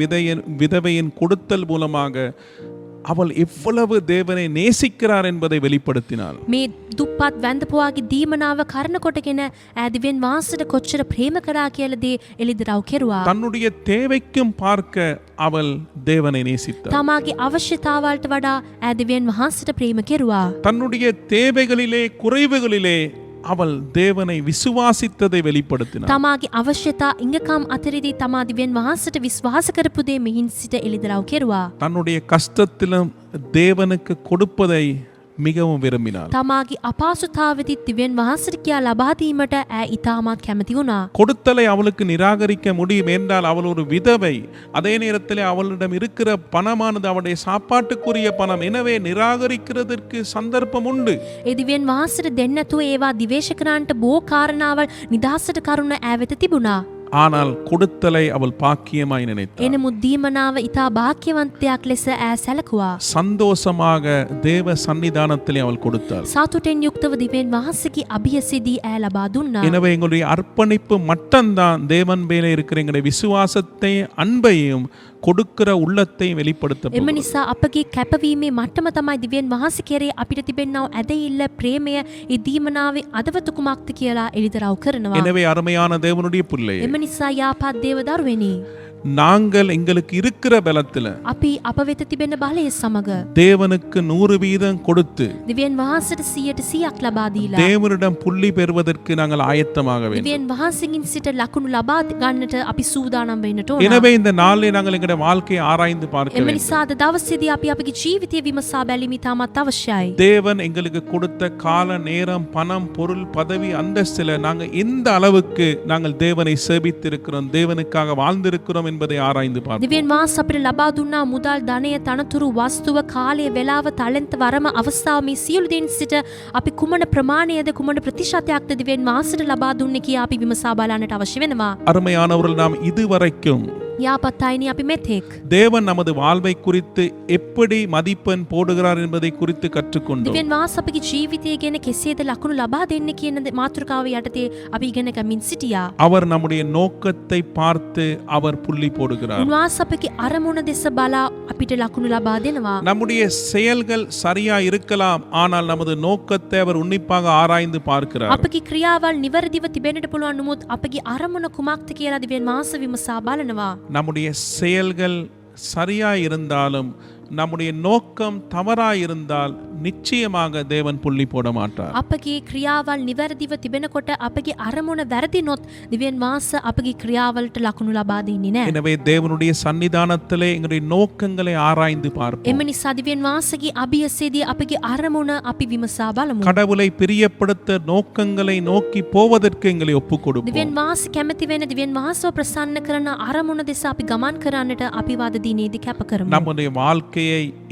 விதவையின் கொடுத்தல் மூலமாக அவள் எவ்வளவு தேவனை நேசிக்கிறார் என்பதை வெளிப்படுத்தினாள். මේ දුප්පත් වැඳපුවාගේ දීමනාව කරන කොටගෙන දෙවියන් වහන්සේට කොච්චර ප්‍රේම කරා කියලා දේ එළිදරව් කෙරුවා. தன்னுடைய தேவைக்கும் பார்க்க அவள் தேவனை நேசித்தாள். තමාගේ අවශ්‍යතාවලට වඩා දෙවියන් වහන්සේට ප්‍රේම කෙරුවා. தன்னுடைய தேவைகளிலே குறைவுகளிலே அவள் தேவனை விசுவாசித்ததை வெளிப்படுத்தினாள். තමාගේ අවශ්‍යතා ඉඟකම් අතරේදී තමා දිව්‍යන් වහන්සේට විශ්වාස කරපු දේ මෙහින් සිට එළිදරව් කෙරුවා. தன்னுடைய கஷ்டத்திலும் தேவனுக்கு கொடுப்பதை மிகவும் விரும்பினாள். තමාගේ අපහසුතාවෙදි දිව්‍යන් වහන්සේට කියා ලබා දීමට ඉතාමත් කැමති වුණා. கொடுத்தலை அவளுக்கு நிராகரிக்க முடியும் என்றால் அவள் ஒரு விதவை. அதே நேரத்தில் அவளிடம் இருக்கிற பணமானது அவளுடைய சாப்பாட்டுக்குரிய பணம். எனவே நிராகரிக்கிறதற்கு சந்தர்ப்பம் உண்டு. ඒ දිව්‍යන් වහන්සේට දෙන්න නැතුව ඒවා දිවේශ කරන්නට බොහෝ කාරණාවල් නිදහසට කරුණ ඈවෙත තිබුණා. ஆனால் கொடுத்தலை அவள் பாக்கியமாய் நினைத்தாள். එනමුත් දීමනාව ඉතා භාග්‍යවන්තයක් ලෙස සැලකුවා. சந்தோஷமாக தேவ சன்னிதானத்திலே அவள் கொடுத்தாள். සතුටෙන් යුක්තව දිව්‍යන් වහන්සේගේ අභියසෙදී ලබා දුන්නා. எனவே எங்களுடைய அர்ப்பணிப்பு மட்டும்தான் தேவன் மேலே இருக்கிற எங்களுடைய விசுவாசத்தை அன்பையும் கொடுக்கிற உள்ளத்தை வெளிப்படுத்த එම නිසා අපගේ කැපවීමේ මට්ටම තමයි දිව්‍යන් වහන්සේ කෙරේ අපිට තිබෙනා ඇදහිල්ල ප්‍රේමය ඒ දීමනාවේ අදවතු කුමක්ද කියලා එළිදරව් කරනවා. எனவே அருமையான தேவனுடைய பிள்ளையே, එම නිසා යාපත් දේව දරුවෙනි, நாங்கள் எங்களுக்கு இருக்கிற பலத்துல අපි අප වෙත තිබෙන බලය සමග தேவனுக்கு 100% கொடுத்து දිව්‍යන් වහන්සේට 100% ලබා දීලා தேவனிடம் புள்ளி பெறுவதற்கு நாங்கள் ஆயத்தமாக வேண்டும். දිව්‍යන් වහන්සේගෙන් සිට ලකුණු ලබා ගන්නට අපි සූදානම් වෙන්නට ඕන. எனவே இந்த நாளிலே நாங்கள் எங்களுடைய வாழ்க்கையை ஆராய்ந்து பார்க்க එම வேண்டும். නිසා අද දවසේදී අපි අපගේ ජීවිතය විමසා බැලීම ඉතාමත් අවශ්‍යයි. தேவன் எங்களுக்கு கொடுத்த கால, நேரம், பணம், பொருள், பதவி, அந்தஸ்துல நாங்கள் எந்த அளவுக்கு நாங்கள் தேவனை சேவித்திருக்கிறோம், தேவனுக்காக வாழ்ந்திருக்கிறோம் என்பதை ஆராய்ந்து பார்ப்போம். දිව්‍යන් වහන්සේ අපිට ලබා දුන්නා මුදල්, ධනය, තනතුරු, වස්තුව, කාලය, වේලාව, ටැලන්ට්, වරම, අවස්ථාව මේ සියලු දේන් සිට අපි කුමන ප්‍රමාණයද කුමන ප්‍රතිශතයක්ද දිව්‍යන් වහන්සේට ලබා දුන්නේ කියා අපි විමසා බලන්නට අවශ්‍ය වෙනවා. அருமையானவர்கள், நாம் இதுவரைக்கும் යාපත් අයනි අපි මෙතෙක් தேவன் நமது வாழ்வை குறித்து எப்படி மதிப்பெண் போடுகிறார் என்பதை குறித்து கற்றுக்கொண்டோம். දිව්‍යන් වහන්සේ අපගේ ජීවිතය ගැන කෙසේද ලකුණු ලබා දෙන්නේ කියන මාතෘකාව යටතේ අපි ඉගෙන ගමින් සිටියා. அவர் நம்முடைய நோக்கத்தை பார்த்து அவர் புள்ளி போடுகிறார். උන්වහන්සේ අපගේ අරමුණ දෙස බලා අපිට ලකුණු ලබා දෙනවා. நம்முடைய செயல்கள் சரியா இருக்கலாம், ஆனால் நமது நோக்கத்தை அவர் உன்னிப்பாக ஆராய்ந்து பார்க்கிறார். අපගේ ක්‍රියාවල් නිවැරදිව තිබෙන්නට පුළුවන් නමුත් අපගේ අරමුණ කුමක්ද කියලා දිව්‍යන් වහන්සේ විමසා බලනවා. நம்முடைய செயல்கள் சரியா இருந்தாலும் நம்முடைய நோக்கம் தவறாய் இருந்தால் நிச்சயமாக தேவன் புள்ளி போட மாட்டார். අපගේ ක්‍රියාවල් නිවැරදිව තිබෙනකොට අපගේ අරමුණ වැරදිනොත් දිව්‍යන් වහන්සේ අපගේ ක්‍රියාවලට ලකුණු ලබා දෙන්නේ නැහැ. எனவே தேவனுடைய சன்னிதானத்திலே எங்களுடைய நோக்கங்களை ஆராய்ந்து பார்ப்போம். එම නිසා දිව්‍යන් වහන්සේගේ අභියසේදී අපගේ අරමුණ අපි විමසා බලමු. கடவுளை பிரியப்படுத்த நோக்கங்களை நோக்கி போவதற்கு எங்களை ஒப்புக் கொடுப்போம். දිව්‍යන් වහන්සේ කැමති වෙන දිව්‍යන් වහන්සේව ප්‍රසන්න කරන අරමුණ දෙස අපි ගමන් කරන්නට අපි වාද දිනේදී කැප කරමු. நம்முடைய வாழ்க்கையை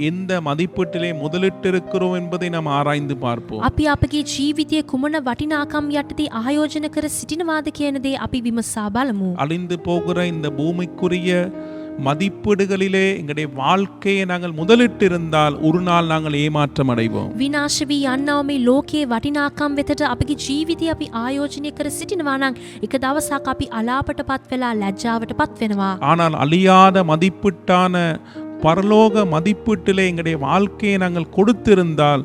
எந்த மதிப்பீட்டிலே முதலிட்டிருக்கிறோம் என்பதை நாம் ஆராய்ந்து பார்ப்போம். අපි අපගේ ජීවිතයේ කුමන වටිනාකම් යටතේ ආයෝජන කර සිටිනවාද කියන දේ අපි විමසා බලමු. அழிந்து போகிற இந்த பூமிக்குரிய மதிப்பீடுகளிலே எங்களுடைய வாழ்க்கையை நாங்கள் முதலிட்டிருந்தால் ஒரு நாள் நாங்கள் ஏமாற்றம் அடைவோம். විනාශ වී යන්නව මේ ලෝකයේ වටිනාකම් වෙතට අපගේ ජීවිතය අපි ආයෝජනය කර සිටිනවා නම් එක දවසක් අපි අලාපටපත් වෙලා ලැජ්ජාවටපත් වෙනවා. ஆனால் அழியாத மதிப்பீட்டான பரலோக மதிப்பீட்டிலே எங்களுடைய வாழ்க்கையை நாங்கள் கொடுத்திருந்தால்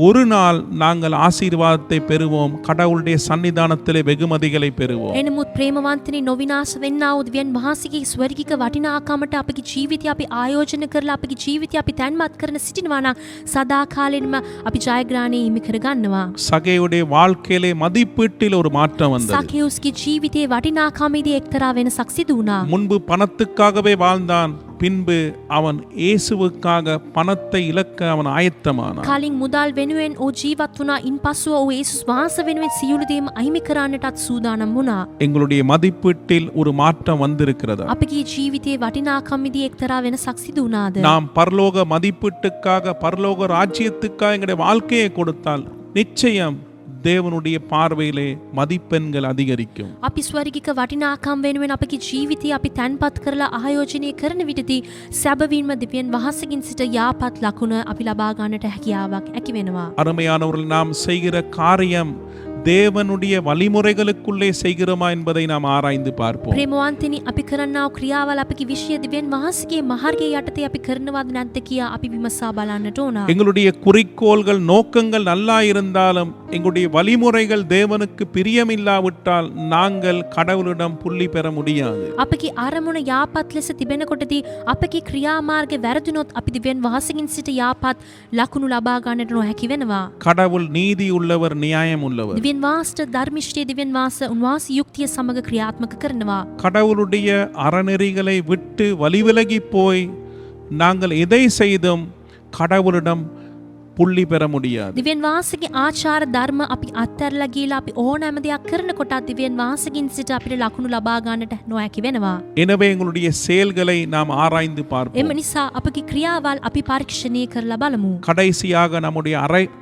ஒரு நாள் நாங்கள் ஆசீர்வாதத்தை பெறுவோம், கடவுளுடைய சன்னிதானத்திலே வெகுமதிகளை பெறுவோம். එනමුත් ප්‍රේමවන්තනි නොවිනාශ වෙන්නා වූ දෙවියන් වහන්සේගේ ස්වර්ගික වටිනාකමට අපගේ ජීවිතය අපි ආයෝජනය කරලා අපගේ ජීවිතය අපි තැන්පත් කරන සිටිනවා නම් සදා කාලෙන්ම අපි ජයග්‍රහණය හිමි කරගන්නවා. சகையுடைய வாழ்க்கையிலே மதிப்பீட்டில் ஒரு மாற்றம் வந்தது. සකේයුස්ගේ ජීවිතයේ වටිනාකමේදී එක්තරා වෙනසක් සිදු වුණා. முன்பு பணத்துக்காகவே வாழ்ந்தான், பின்பு அவன் இயேசுவுக்காக பணத்தை இழக்க அவன் ஆயத்தமானான். කලින් මුදල් වෙනුවෙන් ඕ ජීවත් වුණා. ඉන්පසුව ඕ යේසුස් වහන්සේ වෙනුවෙන් සියලු දේම අහිමි කරන්නටත් සූදානම් වුණා. எங்களுடைய மதிப்பீட்டில் ஒரு மாற்றம் வந்திருக்கிறதா? අපගේ ජීවිතයේ වටිනාකමේදී එක්තරා වෙනසක් සිදු වුණාද? நாம் பரலோக மதிப்பீட்டுக்காக பரலோக ராஜ்யத்துக்காக எங்களுடைய வாழ்க்கையை கொடுத்தால் நிச்சயம் தேவனுடைய பார்வையிலே மதிப்பெண்கள் அதிகரிக்கும். අපි ස්වර්ගික වටිනාකම් වෙනුවෙන් අපගේ ජීවිතය අපි තැන්පත් කරලා ආයෝජනය කරන විටදී සැබවින්ම දෙවියන් වහන්සේගෙන් සිට යාපත් ලකුණ අපි ලබා ගන්නට හැකියාවක් ඇති වෙනවා. அருமையானவர்கள், நாம் செய்கிற காரியம் தேவனுடைய வழிமுறைகளுக்குள்ளே செய்கிறோமா என்பதை நாம் ஆராய்ந்து பார்ப்போம். ප්‍රේමවන්තනි, අපි කරන්නා වූ ක්‍රියාවල් අපගේ විශ්ය දෙවියන් වහන්සේගේ මහර්ගයේ යටතේ අපි කරනවද නැද්ද කියා අපි විමසා බලන්නට ඕන. எங்களுடைய குறிக்கோள்கள் நோக்கங்கள் நல்லா இருந்தாலும் எங்களுடைய வழிமுறைகள் தேவனுக்கு பிரியமில்லாவிட்டால் நாங்கள் கடவுளிடம் புள்ளி பெற முடியாது. අපගේ අරමුණ යාපත් ලෙස තිබෙනකොටදී අපගේ ක්‍රියාමාර්ගය වැරදුනොත් අපි දෙවියන් වහන්සේගෙන් සිට යාපත් ලකුණු ලබා ගන්නට නොහැකි වෙනවා. கடவுள் நீதி உள்ளவர், நியாயம் உள்ளவர். දෙවියන් වහන්සේ ධර්මිෂ්ඨ දෙවියන් වහන්සේ උන්වහන්සේ යුක්තිය සමග ක්‍රියාත්මක කරනවා. கடவுளுடைய அறநெறிகளை விட்டு வழிவிலகி போய் நாங்கள் எதை செய்தும் கடவுளிடம் புள்ளி பெற முடியாது. දෙවියන් වහන්සේගේ ආචාර ධර්ම අපි අත්හැරලා ගිහලා අපි ඕනෑම දෙයක් කරනකොට දෙවියන් වහන්සේගෙන් සිට අපිට ලකුණු ලබා ගන්නට නොහැකි වෙනවා. எனவே எங்களுடைய செயல்களை நாம் ஆராய்ந்து එම பார்ப்போம். නිසා අපගේ ක්‍රියාවල් අපි පරීක්ෂණය කරලා බලමු. கடைசியாக நம்முடைய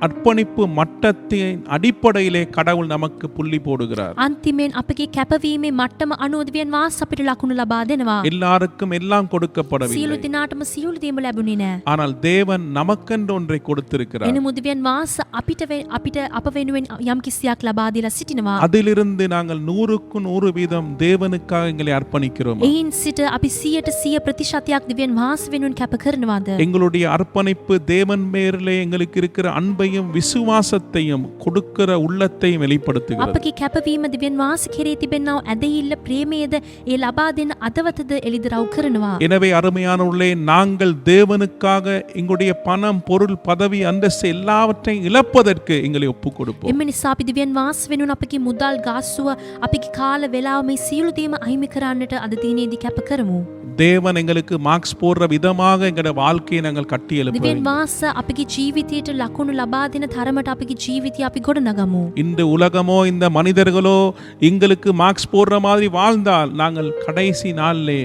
அர்ப்பணிப்பு மட்டத்தின் அடிப்படையிலே கடவுள் நமக்கு புள்ளி போடுகிறார். අන්තිමෙන් අපගේ කැපවීමේ මට්ටම අනුව දෙවියන් වහන්සේ අපිට ලකුණු ලබා දෙනවා. எல்லாருக்கும் எல்லாம் සියලු கொடுக்கப்படவில்லை. දිනාටම සියලු දේම ලැබුණේ නැහැ. ஆனால் தேவன் நமக்கென்று ஒன்றை கொடுத்திருக்கிறார். එනමුත් දෙවියන් වහන්සේ අපිට අප වෙනුවෙන් යම් කිසියක් ලබා දීලා සිටිනවා. அதிலிருந்து நாங்கள் 100% தேவனுக்காக எங்களை அர்ப்பணிக்கிறோம். එයින් සිට අපි 100% දෙවියන් වහන්සේ වෙනුවෙන් කැප කරනවාද? எங்களுடைய அர்ப்பணிப்பு தேவன் மேலே எங்களுக்கு இருக்கிற அன்பையும் விசுவாசத்தையும் கொடுக்கிற உள்ளத்தையும் வெளிப்படுத்துகிறது. අපගේ කැපවීම දෙවියන් වහන්සේ කෙරේ තිබෙනා ඇදහිල්ල ප්‍රේමයේද ඒ ලබා දෙන අදවතද එළිදරව් කරනවා. எனவே அருமையானவர்களே, நாங்கள் தேவனுக்காக எங்களுடைய பணம், பொருள், பதவி, அந்தஸ்து எல்லாவற்றையும் இழப்பதற்கு எங்களை ஒப்புக் கொடுப்போம். එම නිසා අපි දෙවියන් වහන්සේ වෙනුවෙන් අපගේ මුදල් ගාස්තුව අපගේ කාල වේලාව මේ සියලු දේම අහිමි කරන්නට අද දිනේදී කැප කරමු. தேவன் எங்களுக்கு மார்க்ஸ் போடுற விதமாக எங்களுடைய வாழ்க்கையை நாங்கள் கட்டி எழுப்ப දෙවියන් வேண்டும். වහන්සේ අපගේ ජීවිතයට ලකුණු ලබා දෙන තරමට අපගේ ජීවිතය අපි ගොඩනගමු. இந்த உலகமோ இந்த மனிதர்களோ எங்களுக்கு மார்க்ஸ் போடுற மாதிரி வாழ்ந்தால் நாங்கள் கடைசி நாளிலே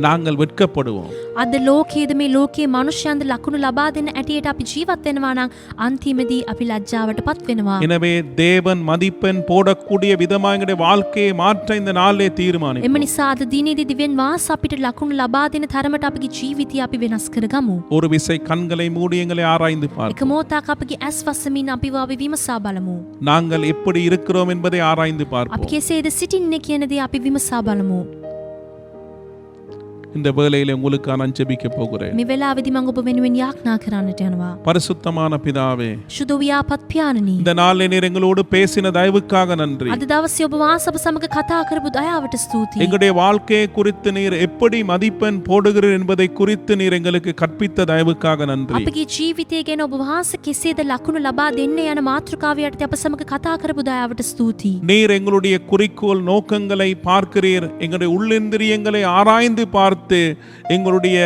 நாங்கள் வெட்கப்படுவோம். අද ලෝකයේද මේ ලෝකයේ මනුෂ්‍යයන්ද ලකුණු ලබා දෙන ඇටියට අපි ජීවත් වෙනවා නම් අන්තිමදී අපි ලැජ්ජාවටපත් වෙනවා. எனவே தேவன் மதிப்பெண் போடக்கூடிய விதமாக எங்களுடைய வாழ்க்கையை மாற்ற இந்த நாளிலே தீர்மானிப்போம். එම නිසා අද දිනේදී දෙවියන් වහන්සේ අපිට ලකුණු ලබා දෙන තරමට අපගේ ජීවිතය අපි වෙනස් කරගමු. ஒரு விசை கண்களை மூடி எங்களை ஆராய்ந்து එක பார்ப்போம். මොහොතක් අපගේ ඇස් වසමින් අපිව අපි විමසා බලමු. நாங்கள் எப்படி இருக்கிறோம் என்பதை ஆராய்ந்து අපි பார்ப்போம். කෙසේද සිටින්නේ කියන දේ අපි විමසා බලමු. இந்த வேளையிலே உங்களுக்கு நான் ஜெபிக்க போகிறேன். මේ වෙලාවේදී මම ඔබ වෙනුවෙන් යාඥා කරන්නට යනවා. பரிசுத்தமான பிதாவே, සුදු ව්‍යාපත් පියාණනි, இந்த நாளிலே நீர் எங்களோடு பேசின தயவுக்காக நன்றி. අද දවසේ ඔබ වහන්සේ අප සමග කතා කරපු දයාවට ස්තුතියි. எங்களுடைய வாழ்க்கையை குறித்து நீர் எப்படி மதிப்பெண் போடுகிறீர் என்பதை குறித்து நீர் எங்களுக்கு கற்பித்த தயவுக்காக நன்றி. අපගේ ජීවිතය ගැන ඔබ වහන්සේ කෙසේද ලකුණු ලබා දෙන්න යන මාතෘකාව යටතේ අප සමග කතා කරපු දයාවට ස්තුතියි. நீர் எங்களுடைய குறிக்கோள் நோக்கங்களை பார்க்கிறீர். எங்களுடைய உள்ளிந்திரியங்களை ஆராய்ந்து பார்த்து எங்களுடைய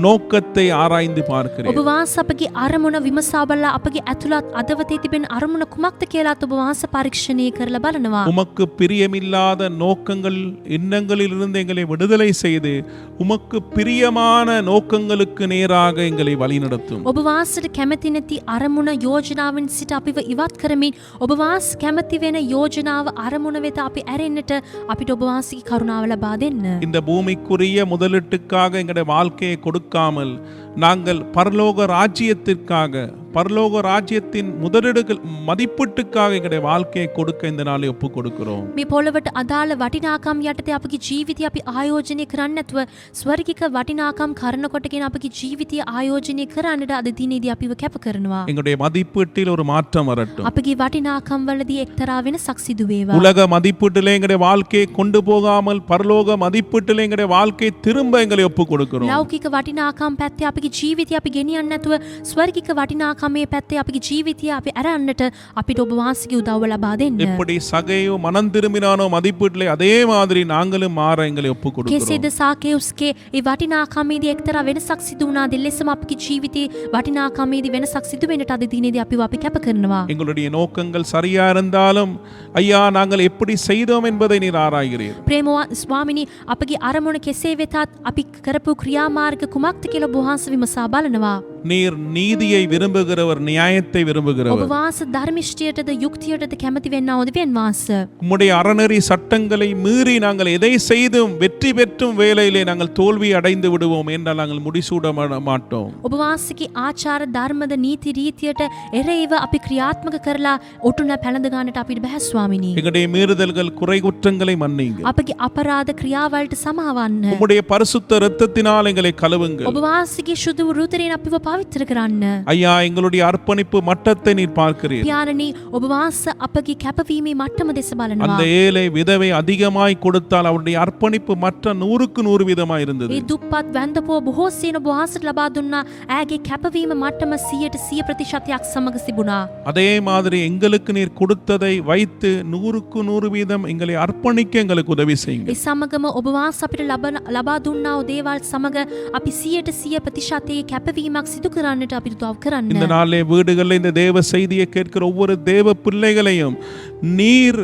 நோக்கத்தை ஆராய்ந்து பார்க்கிறேன். ඔබ වහන්සේ අපගේ අරමුණ විමසා බලලා අපගේ ඇතුළත් අදවතේ තිබෙන අරමුණ කුමක්ද කියලාත් ඔබ වහන්සේ පරීක්ෂණය කරලා බලනවා. உமக்கு பிரியமில்லாத நோக்கங்கள் எண்ணங்களிலிருந்து எங்களை விடுதலை செய்து உமக்கு பிரியமான நோக்கங்களுக்கு நேராக எங்களை வழிநடத்தும். ඔබ වහන්සේට කැමති නැති අරමුණ යෝජනාවෙන් සිට අපිව ඉවත් කරමින් ඔබ වහන්සේ කැමති වෙන යෝජනාව අරමුණ වෙත අපි ඇරෙන්නට අපිට ඔබ වහන්සේගේ කරුණාව ලබා දෙන්න. இந்த பூமிக்குரிய முதலீட்டுக்காக எங்களுடைய வாழ்க்கையை கொடுக்காமல் நாங்கள் பரலோக ராஜ்யத்திற்காக பரலோக ராஜ்யத்தின் முதலீடுகள் மதிப்பீட்டுக்காக எங்களுடைய வாழ்க்கையை கொடுக்க இந்த நாளை ஒப்பு கொடுக்கிறோம். මේ පොළවට අදාළ වටිනාකම් යටතේ අපගේ ජීවිතය අපි ආයෝජනය කරන්නේ නැතුව ස්වර්ගික වටිනාකම් කරන කොටගෙන අපගේ ජීවිතය ආයෝජනය කරන්නට අද දිනේදී අපිව කැප කරනවා. எங்களுடைய மதிப்பீட்டில் ஒரு மாற்றம் வரட்டும். අපගේ වටිනාකම් වලදී එක්තරා වෙනසක් සිදු වේවා. உலக மதிப்பீட்டிலே எங்களுடைய வாழ்க்கையை கொண்டு போகாமல் பரலோக மதிப்பீட்டிலே எங்களுடைய வாழ்க்கையை திரும்ப எங்களை ஒப்பு கொடுக்கிறோம். ලෞකික වටිනාකම් පැත්තේ අපගේ ජීවිතය අපි ගෙනියන්නේ නැතුව ස්වර්ගික වටිනාකමේ පැත්තේ අපගේ ජීවිතය අපි අරන්නට අපිට ඔබ වහන්සේගේ උදව්ව ලබා දෙන්න. எப்படி சகையோ மனம் திரும்பினானோ மதிப்பீட்டிலே அதே மாதிரி நாங்களும் மாற எங்களை ஒப்பு கொடுக்கிறோம். කෙසේද සාකේයුස්ගේ ඒ වටිනාකමේදී එක්තරා වෙනසක් සිදු වුණාද එලෙසම අපගේ ජීවිතේ වටිනාකමේදී වෙනසක් සිදු වෙන්නට අද දිනේදී අපිව අපි කැප කරනවා. எங்களுடைய நோக்கங்கள் சரியா இருந்தாலும் ஐயா நாங்கள் எப்படி செய்தோம் என்பதை நீர் ஆராய்கிறீர். ප්‍රේමවා ස්වාමිනී අපගේ අරමුණ කෙසේ වෙතත් අපි කරපු ක්‍රියාමාර්ග කුමක්ද කියලා ඔබ වහන්සේ විමසා බලනවා. நீர் நீதியை விரும்புகிறவர், நியாயத்தை ඔබ விரும்புகிறவர். වහන්සේ ධර්මිෂ්ඨියටද යුක්තියටද කැමති වෙන්නවද දෙවියන් වහන්සේ? உம்முடைய அறநெறி சட்டங்களை மீறி நாங்கள் எதை செய்தும் வெற்றி பெற்றும் வேலையிலே நாங்கள் தோல்வி அடைந்து விடுவோம் என்றால் நாங்கள் முடிசூட மாட்டோம். ඔබ වහන්සේගේ ආචාර ධර්මද නීති රීතියට එරෙහිව අපි ක්‍රියාත්මක කරලා ඔටුන පැලඳ ගන්නට අපිට බෑ ස්වාමිනී. எங்களுடைய மீறுதல்கள் குறை குற்றங்களை மன்னிங்க. අපගේ අපරාධ ක්‍රියාවලට සමාවන්න. உம்முடைய பரிசுத்த இரத்தத்தினால் எங்களை கழுவுங்க. ඔබ වහන්සේගේ සුදු රුධිරයෙන් අපිව පවිත්‍ර කරන්න. ஐயா எங்களுடைய அர்ப்பணிப்பு மட்டத்தை நீர் பார்க்கிறீர். පියාණනි ඔබ වහන්සේ අපගේ කැපවීමේ මට්ටම දෙස බලනවා. அந்த ஏழை விதவை அதிகமாய் கொடுத்தால் அவருடைய அர்ப்பணிப்பு மற்ற 100க்கு 100 விதமாய் இருந்தது. ඒ දුප්පත් වැන්දපුව බොහෝ සේන ඔබ වහන්සේට ලබා දුන්නා. ඇගේ කැපවීම මට්ටම 100% සමග තිබුණා. அதே மாதிரி எங்களுக்கு நீர் கொடுத்ததை வைத்து 100க்கு 100 வீதம் எங்களை அர்ப்பணிக்க எங்களுக்கு உதவி செய்யுங்க. ඒ සමගම ඔබ වහන්සේ අපිට ලබා දුන්නා වූ දේවල් සමග අපි 100% කැපවීමක් සිදු කරන්නට අපිට උදව් කරන්න. இந்த நாளே வீடுகளில் இந்த தேவ செய்தியை கேட்கிற ஒவ்வொரு தேவ பிள்ளைகளையும் நீர்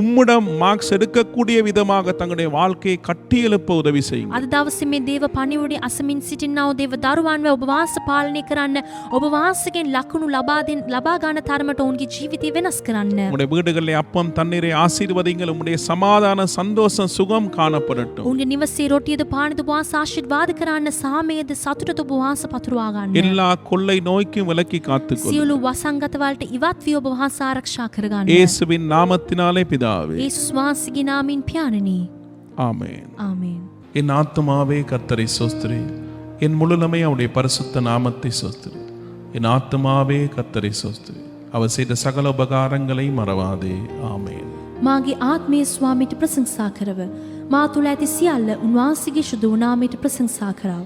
உம்மிடம் மார்க்ஸ் எடுக்கக்கூடிய விதமாக தங்களுடைய வாழ்க்கையை கட்டியெழுப்ப உதவி செய்யுங்க. අද දවසේ මේ දේව පණිවුඩේ අසමින් සිටිනා වූ දේව දරුවන්ව ඔබ වහන්සේ පාලනය කරන්න. ඔබ වහන්සේගෙන් ලකුණු ලබා ගන්න තරමට ඔවුන්ගේ ජීවිතය වෙනස් කරන්න. உம்முடைய வீடுகளில் அப்பம் தண்ணீரை ஆசீர்வதிங்கள். உம்முடைய சமாதான சந்தோஷம் சுகம் காணப்படட்டும். ඔවුන්ගේ නිවසේ රොටියද පානද ඔබ වහන්සේ ආශිර්වාද කරන්න. සාමයේද සතුටද ඔබ වහන්සේ පතුරවා ගන්න. எல்லா கொள்ளை நோய்க்கும் விலக்கி காத்துக்கொள். සියලු වසංගත වලට ඉවත් වී ඔබ වහන්සේ ආරක්ෂා කරගන්න. இயேசுவின் நாமத்தினாலே பிதாவே. යේසුස් වහන්සේගේ නාමයෙන් පියාණනි. ஆமென். ආමේන්. என் ஆத்துமாவே கர்த்தரை சோஸ்திரி, என் முழுமை அவருடைய பரிசுத்த நாமத்தை சோஸ்திரி. என் ஆத்துமாவே கர்த்தரை சோஸ்திரி, அவர் செய்த சகல உபகாரங்களை மறவாதே. ஆமென். මාගේ ආත්මය ස්වාමීට ප්‍රශංසා කරව. මා තුළ ඇති සියල්ල උන්වහන්සේගේ සුදු නාමයට ප්‍රශංසා කරව.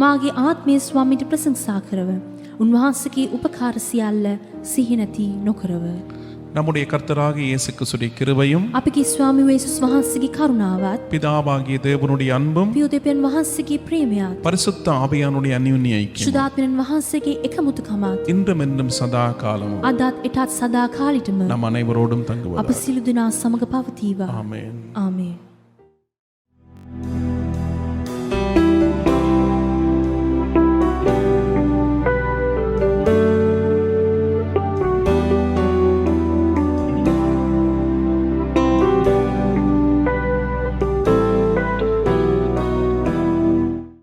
මාගේ ආත්මය ස්වාමීට ප්‍රශංසා කරව. උන්වහන්සේගේ උපකාර සියල්ල සිහි නැති නොකරව. நம்முடைய கர்த்தராகிய இயேசு கிறிஸ்துவின் கிருபையும் අපගේ ස්වාමී යේසුස් වහන්සේගේ කරුණාවත් பிதாவாகிய தேவனுடைய அன்பும் පියෝ දෙවියන් වහන්සේගේ ප්‍රේමයත් பரிசுத்த ஆவியானுடைய அந்யோன்ய ஐக்கியம் සුදාත්මයන් වහන්සේගේ එකමුතුකමත් இன்றும் என்றும் சதா காலமும் අදත් එටත් සදා කාලෙටම நம் அனைவரோடும் අප தங்குவதாக. සියලු දෙනා සමග පවතිවා. ஆமென். ආමේන්.